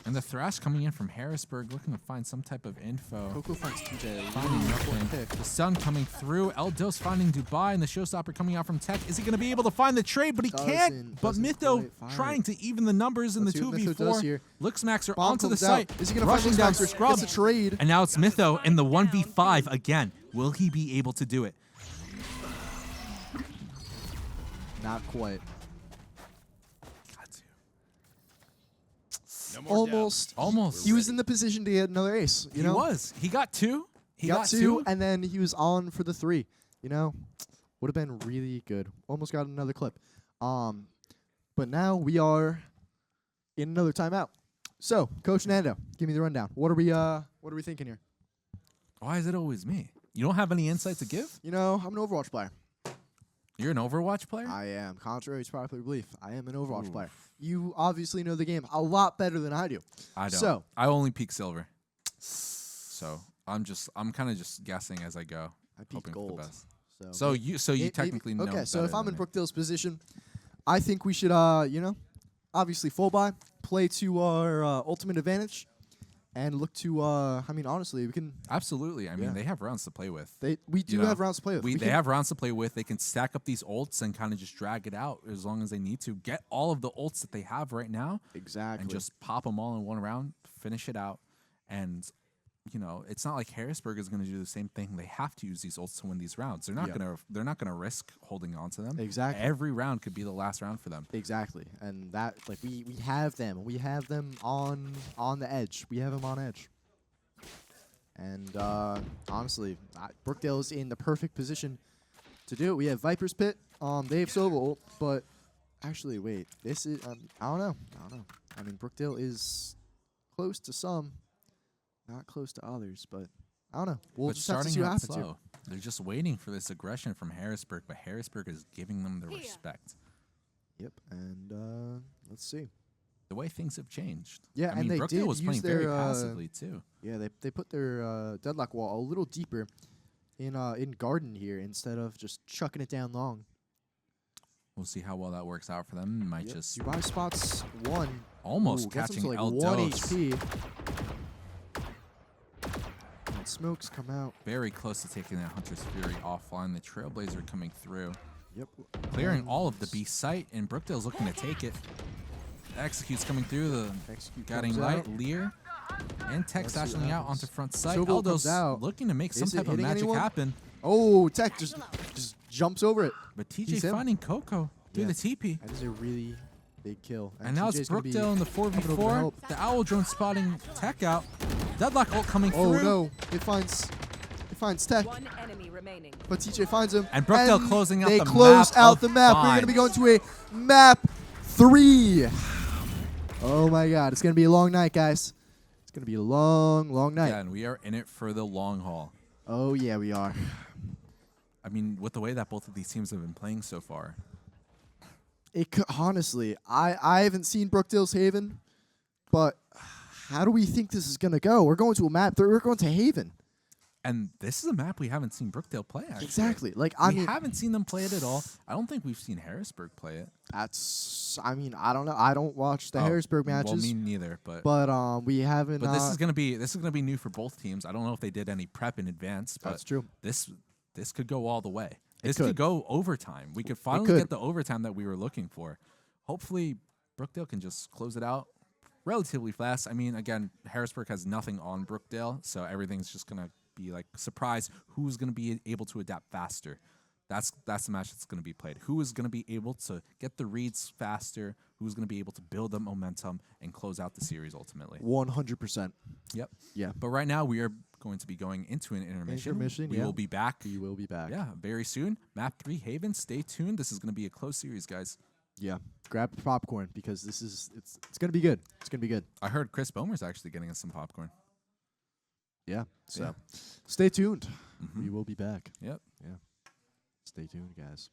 And the Thrash coming in from Harrisburg looking to find some type of info. Coco finds TJ. Finding nothing. pick. The Sun coming through. Eldos finding Dubai, and the Showstopper coming out from Tech. Is he going to be able to find the trade? But he can't. But Doesn't Mytho quite find trying it. to even the numbers in Let's the see what Mytho does 2v4. here. Luxmaxer Bomb onto the comes site. out. Is he going to find rushing down Luxmaxer? Scrub. Gets a trade. And now it's Mytho in the 1v5 again. Will he be able to do it? Not quite. Got to. Almost. Almost. He was in the position to get another ace. You know? He was. He got 2. He got 2, and then he was on for the 3. You know? Would have been really good. Almost got another clip. But now we are in another timeout. So, Coach Nando, give me the rundown. What are we thinking here? Why is it always me? You don't have any insight to give? You know, I'm an Overwatch player. You're an Overwatch player? I am. Contrary to popular belief, I am an Overwatch Oof. player. You obviously know the game a lot better than I do. I don't. So, I only peak silver. So I'm kind of just guessing as I go, I peak hoping for gold. the best. So You technically know. Okay, so if better I'm in than me. Brookdale's position, I think we should, you know, obviously full buy, play to our ultimate advantage, and look to. I mean, honestly, we can. Absolutely. I mean, Yeah. they have rounds to play with. We do know, have rounds to play with. They can- have rounds to play with. They can stack up these ults and kind of just drag it out as long as they need to. Get all of the ults that they have right now exactly and just pop them all in one round, finish it out. And, you know, it's not like Harrisburg is going to do the same thing. They have to use these ults to win these rounds. They're not Yeah. gonna risk holding on to them. Exactly. Every round could be the last round for them. Exactly, and that like we have them. We have them on the edge. We have them on edge. And honestly, Brookdale's in the perfect position to do it. We have Viper's Pit. They have Sova ult, but actually, wait. This is I don't know. I mean, Brookdale is close to some, not close to others, but I don't know. We'll But just have to see what out happens here. slow. They're just waiting for this aggression from Harrisburg, but Harrisburg is giving them the respect. Yep, and let's see. The way things have changed. Yeah, I mean, and they Brookdale did was use playing their very passively too. Yeah, they put their deadlock wall a little deeper in garden here instead of just chucking it down long. We'll see how well that works out for them. Might Yep. just Dubai spots 1 almost Ooh, gets him catching to like El 1 Dos. HP. And smokes come out. Very close to taking that Hunter's Fury offline. The Trailblazer coming through. Yep. Clearing all of the B site, and Brookdale's looking to take it. Execute's coming through, the Execute guiding comes light, out. Lear, and Tech Let's see what sashing out happens. onto front site. Silvo Eldo's comes out. looking to make some Is it type of hitting magic anyone? happen. Oh, Tech just jumps over it. But He's TJ him. finding Coco through Yeah. the TP. That is a really big kill. And now it's TJ's gonna be Brookdale in the coming over to 4v4. help. The Owl Drone spotting Tech out. Deadlock ult coming Oh through. no! It finds Tech, One enemy remaining. but TJ finds him. And Brookdale closing out they the close map out of the map. We're gonna be Vines. going to a map 3. Oh my God! It's gonna be a long night, guys. It's gonna be a long, long night. Yeah, and we are in it for the long haul. Oh yeah, we are. I mean, with the way that both of these teams have been playing so far. Honestly, I haven't seen Brookdale's Haven, but how do we think this is gonna go? We're going to a map 3. We're going to Haven. And this is a map we haven't seen Brookdale play, actually. Exactly. Like We haven't seen them play it at all. I don't think we've seen Harrisburg play it. I mean, I don't know. I don't watch the Harrisburg matches. Well, me neither, but We haven't. but this is gonna be new for both teams. I don't know if they did any prep in advance, but That's true. this could go all the way. It This could. could go overtime. We could finally could. get the overtime that we were looking for. Hopefully, Brookdale can just close it out relatively fast. I mean, again, Harrisburg has nothing on Brookdale, so everything's just gonna be like surprise. Who's gonna be able to adapt faster? That's the match that's going to be played. Who is going to be able to get the reads faster? Who's going to be able to build the momentum and close out the series ultimately? 100%. Yep. Yeah. But right now we are going to be going into an intermission. We yeah. will be back. We will be back. Yeah, very soon. Map 3 Haven. Stay tuned. This is going to be a close series, guys. Yeah. Grab popcorn because it's going to be good. It's going to be good. I heard Chris Bomer's actually getting us some popcorn. Yeah. So Yeah. stay tuned. Mhm. We will be back. Yep. Yeah. Stay tuned, guys.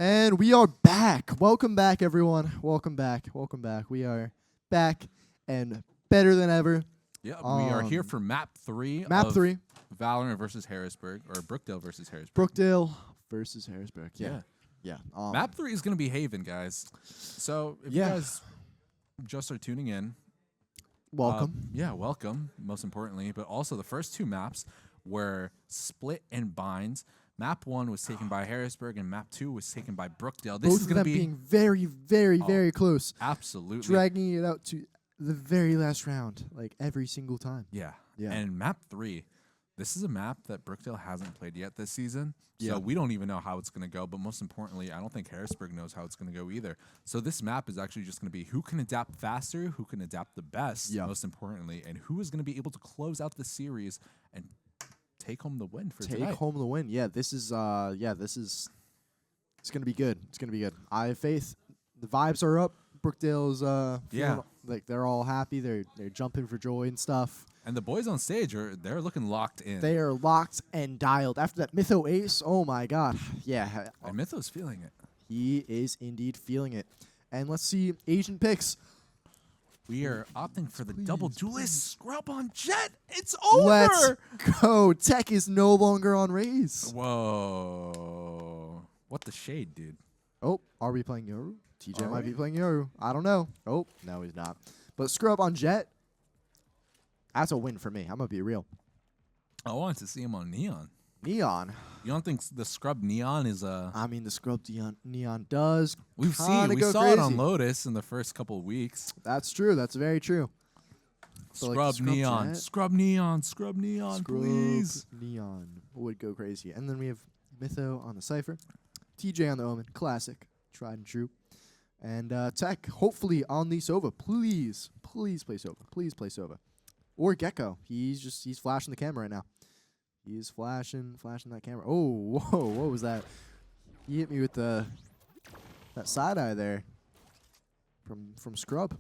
And we are back. Welcome back, everyone. Welcome back. Welcome back. We are back and better than ever. Yeah, we are here for map 3. Map of 3. Valorant versus Harrisburg, or Brookdale versus Harrisburg. Brookdale versus Harrisburg. Yeah. Yeah. Map 3 is going to be Haven, guys. So if you guys just are tuning in, welcome. Yeah, welcome, most importantly. But also the first 2 maps were split and binds. Map 1 was taken by Harrisburg, and Map 2 was taken by Brookdale. This Both is of going to them be being very, very, very close. Absolutely. Dragging it out to the very last round, like every single time. Yeah. Yeah. And Map 3, this is a map that Brookdale hasn't played yet this season. Yeah. So we don't even know how it's going to go. But most importantly, I don't think Harrisburg knows how it's going to go either. So this map is actually just going to be who can adapt faster, who can adapt the best, most importantly, and who is going to be able to close out the series and take home the win for tonight. Take home the win. Yeah, this is it's gonna be good. It's gonna be good. I have faith. The vibes are up. Brookdale's like they're all happy. They're jumping for joy and stuff. And the boys on stage they're looking locked in. They are locked and dialed. After that Mytho ace, oh my god. Yeah. And Mytho's feeling it. He is indeed feeling it. And let's see Asian picks. We are opting for the double duelist scrub on Jet. It's over. Let's go. Tech is no longer on Raze. Whoa. What the shade, dude? Oh, are we playing Yoru? TJ might be playing Yoru. I don't know. Oh, no, he's not. But scrub on Jet, that's a win for me. I'm going to be real. I wanted to see him on Neon. Neon. You don't think the scrub Neon is a... I mean, the scrub Neon does. We saw it on Lotus in the first couple of weeks. That's true. That's very true. Scrub, like Neon. Jet. Scrub Neon. Scrub Neon, scrub please. Neon would go crazy. And then we have Mytho on the Cypher. TJ on the Omen. Classic. Tried and true. And Tech, hopefully on the Sova. Please play Sova. Please play Sova. Or Gecko. He's flashing the camera right now. He's flashing that camera. Oh, whoa, what was that? He hit me with that side eye there from Scrub.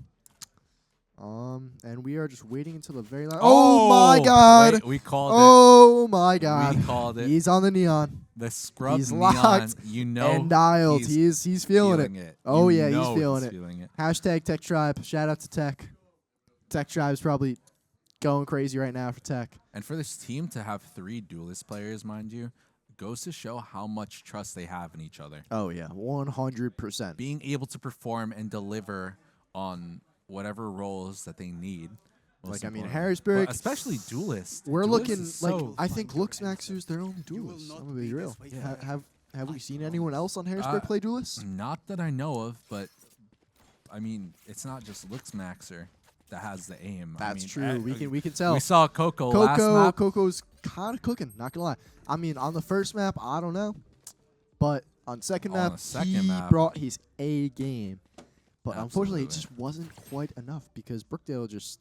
And we are just waiting until the very last. Oh my God! Wait, we called it. Oh my God! We called it. He's on the Neon. The Scrub he's Neon. Locked you know, and dialed. He's feeling it. Oh yeah, he's feeling it. Hashtag Tech Tribe. Shout out to Tech. Tech Tribe's probably going crazy right now for Tech. And for this team to have 3 duelist players, mind you, goes to show how much trust they have in each other. Oh, yeah, 100%. Being able to perform and deliver on whatever roles that they need. Like, I mean, Harrisburg. But especially duelists. We're looking, like, so I think Luxmaxer's their own duelist. I'm going to be real. Yeah. Have we seen anyone else on Harrisburg play duelists? Not that I know of, but, I mean, it's not just Luxmaxer that has the aim. That's true. We can tell. We saw Coco last map. Coco's kind of cooking, not gonna lie. I mean, on the first map, I don't know, but on second map, he brought his A game. But unfortunately, it just wasn't quite enough because Brookdale just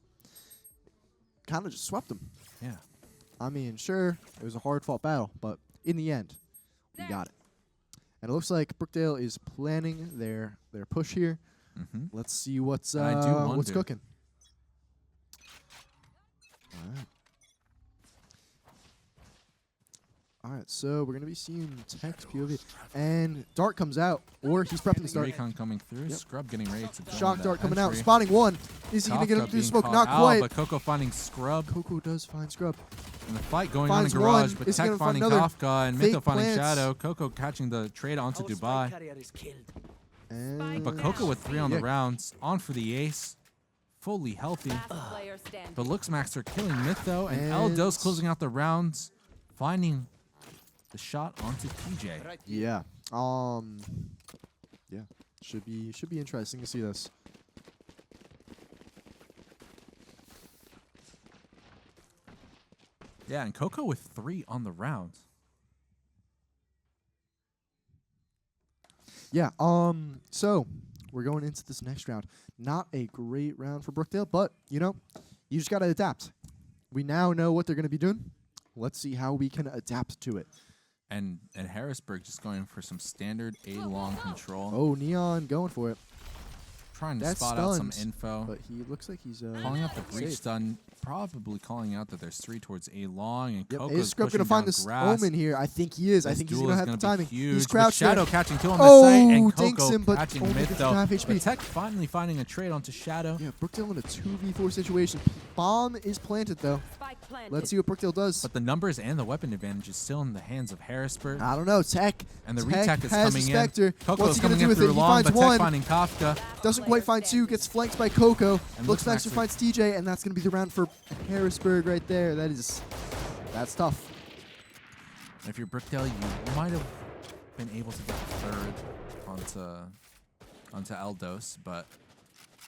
kind of just swept him. Yeah. I mean, sure, it was a hard-fought battle, but in the end, we got it. And it looks like Brookdale is planning their push here. Let's see what's cooking. All right, so we're going to be seeing Tech's POV. And Dart comes out, or he's prepping the start. Recon coming through. Yep. Scrub getting ready to Shock Dart coming out, spawning one. Is he going to get him through smoke? Not quite. But Coco finding Scrub. Coco does find Scrub. And the fight going on in Garage, but Tech finding Kafka and Mytho finding Shadow. Coco catching the trade onto Dubai. But Coco with 3 on the rounds, on for the ace. Fully healthy. The Luxmax are killing Mytho, and Eldo's closing out the rounds, finding the shot onto TJ. Yeah. Yeah. Should be interesting to see this. Yeah, and Coco with 3 on the rounds. Yeah. So we're going into this next round. Not a great round for Brookdale, but you know, you just gotta adapt. We now know what they're gonna be doing. Let's see how we can adapt to it. And Harrisburg just going for some standard A long control. Oh, Neon going for it. trying to That's spot out some stuns, info. But he looks like he's Calling out the breach safe. stun, probably calling out that there's 3 towards A long, and Yep. Coco's Is Scrub pushing gonna find down this grass. Omen here? I think he is. I This think he's duel gonna is have the gonna timing. be huge, He's with crouched there. Shadow catching kill on the site, and dinks Coco him, but catching only mid gets though. half HP. But Tech finally finding a trade onto Shadow. Yeah, Brookdale in a 2v4 situation. Bomb is planted though. Spike planted. Let's see what Brookdale does. But the numbers and the weapon advantage is still in the hands of Harrisburg. I don't know. Tech. And the Tech retech is has coming the in. Spectre. Coco's What's he gonna coming do in with through it? He long, finds but Tech one. finding Kafka. Doesn't quite find 2. Gets flanked by Coco. And Looks Looks Maxter finds TJ, and that's gonna be the round for Harrisburg right there. That's tough. If you're Brookdale, you might have been able to get the 3rd onto Eldos, but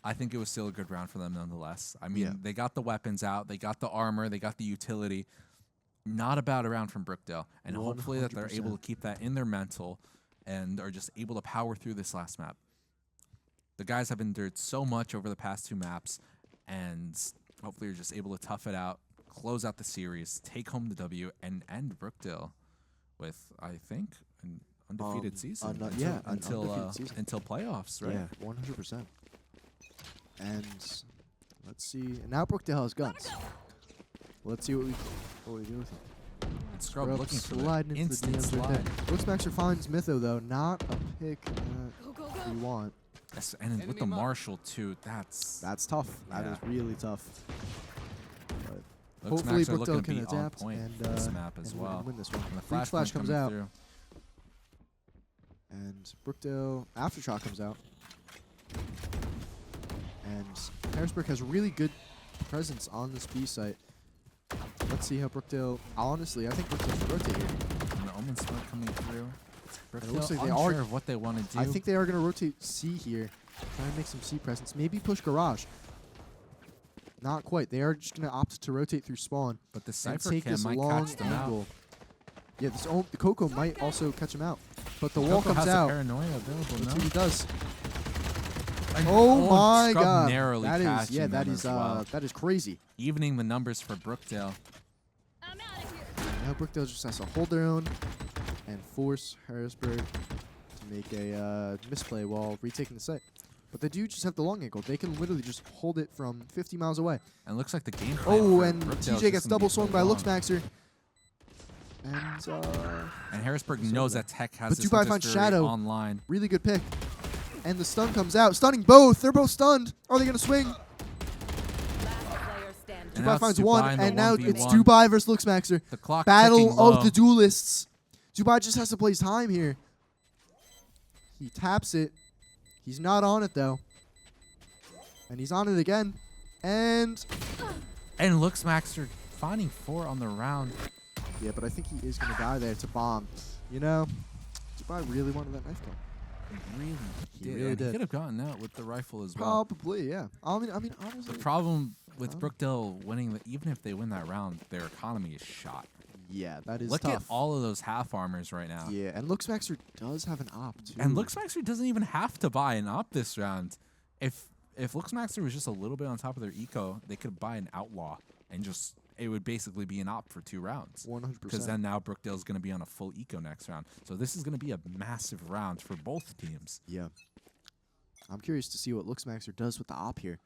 I think it was still a good round for them nonetheless. I mean, Yeah. they got the weapons out, they got the armor, they got the utility. Not a bad round from Brookdale, and hopefully that they're able to keep that in their mental and are just able to power through this last map. The guys have endured so much over the past 2 maps, and hopefully you're just able to tough it out, close out the series, take home the W, and end Brookdale with, I think, an undefeated season an undefeated season. until playoffs, right? Yeah, 100%. And let's see. And now Brookdale has guns. Let's see what we do with it. And Scrub looking for the sliding into the instant DMs right slide. there. Looks Maxter finds Mytho though. Not a pick Go, go, we go. want. Yes, and with the Marshall too, that's That's tough. That Yeah. is really tough. But looks hopefully Max are looking Brookdale to can be on adapt point and for this map as and well. win this one. And the Breach flash comes coming out, through. and Brookdale Aftershock comes out, and Harrisburg has really good presence on this B site. Let's see how Brookdale. Honestly, I think Brookdale should rotate here. And the Omen smoke coming through. it looks Brookdale like they unsure are- of what they want to do. I think they are going to rotate C here. Try and make some C presence. Maybe push garage. Not quite. They are just going to opt to rotate through spawn but the and Cypher take Cam this might long catch them out. angle. Yeah, the Coco might also catch him out. But the wall Coco comes has out. a paranoia available Let's see now. what he does. And Oh my Scrub god. narrowly That is catching them as well. that is crazy. Evening the numbers for Brookdale. I'm out of here. Now Brookdale just has to hold their own and force Harrisburg to make a misplay while retaking the site. But they do just have the long angle. They can literally just hold it from 50 miles away. And looks like the game plan Oh, for and Brookdale is TJ just gets gonna double be swung by long. Luxmaxer. And And Harrisburg So knows good. that Tech has But this Dubai Hunter's finds Fury Shadow. online. really good pick. And the stun comes out, stunning both. They're both stunned. Are they going to swing? Last player standing. And now Dubai it's finds Dubai one, in the and now it's 1v1. Dubai versus Luxmaxer. The clock Battle ticking of low. the duelists. Dubai just has to play his time here. He taps it. He's not on it, though. And he's on it again. And And Luxmaxer finding 4 on the round. yeah, but I think he is going to die there to bomb. You know, Dubai really wanted that knife kill. Really He did. really And did. He could have gotten out with the rifle as well. Probably, yeah. I mean, The honestly. problem with Oh. Brookdale winning, even if they win that round, their economy is shot. Yeah, that is Look tough. at all of those half armors right now. Yeah, and Luxmaxer does have an op, too. And Luxmaxer doesn't even have to buy an op this round. If Luxmaxer was just a little bit on top of their eco, they could buy an outlaw and just it would basically be an op for 2 rounds. 100%. Because then now Brookdale's going to be on a full eco next round. So this is going to be a massive round for both teams. Yeah. I'm curious to see what Luxmaxer does with the op here.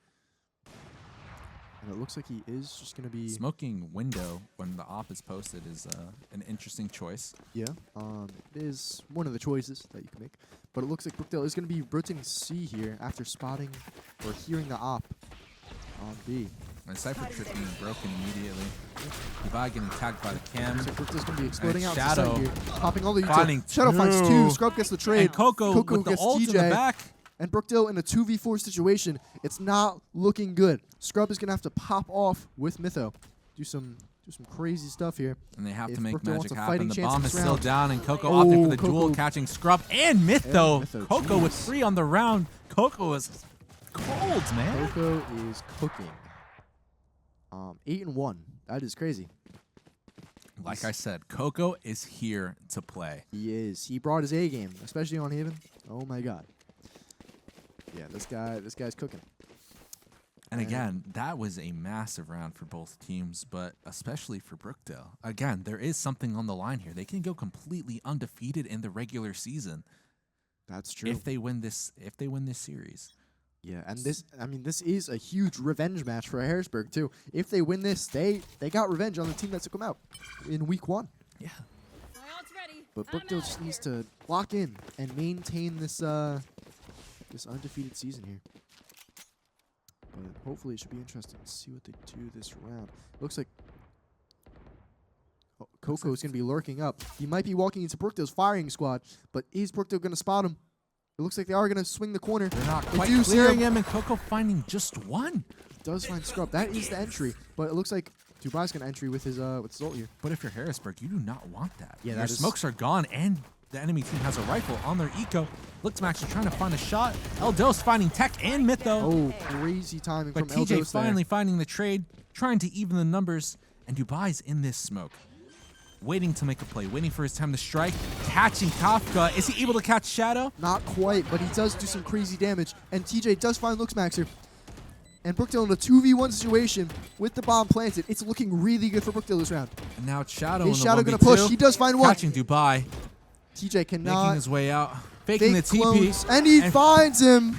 And it looks like he is just going to be... Smoking window when the op is posted is an interesting choice. Yeah, it is one of the choices that you can make. But it looks like Brookdale is going to be rotating C here after spotting or hearing the op on B. And Cypher Trick being broken immediately. Dubai getting tagged by the cam. So Brookdale's going to be exploding And out Shadow to the side here, popping all the finding utility. Shadow finds 2. 2. Scrub gets the trade. And Coco with the gets ult in the TJ. back. And Brookdale in a 2v4 situation. It's not looking good. Scrub is going to have to pop off with Mytho. Do some crazy stuff here. And they have If to make Brookdale wants magic a happen. fighting The chance bomb in is this still round. down, and Coco Oh, opting for the Coco. duel, catching Scrub and Mytho. Mytho, Coco with jeez. 3 on the round. Coco is cold, man. Coco is cooking. 8-1. That is crazy. Like I said, Coco is here to play. He is. He brought his A game, especially on Haven. Oh my god. Yeah, this guy's cooking. And again, that was a massive round for both teams, but especially for Brookdale. Again, there is something on the line here. They can go completely undefeated in the regular season That's true. if they win this series. Yeah, and this is a huge revenge match for Harrisburg too. If they win this, they got revenge on the team that took them out in week 1. Yeah. My ult's ready. But I'm Brookdale out just of needs here. to lock in and maintain this this undefeated season here. But hopefully it should be interesting to see what they do this round. Looks like Coco is going to be lurking up. He might be walking into Brookdale's firing squad, but is Brookdale going to spot him? It looks like they are going to swing the corner. They're not They quite do see clearing him. him, and Coco finding just one. Does find Scrub. That is the entry, but it looks like Dubai's going to entry with his ult here. But if you're Harrisburg, you do not want that. Yeah, Your that is- smokes are gone, and the enemy team has a rifle on their eco. Looks Max are trying to find a shot. Eldos finding Tech and Mytho. Oh, crazy timing But from TJ Eldos finally there. finding the trade, trying to even the numbers, and Dubai's in this smoke. Waiting to make a play, waiting for his time to strike, catching Kafka. Is he able to catch Shadow? Not quite, but he does do some crazy damage, and TJ does find Luxmaxer. And Brookdale in a 2v1 situation with the bomb planted. It's looking really good for Brookdale this round. And now it's Shadow Is in the Shadow 1v2. going to push? He does find one. Catching Dubai, TJ making cannot his way out, faking fake the TP. clones, and he finds him.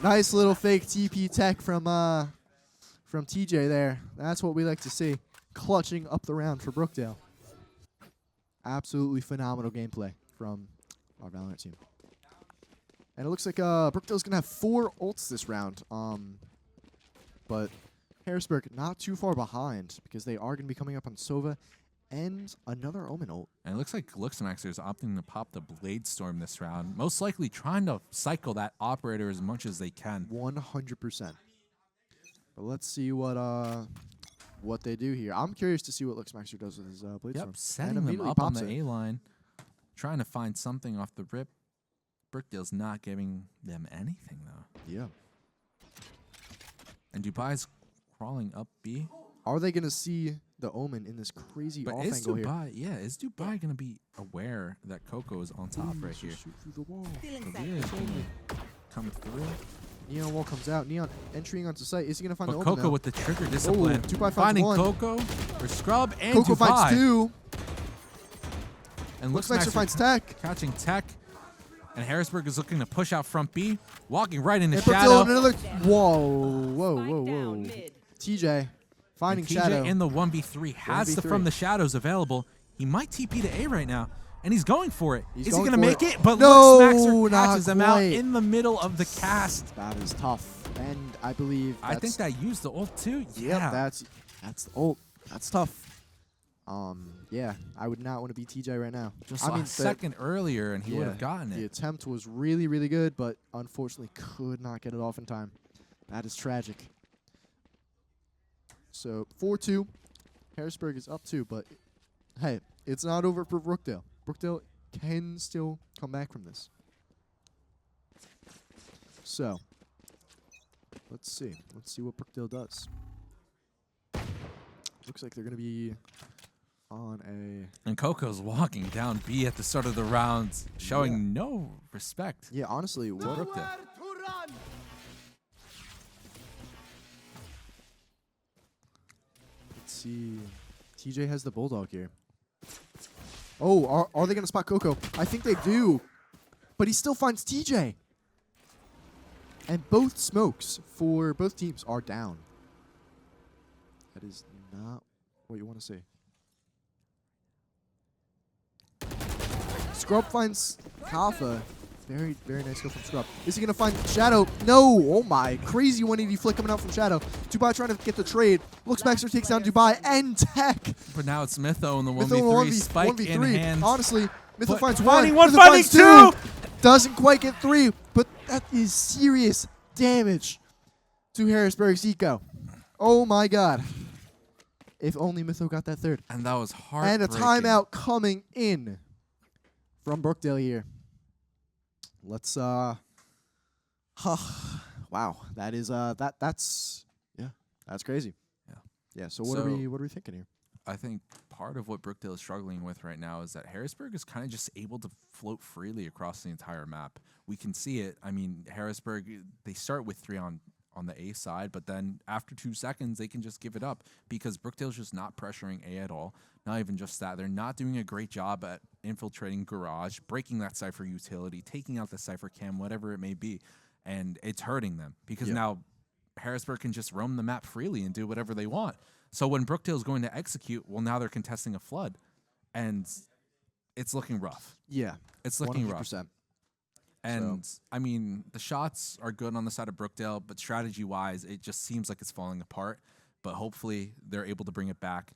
Nice little fake TP tech from TJ there. That's what we like to see. Clutching up the round for Brookdale. Absolutely phenomenal gameplay from our Valorant team. And it looks like Brookdale's going to have 4 ults this round. But Harrisburg not too far behind because they are going to be coming up on Sova and another Omen ult. And it looks like Luxmaxer is opting to pop the Blade Storm this round. Most likely trying to cycle that operator as much as they can. 100%. But let's see what they do here. I'm curious to see what Luxmaxer does with his Blade Storm. Yep, setting And them immediately up on pops the it. A line, trying to find something off the rip. Brookdale's not giving them anything, though. Yeah. And Dubai's crawling up B. Are they going to see the Omen in this crazy But off is angle here? Dubai, is Dubai going to be aware that Coco is on top right here? Shoot through the wall. So he is gonna come through. Neon wall comes out. Neon entering onto site. Is he going to find But the Omen Coco now? with the trigger discipline. Dubai finds finding one. Coco for Scrub and Coco Dubai. finds 2. And Luxmaxer finds Tech. catching Tech. And Harrisburg is looking to push out front B, walking right into And Shadow. Brookdale in another. Whoa. Spike down mid. TJ finding And TJ Shadow. in the 1v3 has the 1v3. from the shadows available. He might TP to A right now, and he's going for it. He's Is he going going to for make it. it? But No, Luxmaxer not catches them out quite. in the middle of the cast. That is tough. And I believe I think that used the ult too. Yep, Yeah. that's the ult. That's tough. Yeah, I would not want to be TJ right now. Just I mean, a second earlier, and he would have yeah, gotten the it. attempt was really, really good, but unfortunately could not get it off in time. That is tragic. So 4-2. Harrisburg is up 2, but hey, it's not over for Brookdale. Brookdale can still come back from this. So let's see. Let's see what Brookdale does. Looks like they're going to be on a... And Coco's walking down B at the start of the rounds, showing no respect. Yeah, honestly, what... Brookdale. Let's see. TJ has the Bulldog here. Oh, are they going to spot Coco? I think they do. But he still finds TJ. And both smokes for both teams are down. That is not what you want to see. Scrub finds Kafa. Very, very nice kill from Scrub. Is he going to find Shadow? No! Oh my. Crazy 180 flick coming out from Shadow. Dubai trying to get the trade. Luxmaxer takes down Dubai and Tech. But now it's Mytho in the Mytho 1v3, spike in 1v3. hand. Honestly, Mytho But finds finding one. one, Mytho finding finds two. Doesn't quite get 3, but that is serious damage to Harrisburg's eco. Oh my god. If only Mytho got that 3rd. And that was hard. And a timeout coming in from Brookdale here. Let's wow. That is that's crazy. Yeah. Yeah, so what are we thinking here? I think part of what Brookdale is struggling with right now is that Harrisburg is kind of just able to float freely across the entire map. We can see it. I mean, Harrisburg, they start with 3 on the A side, but then after 2 seconds, they can just give it up because Brookdale's just not pressuring A at all. Not even just that. They're not doing a great job at infiltrating Garage, breaking that Cypher utility, taking out the Cypher cam, whatever it may be. and it's hurting them because Yep. now Harrisburg can just roam the map freely and do whatever they want. So when Brookdale's going to execute, well, now they're contesting a flood, and it's looking rough. Yeah. It's looking rough. 100%. And, I mean, the shots are good on the side of Brookdale, but strategy-wise, it just seems like it's falling apart. But hopefully they're able to bring it back.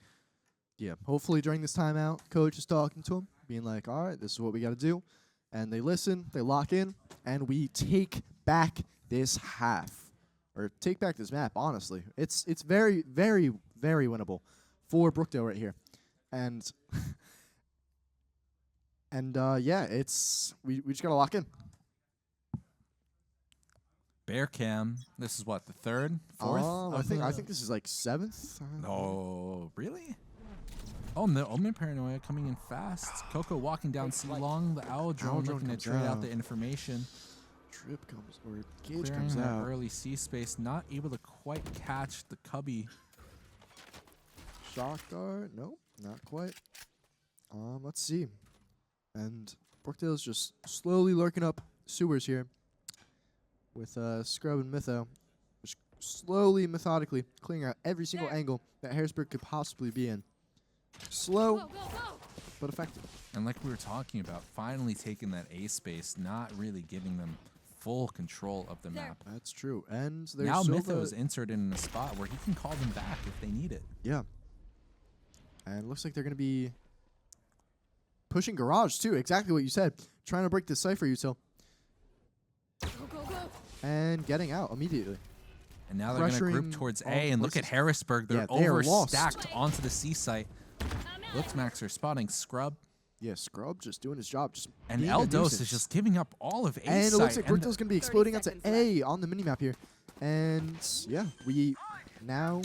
Yeah. Hopefully during this timeout, coach is talking to him, being like, all right, this is what we got to do. And they listen, they lock in, and we take back this half. Or take back this map, honestly. It's very, very, very winnable for Brookdale right here. And, yeah, it's we just got to lock in. Bear Cam, this is what, the third, fourth? I think this is like 7th. Oh, really? Oh, no, Omen Paranoia coming in fast. Coco walking down C long. The Owl Drone looking to comes trade out out. the information. Drip comes, or Gage Clearing comes that out. early C space, not able to quite catch the Cubby. Shock dart? Nope, not quite. Let's see. And Brookdale's just slowly lurking up sewers here with Scrub and Mytho. Just slowly, methodically clearing out every single angle that Harrisburg could possibly be in. Slow, Go, go, go. but effective. And like we were talking about, finally taking that A space, not really giving them full control of the There. map. That's true. And there's Now Silva. Mytho is inserted in a spot where he can call them back if they need it. Yeah. And it looks like they're going to be pushing Garage, too. Exactly what you said. Trying to break the Cypher util. Go, go, go. And getting out immediately. And now they're going to group Pressuring towards all A, and look at places. Harrisburg. They're Yeah, they are lost. overstacked onto the C site. I'm out. Luxmaxer spotting Scrub, Yeah, Scrub just doing his job. Just and being a Eldos nuisance. is just giving up all of A And it site. looks like and Brookdale's going to be exploding onto 30 A on the minimap here. And, yeah, we now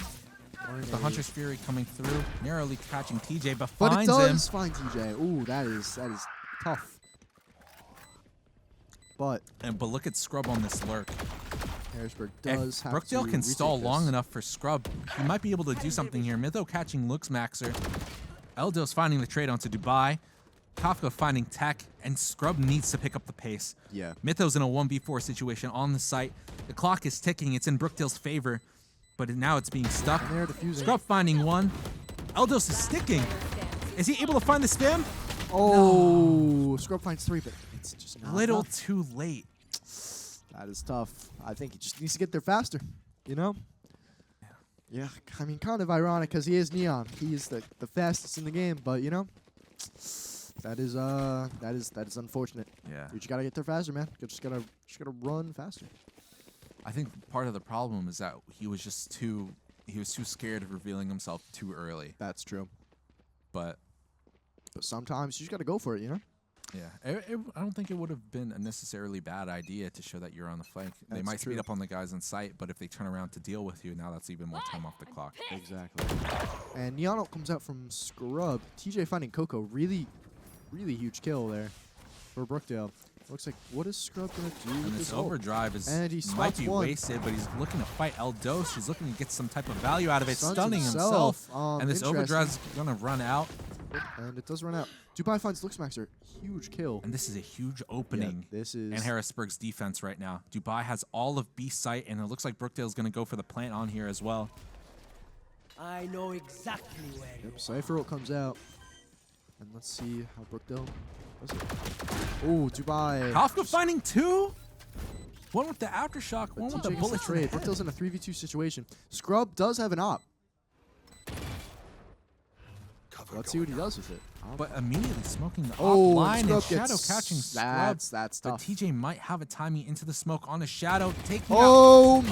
are in the a- Hunter's Fury coming through, narrowly catching TJ, but But it finds him. does find TJ. Ooh, that is tough. But But look at Scrub on this lurk. Harrisburg If does have Brookdale to can retake stall long this. enough for Scrub, he might be able to do something here. Mytho catching Luxmaxer. Eldos finding the trade onto Dubai. Kafka finding Tech, and Scrub needs to pick up the pace. Yeah. Mythos in a 1v4 situation on the site. The clock is ticking. It's in Brookdale's favor, but now it's being stuck. And they're defusing. Scrub finding one. Eldos is sticking. Is he able to find the spam? Oh, Scrub finds 3, but it's just not Little enough. too late. That is tough. I think he just needs to get there faster, you know? Yeah, I mean, kind of ironic because he is Neon. He is the fastest in the game, but, you know, that is unfortunate. Yeah. You just got to get there faster, man. You just gotta run faster. I think part of the problem is that he was too scared of revealing himself too early. That's true. But But sometimes you just got to go for it, you know? yeah, I don't think it would have been a necessarily bad idea to show that you're on the flank. They That's might speed true. up on the guys in sight, but if they turn around to deal with you, now that's even more time off the clock. Exactly. And Neon comes out from Scrub. TJ finding Coco. Really, really huge kill there for Brookdale. Looks like, what is Scrub going to do And with this this ult? overdrive And he might spots be one. wasted, but he's looking to fight Eldos. He's looking to get some type of value out of it, Stuns stunning himself. Interesting. And this overdrive's going to run out. And it does run out. Dubai finds Luxmaxer. Huge kill. And this is a huge opening Yeah, this is... in Harrisburg's defense right now. Dubai has all of B site, and it looks like Brookdale's going to go for the plant on here as well. I know exactly where you Yep, Cypher ult comes out. And let's see how Brookdale does it. Oh, Dubai. Kafka finding two? One with the aftershock, But one with TJ the gets bullet trade. Brookdale's in a 3v2 situation. Scrub does have an op. Let's see what he does with it. But immediately smoking the Oh, off line and Scrub Shadow gets... catching Scrub. That's But tough. TJ might have a timing into the smoke on a Shadow, taking out. Oh my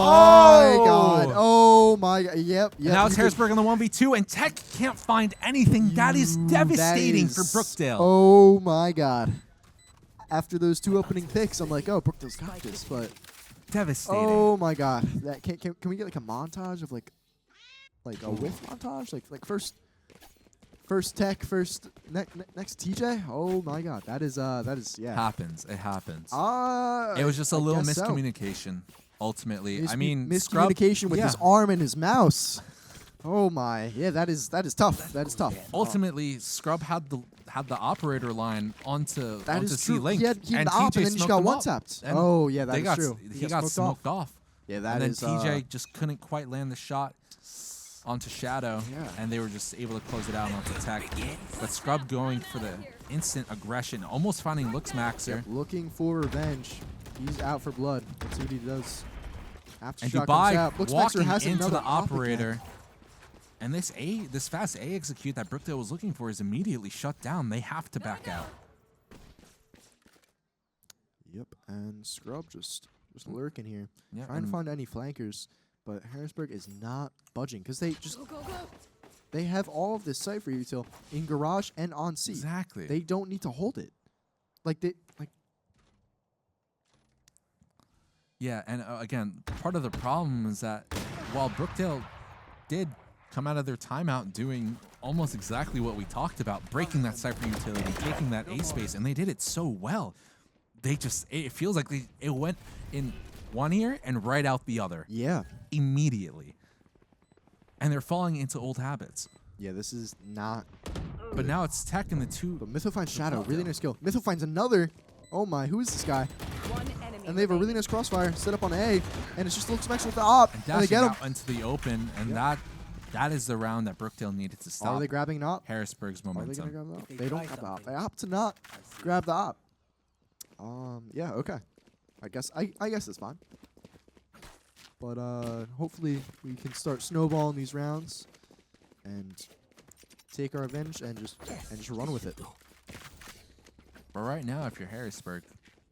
god. Oh my god. Yep. And now it's Harrisburg on the 1v2, and Tech can't find anything. That is devastating for Brookdale. Oh my god. After those 2 opening picks, I'm like, oh, Brookdale's got this, but Devastating. oh my god. That can we get like a montage of like a whiff montage? Like first Tech, next TJ? Oh my god. That is yeah. Happens. It happens. It It was just a little miscommunication, ultimately. I mean, Scrub, miscommunication with yeah. his arm and his mouse. Oh my, yeah, that is tough. That is tough. Ultimately, Scrub had the operator line onto That is C true. Link, He had and the op, TJ and then he just smoked got him one up. tapped. And Oh yeah, they that is true. He got smoked off. Yeah, that and then is. TJ just couldn't quite land the shot onto Shadow, Yeah. and they were just able to close it out onto Tech. But Scrub going for the instant aggression, almost finding Looks Maxer. Looking for revenge. He's out for blood. Let's see what he does. After And shot comes out. Dubai Looks Maxer walking has into another the op again. operator. And this fast A execute that Brookdale was looking for is immediately shut down. They have to back out. Yep, and Scrub just lurking here, Yeah, trying to and find any flankers, but Harrisburg is not budging because they just Go, go, go. they have all of this Cypher util in garage and on C. exactly. They don't need to hold it. Yeah, and again, part of the problem is that while Brookdale did come out of their timeout doing almost exactly what we talked about, breaking that Cypher utility, taking that A space, and they did it so well, it feels like it went in one ear and right out the other Yeah, immediately. And they're falling into old habits. yeah, this is not. But now it's Tech in the two. But Mytho finds Shadow, really nice skill. Mytho finds another. Oh my, who is this guy? One enemy And they have a really remaining. nice crossfire set up on A, and it's just Looks Maxer with the op, And and they dashing get him. out into the open, and that is the round that Brookdale needed to stop Are they grabbing an op? Harrisburg's Are they gonna momentum. grab the op? They don't grab the op. They opt to not grab the op. Yeah, okay. I guess it's fine. But hopefully we can start snowballing these rounds and take our revenge and just run with it. But right now, if you're Harrisburg,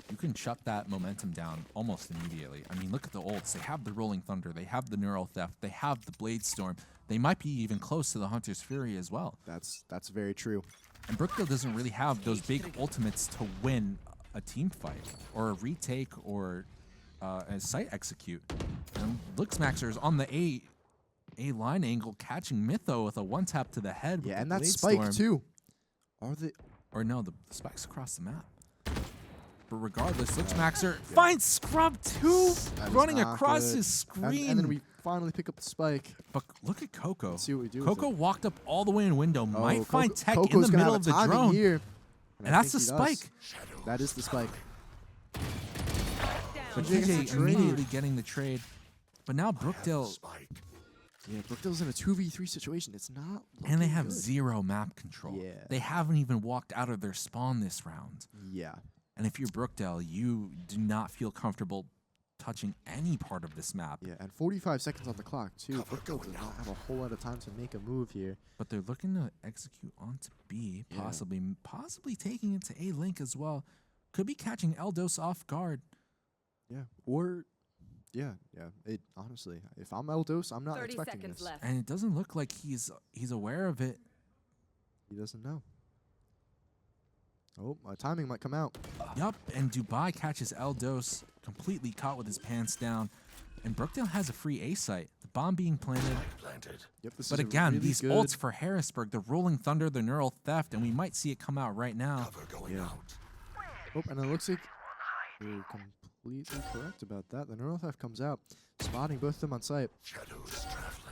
you can shut that momentum down almost immediately. I mean, look at the ults. They have the Rolling Thunder. They have the Neural Theft. They have the Blade Storm. They might be even close to the Hunter's Fury as well. That's very true. And Brookdale doesn't really have those big ultimates to win a team fight or a retake or a site execute. And Looks Maxer is on the A line angle, catching Mytho with a one tap to the head. Yeah, with and the that Blade spike Storm. too. Are they? Or no, the spike's across the map. But regardless, Looks Maxer finds Scrub too, That is running not across good. his screen. And then we finally pick up the spike. But look at Coco. Let's see what we do with Coco it. walked up all the way in window, might find Coco- Tech Coco's in the gonna middle have of a the timing drone. here. And I that's the think he does. spike. That is the spike. But TJ gets the TJ trade. immediately getting the trade. But now Brookdale, Yeah, Brookdale's in a 2v3 situation. It's not. and they looking have good. zero map control. Yeah. They haven't even walked out of their spawn this round. Yeah. And if you're Brookdale, you do not feel comfortable touching any part of this map. Yeah, and 45 seconds on the clock too. Brookdale does not have a whole lot of time to make a move here. But they're looking to execute onto B, Yeah. possibly taking it to A Link as well. Could be catching Eldos off guard. Yeah. Or, yeah. It honestly, if I'm Eldos, I'm not 30 expecting seconds this. left. And it doesn't look like he's aware of it. He doesn't know. Oh, my timing might come out. Yup, and Dubai catches Eldos completely caught with his pants down. And Brookdale has a free A site. The bomb being planted. Yep. This But is a again, really these good, ults for Harrisburg, the Rolling Thunder, the Neural Theft, and we might see it come out right now. Yeah. Oh, and it looks like you're completely correct about that. The Neural Theft comes out, spotting both of them on site.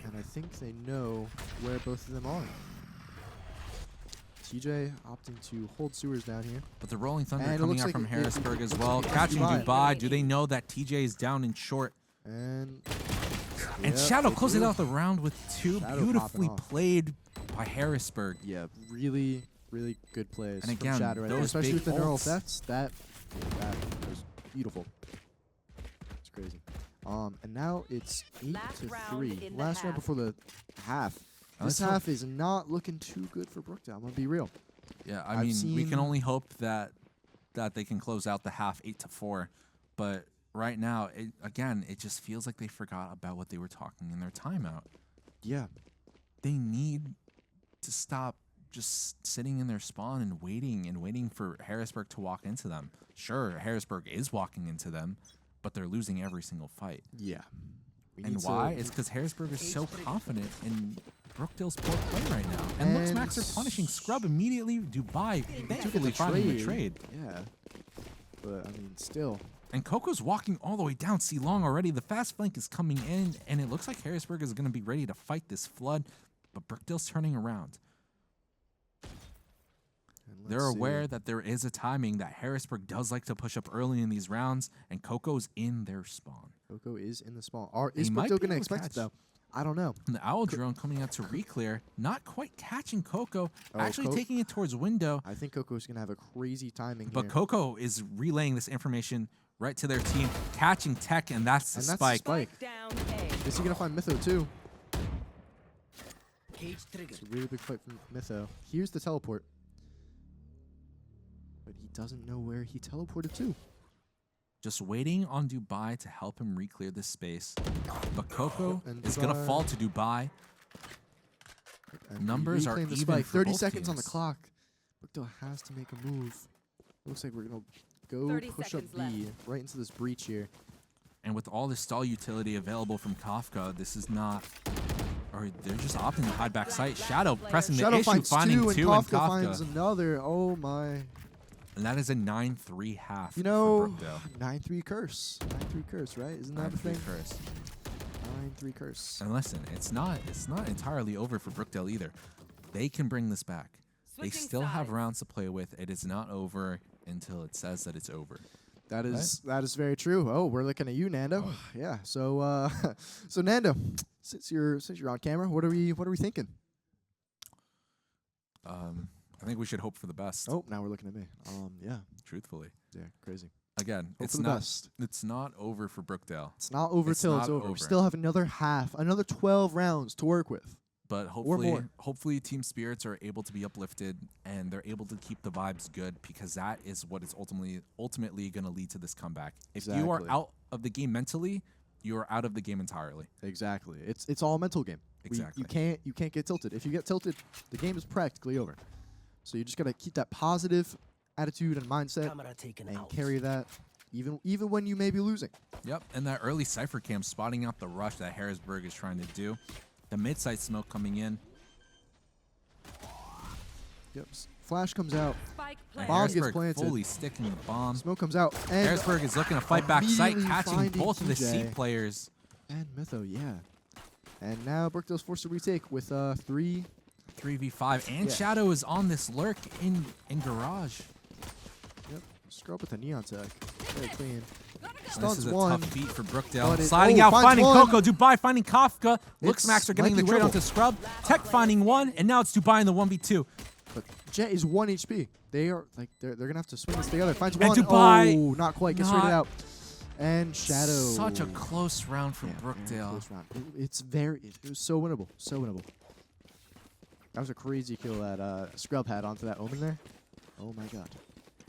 And I think they know where both of them are. TJ opting to hold sewers down here. But the Rolling Thunder And it coming looks out like from it Harrisburg as looks well, like it's catching Dubai. Dubai. Do they know that TJ is down and short? And And yep, Shadow they closes do. out the round with two. Shadow Beautifully popping off. played by Harrisburg. Yeah, really good plays And from again, Shadow right there, those especially big with the neural ults. thefts. That was beautiful. It's crazy. And now it's 8 Last to round 3. in the Last round half. before the half. This Let's hope- half is not looking too good for Brookdale. I'm gonna be real. Yeah, I've I mean, we seen- can only hope that they can close out the half 8 to 4. But right now, it just feels like they forgot about what they were talking in their timeout. Yeah, They need to stop just sitting in their spawn and waiting for Harrisburg to walk into them. Sure, Harrisburg is walking into them, but they're losing every single fight. yeah. We And need to- why? It's because Harrisburg is so confident in Brookdale's poor play right now. And Looks And Maxer punishing Scrub immediately. Dubai They took thankfully the finding the trade. Yeah, but I mean, still, And Coco's walking all the way down C long already. The fast flank is coming in, and it looks like Harrisburg is going to be ready to fight this flood, but Brookdale's turning around. They're aware that there is a timing that Harrisburg does like to push up early in these rounds, and Coco's in their spawn. Coco is in the spawn. Is He might Brookdale be going to able to expect it, catch. though? I don't know. And the Owl drone coming out to re-clear, not quite catching Coco, Oh, actually taking it towards window. I think Coco's going to have a crazy timing But here. Coco is relaying this information right to their team, catching Tech, and that's the And that's spike. the spike. Down A. Is he going to find Mytho, too? Cage triggered. It's a really big fight from Mytho. Here's the teleport. But he doesn't know where he teleported to. Just waiting on Dubai to help him re-clear this space. But Coco And is going to Dubai- fall to Dubai. And Numbers we are reclaim the even spike. for 30 both seconds on the teams. clock. Brookdale has to make a move. Looks like we're going to go 30 push up seconds B left. right into this breach here. And with all the stall utility available from Kafka, this is not... Or they're just opting to hide back sight. Shadow pressing the Shadow issue, finds finding two, and two, and Kafka Kafka. finds another. Oh, my. And that is a 9-3 half You for know, Brookdale. 9-3 curse. 9-3 curse, right? Isn't that the 9-3 thing? first. 9-3 curse. And listen, it's not entirely over for Brookdale either. They can bring this back. They Switching still have sides. rounds to play with. It is not over until it says that it's over. That is very true. Oh, we're looking at you, Nando. Yeah. So so Nando, since you're on camera, what are we thinking? I think we should hope for the best. Oh, now we're looking at me. Yeah. Truthfully, Yeah, crazy. again, Hope it's for the not best. it's not over for Brookdale, It's not over It's till it's not over. We over. still have another 12 rounds to work with. but more. hopefully Team Spirits are able to be uplifted and they're able to keep the vibes good, because that is what is ultimately going to lead to this comeback. If you are Exactly. out of the game mentally, you are out of the game entirely. Exactly. It's all a mental game. Exactly. You can't get tilted. If you get tilted, the game is practically over. So you just gotta keep that positive attitude and mindset Camera taken and out. carry that even when you may be losing. Yep, and that early Cypher cam spotting out the rush that Harrisburg is trying to do. The mid-side smoke coming in. Yep. Flash comes out. Spike And planted. Bomb gets Harrisburg planted. fully sticking the bomb. Smoke comes out. And Harrisburg is looking to fight back sight, immediately catching finding both of the TJ. C players. And Mytho, yeah. And now Brookdale's forced to retake with 3. 3v5, and Yeah. Shadow is on this lurk in garage. Yep. Scrub with the neon tech. Very clean. And this Stuns is a one. tough feat for But Brookdale. it- Sliding oh, out, finds finding one. Coco. Dubai finding Kafka. Looks It's Max are getting the Mikey trade Rebel. onto Scrub. Tech finding one, and now it's Dubai in the 1v2. But Jet is 1 HP. They are like they're gonna have to swing this together. Finds And one. Dubai Oh, not quite. Gets traded not- out. And Shadow. Such a close round for Yeah, very Brookdale. close round. It was so winnable. So winnable. That was a crazy kill that Scrub had onto that Omen there. Oh my god.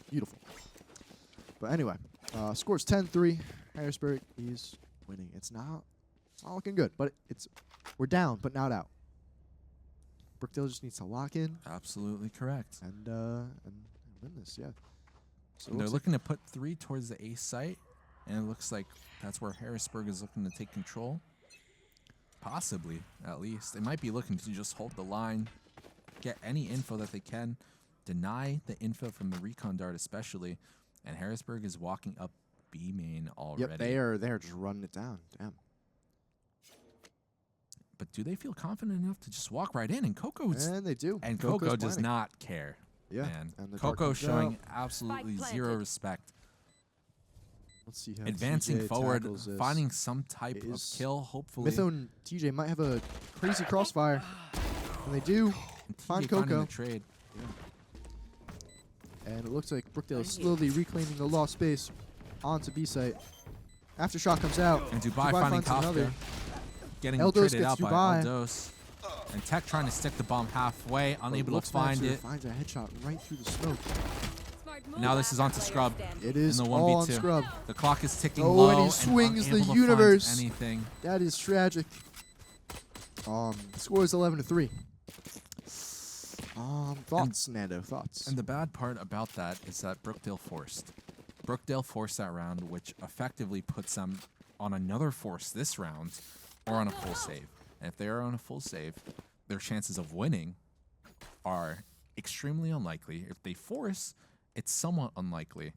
Beautiful. But anyway, scores 10-3. Harrisburg is winning. It's not looking good, but we're down, but not out. Brookdale just needs to lock in Absolutely correct. and win this, yeah. So it They're looks like- looking to put 3 towards the A site, and it looks like that's where Harrisburg is looking to take control. Possibly, at least. They might be looking to just hold the line, get any info that they can, deny the info from the recon dart especially, and Harrisburg is walking up B main already. Yep, they're just running it down. Damn. But do they feel confident enough to just walk right in? And Coco's And they do. and Coco's Coco does planning. not care. Yeah. Man. And the dart Coco comes showing out. absolutely Spike zero planted. respect. Let's see how Advancing TJ forward, tackles this. finding some type of Is kill, hopefully. Mytho and TJ might have a crazy crossfire. And they do. And Find TJ finding Coco. the trade. And it looks like Brookdale is slowly reclaiming the lost space onto B site. Aftershock comes out. And Dubai finding finds Kafka. another. Getting Eldos traded gets out by Dubai. Eldos. And Tech trying to stick the bomb halfway, But unable to Looks find Master it. Finds a headshot right through the smoke. Smart move. Now this is onto Player Scrub. standing. It is the all on 1v2. Scrub. The clock is ticking Oh, low. and he swings the unable to find universe. anything. That is tragic. Score is 11-3. Thoughts, Nando? Thoughts? And the bad part about that is that Brookdale forced. Brookdale forced that round, which effectively puts them on another force this round, or on a full save. And if they are on a full save, their chances of winning are extremely unlikely. If they force, it's somewhat unlikely,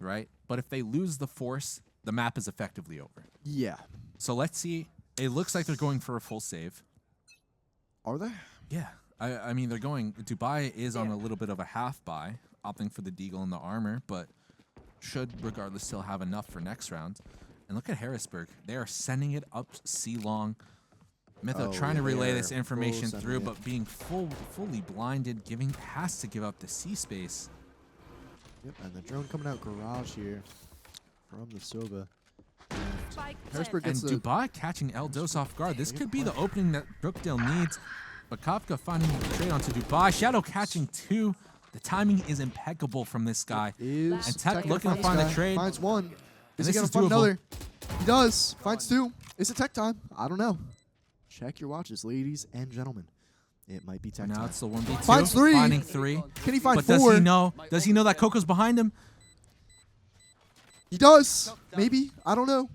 right? but if they lose the force, the map is effectively over. Yeah. So let's see. It looks like they're going for a full save. Are they? Yeah. I mean, they're going... Dubai is on a little bit of a half buy, opting for the deagle and the armor, but should, regardless, still have enough for next round. And look at Harrisburg. They are sending it up C-long. Mytho trying to relay this information through, but being fully blinded, has to give up the C space. Yep, and the drone coming out garage here from the Sova. Spike Harrisburg And gets the Dubai catching Eldos off guard. This could be the opening that Brookdale needs. But Kafka finding the trade onto Dubai. Shadow catching 2. The timing is impeccable from this guy. is And Tech gonna looking to find the trade. Finds 1. Is this he gonna is find doable. another? He does. Finds 2. Is it Tech time? I don't know. Check your watches, ladies and gentlemen. It might be Tech Now time. it's the 1v2. Finds 3. Finding 3. Can he find But 4? does he know? Does he know that Coco's behind him? He does. Maybe. I don't know.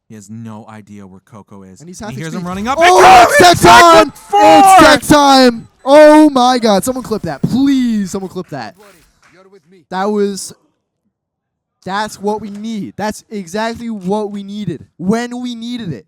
He has no idea where Coco is. And he's he half hears HP. him running up. Oh, and it's Tech time! with 4! It's Tech time! Oh my God! Someone clip that, please. Someone clip that. That's what we need. That's exactly what we needed when we needed it.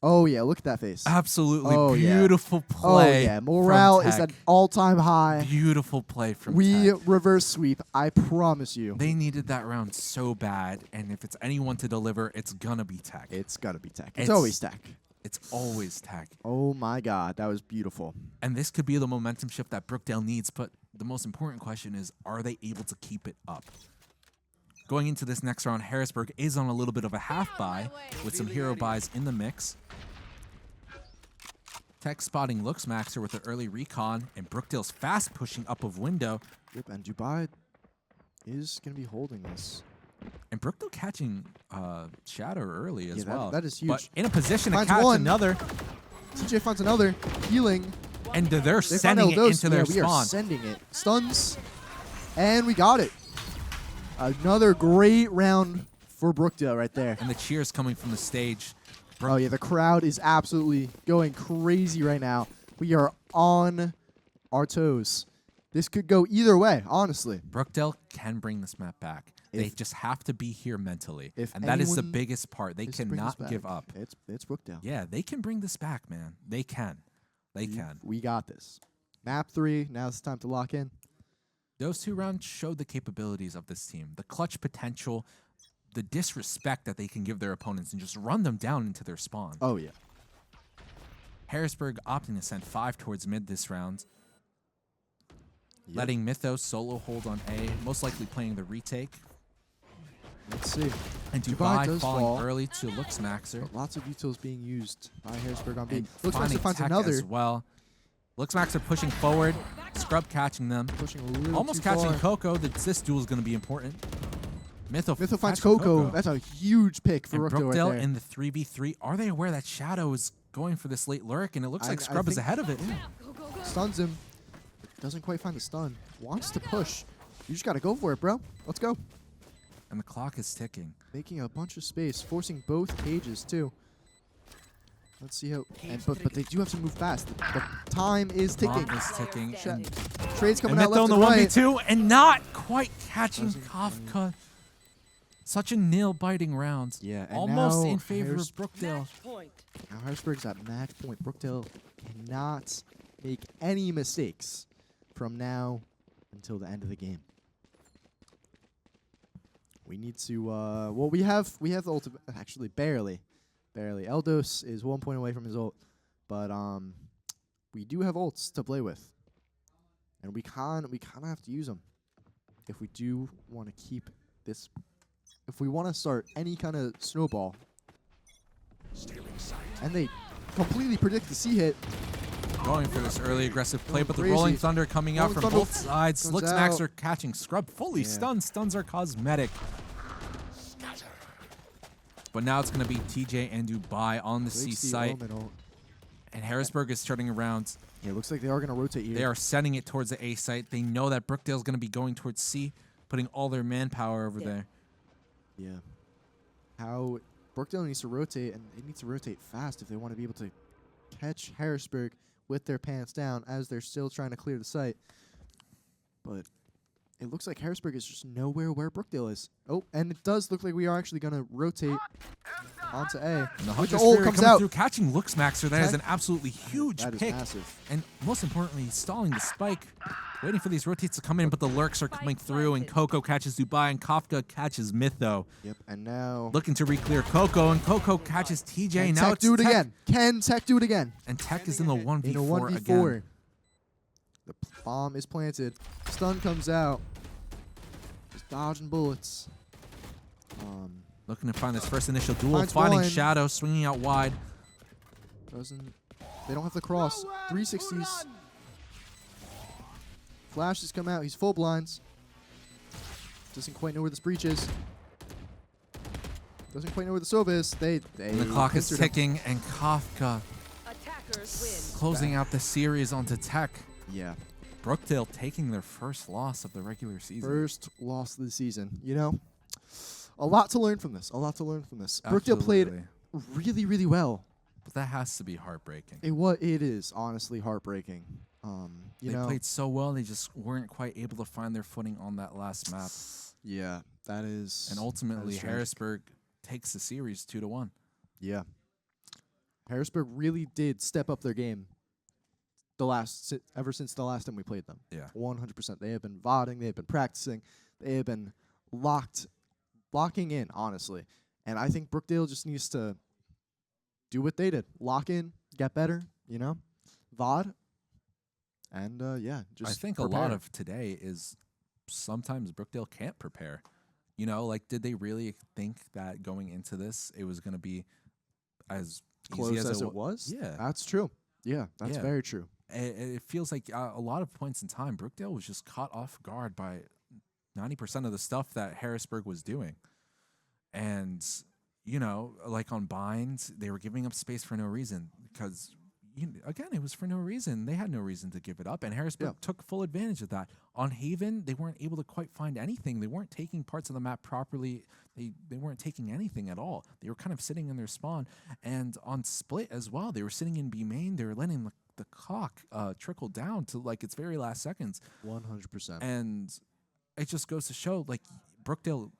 Oh yeah, look at that face. Absolutely Oh, yeah. beautiful Oh play. yeah, morale from is Tech. at all-time high. Beautiful play from We Tech. reverse sweep. I promise you. They needed that round so bad, and if it's anyone to deliver, it's gonna be Tech. It's gotta be Tech. It's It's- always Tech. It's always Tech. Oh my God, that was beautiful. And this could be the momentum shift that Brookdale needs, but the most important question is, are they able to keep it up? Going into this next round, Harrisburg is on a little bit of a half buy with some hero buys in the mix. Tech spotting Luxmaxer with an early recon, and Brookdale's fast pushing up of window. Yep, and Dubai is gonna be holding this. And Brookdale catching Shadow early as well. that is huge. But in a position to Finds catch 1. another, TJ finds another. Healing. and they're They find sending it Eldos. into their We are spawn. sending it. Stuns. And we got it. Another great round for Brookdale right there. And the cheers coming from the stage. Oh yeah, the crowd is absolutely going crazy right now. We are on our toes. This could go either way, honestly. Brookdale can bring this map back. They If- just have to be here mentally. if And that is the anyone biggest part. They is to bring this cannot give back, up. It's Brookdale. Yeah, they can bring this back, man. They can. They can. We got this. Map 3. Now it's time to lock in. Those 2 rounds showed the capabilities of this team. The clutch potential, the disrespect that they can give their opponents and just run them down into their spawn. Oh yeah. Harrisburg opting to send 5 towards mid this round. Yep. Letting Mythos solo hold on A, most likely playing the retake. Let's see. And Dubai Dubai does falling fall. early to Luxmaxer. But lots of utils being used by Harrisburg on B. And Looks like he finding finds Tech another. as well. Luxmaxer pushing forward. Scrub catching them. Pushing a little Almost too catching far. Coco. The duel is going to be important. Mytho finds catching Coco. That's a huge pick for And Brookdale right Brookdale there. in the 3v3. Are they aware that Shadow is going for this late lurk? And it looks like Scrub is think- ahead of it. Go, go, go. Stuns him. Doesn't quite find the stun. Wants to push. You just got to go for it, bro. Let's go. And the clock is ticking. Making a bunch of space. Forcing both cages, too. Let's see how... But they do have to move fast. The time is ticking. Clock is ticking. Sh- And Trades coming And out Mytho in left the and right. 1v2 and not quite catching Doesn't- Kafka. Such a nail-biting round. Yeah, and Almost now in favor Harris- of Brookdale. Point. Now Harrisburg's at match point. Brookdale cannot make any mistakes from now until the end of the game. We need to. Well, we have the ultimate. Actually, barely. Eldos is 1 point away from his ult, but we do have ults to play with, and we kind of have to use them if we do want to keep this. If we want to start any kind of snowball. And they completely predict the C hit. Going for this early aggressive play, Going but the crazy. Rolling Thunder coming out Rolling from Thunder both sides. comes Luxmaxer out. catching Scrub. Fully Yeah. stunned. Stuns are cosmetic. But now it's going to be TJ and Dubai on the C Breaks the site. element ult. And Harrisburg is turning around. Yeah, looks like they are going to rotate here. They are sending it towards the A site. They know that Brookdale's going to be going towards C, putting all their manpower over there. Yeah. How Brookdale needs to rotate, and they need to rotate fast if they want to be able to catch Harrisburg with their pants down as they're still trying to clear the site. But it looks like Harrisburg is just nowhere where Brookdale is. Oh, and it does look like we are actually going to rotate onto A. And the Which Hunter ult Spirit comes coming out. through, catching Looks Maxer. That is Tech. an absolutely huge That is pick. massive. And most importantly, stalling the spike, waiting for these rotates to come in, but the lurks are coming through, and Coco catches Dubai, and Kafka catches Mytho. Yep, and now... Looking to re-clear Coco, and Coco catches TJ. Can Now Tech it's do it Tech, again? Can Tech do it again? and Tech is in the 1v4 In a 1v4. again. The bomb is planted. Stun comes out. Just dodging bullets. Looking to find this first initial duel, Finds finding one. Shadow, swinging out wide. Doesn't... They don't have the cross. 360s. Flashes come out. He's full blinds. Doesn't quite know where this breach is. Doesn't quite know where the Sova is. And the clock is pincered him. ticking, and Kafka Attackers closing out the series onto Tech. Yeah. Brookdale taking their first loss of the regular season. First loss of the season. You know, a lot to learn from this. A lot to learn from this. Brookdale played Absolutely. really, really well. But that has to be heartbreaking. It is honestly heartbreaking. You They know, played so well, they just weren't quite able to find their footing on that last map. yeah, that is. And ultimately, tragic. Harrisburg takes the series 2-1. Yeah, Harrisburg really did step up their game. Ever since the last time we played them. Yeah. 100%. They have been VODing. They have been practicing. They have been locking in, honestly. And I think Brookdale just needs to do what they did. Lock in, get better, you know, VOD. And, yeah, just I think prepare. a lot of today is sometimes Brookdale can't prepare. You know, like, did they really think that going into this, it was going to be as close easy as it was? Yeah. That's true. Yeah, that's Yeah. very true. It feels like a lot of points in time, Brookdale was just caught off guard by 90% of the stuff that Harrisburg was doing. And, you know, like on binds, they were giving up space for no reason because, again, it was for no reason. They had no reason to give it up, and Harrisburg took full advantage of that. On Haven, they weren't able to quite find anything. They weren't taking parts of the map properly. They weren't taking anything at all. They were kind of sitting in their spawn. And on Split as well, they were sitting in B main. They were letting the clock trickle down to like its very last seconds. 100%. And it just goes to show, like, Brookdale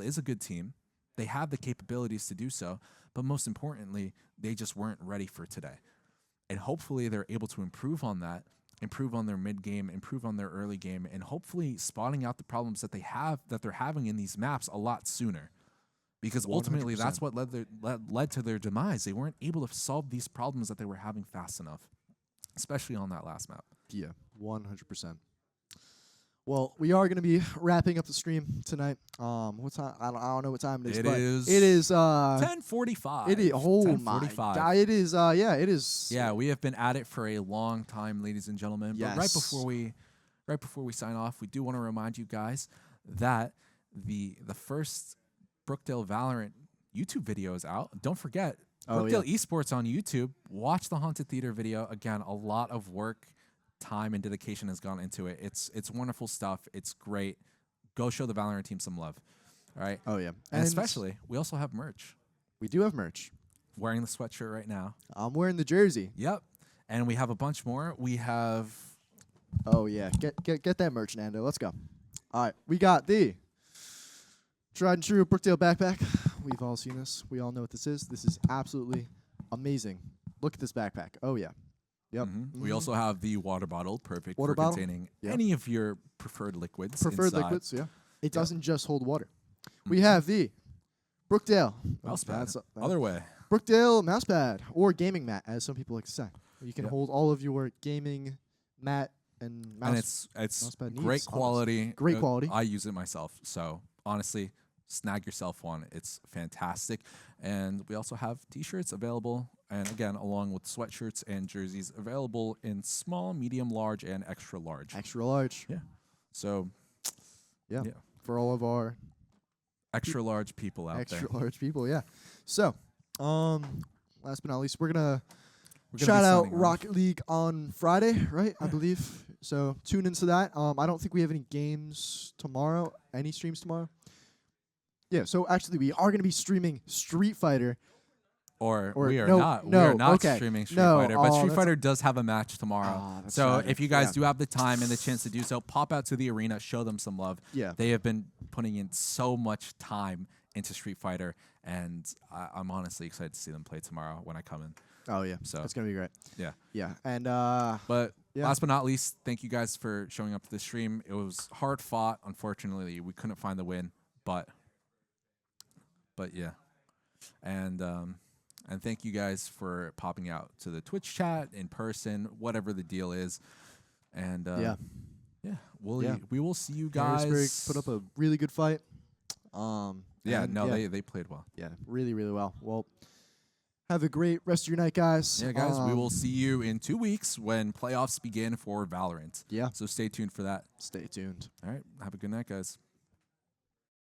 is a good team. They have the capabilities to do so, but most importantly, they just weren't ready for today. And hopefully they're able to improve on that, improve on their mid game, improve on their early game, and hopefully spotting out the problems that they're having in these maps a lot sooner. Because ultimately 100%. that's what led to their demise. They weren't able to solve these problems that they were having fast enough, especially on that last map. Yeah, 100%. Well, we are going to be wrapping up the stream tonight. What time? I don't know what time it is. It but is It is 10:45. It is. Oh my 10:45. God! It is. Yeah, it is. Yeah, we have been at it for a long time, ladies and gentlemen. But right before we sign off, we do want to remind you guys that the first Brookdale Valorant YouTube video is out. Don't forget, Brookdale Esports on YouTube. Watch the Haunted Theater video. Again, a lot of work, time, and dedication has gone into it. It's wonderful stuff. It's great. Go show the Valorant team some love. All right. Oh yeah. And especially, we also have merch. We do have merch. Wearing the sweatshirt right now. I'm wearing the jersey. Yep. And we have a bunch more. We have... Oh yeah. Get that merch, Nando. Let's go. All right. We got the tried and true Brookdale backpack. We've all seen this. We all know what this is. This is absolutely amazing. Look at this backpack. Oh yeah. Yep. We also have the water bottle, perfect Water for bottle? containing Yep. any of your preferred liquids. Preferred inside. liquids. Yeah. It doesn't just hold water. We have the Brookdale Mousepad. that- Other way. Brookdale mousepad or gaming mat, as some people like to say. You can Yep. hold all of your gaming mat and mouse. And it's mousepad great needs, quality. Great quality. I use it myself. So honestly, snag yourself one. It's fantastic. And we also have t-shirts available. And again, along with sweatshirts and jerseys available in small, medium, large, and extra large. Extra large. Yeah. So Yeah. For all of our extra large people out extra there. large people, yeah. So, last but not least, we're gonna We're gonna shout be out signing off. Rocket League on Friday, right? I Yeah. believe. So tune into that. I don't think we have any games tomorrow. Any streams tomorrow? Yeah. So actually, we are gonna be streaming Street Fighter. Or Or we are no, not. no, we are not okay. streaming Street No, Fighter, but oh, Street that's Fighter does have a match tomorrow. Ah, that's So tragic. if you guys Yeah. do have the time and the chance to do so, pop out to the arena, show them some love. Yeah. They have been putting in so much time into Street Fighter, and I'm honestly excited to see them play tomorrow when I come in. Oh yeah. So- It's gonna be great. Yeah. Yeah. And But Yeah. last but not least, thank you guys for showing up to the stream. It was hard fought. Unfortunately, we couldn't find the win, but yeah. And thank you guys for popping out to the Twitch chat in person, whatever the deal is. And Yeah. we will see you guys. Harrisburg put up a really good fight. They played well. Yeah, really, really well. Well, have a great rest of your night, guys. Yeah, guys, we will see you in 2 weeks when playoffs begin for Valorant. Yeah. So stay tuned for that. Stay tuned. All right, have a good night, guys.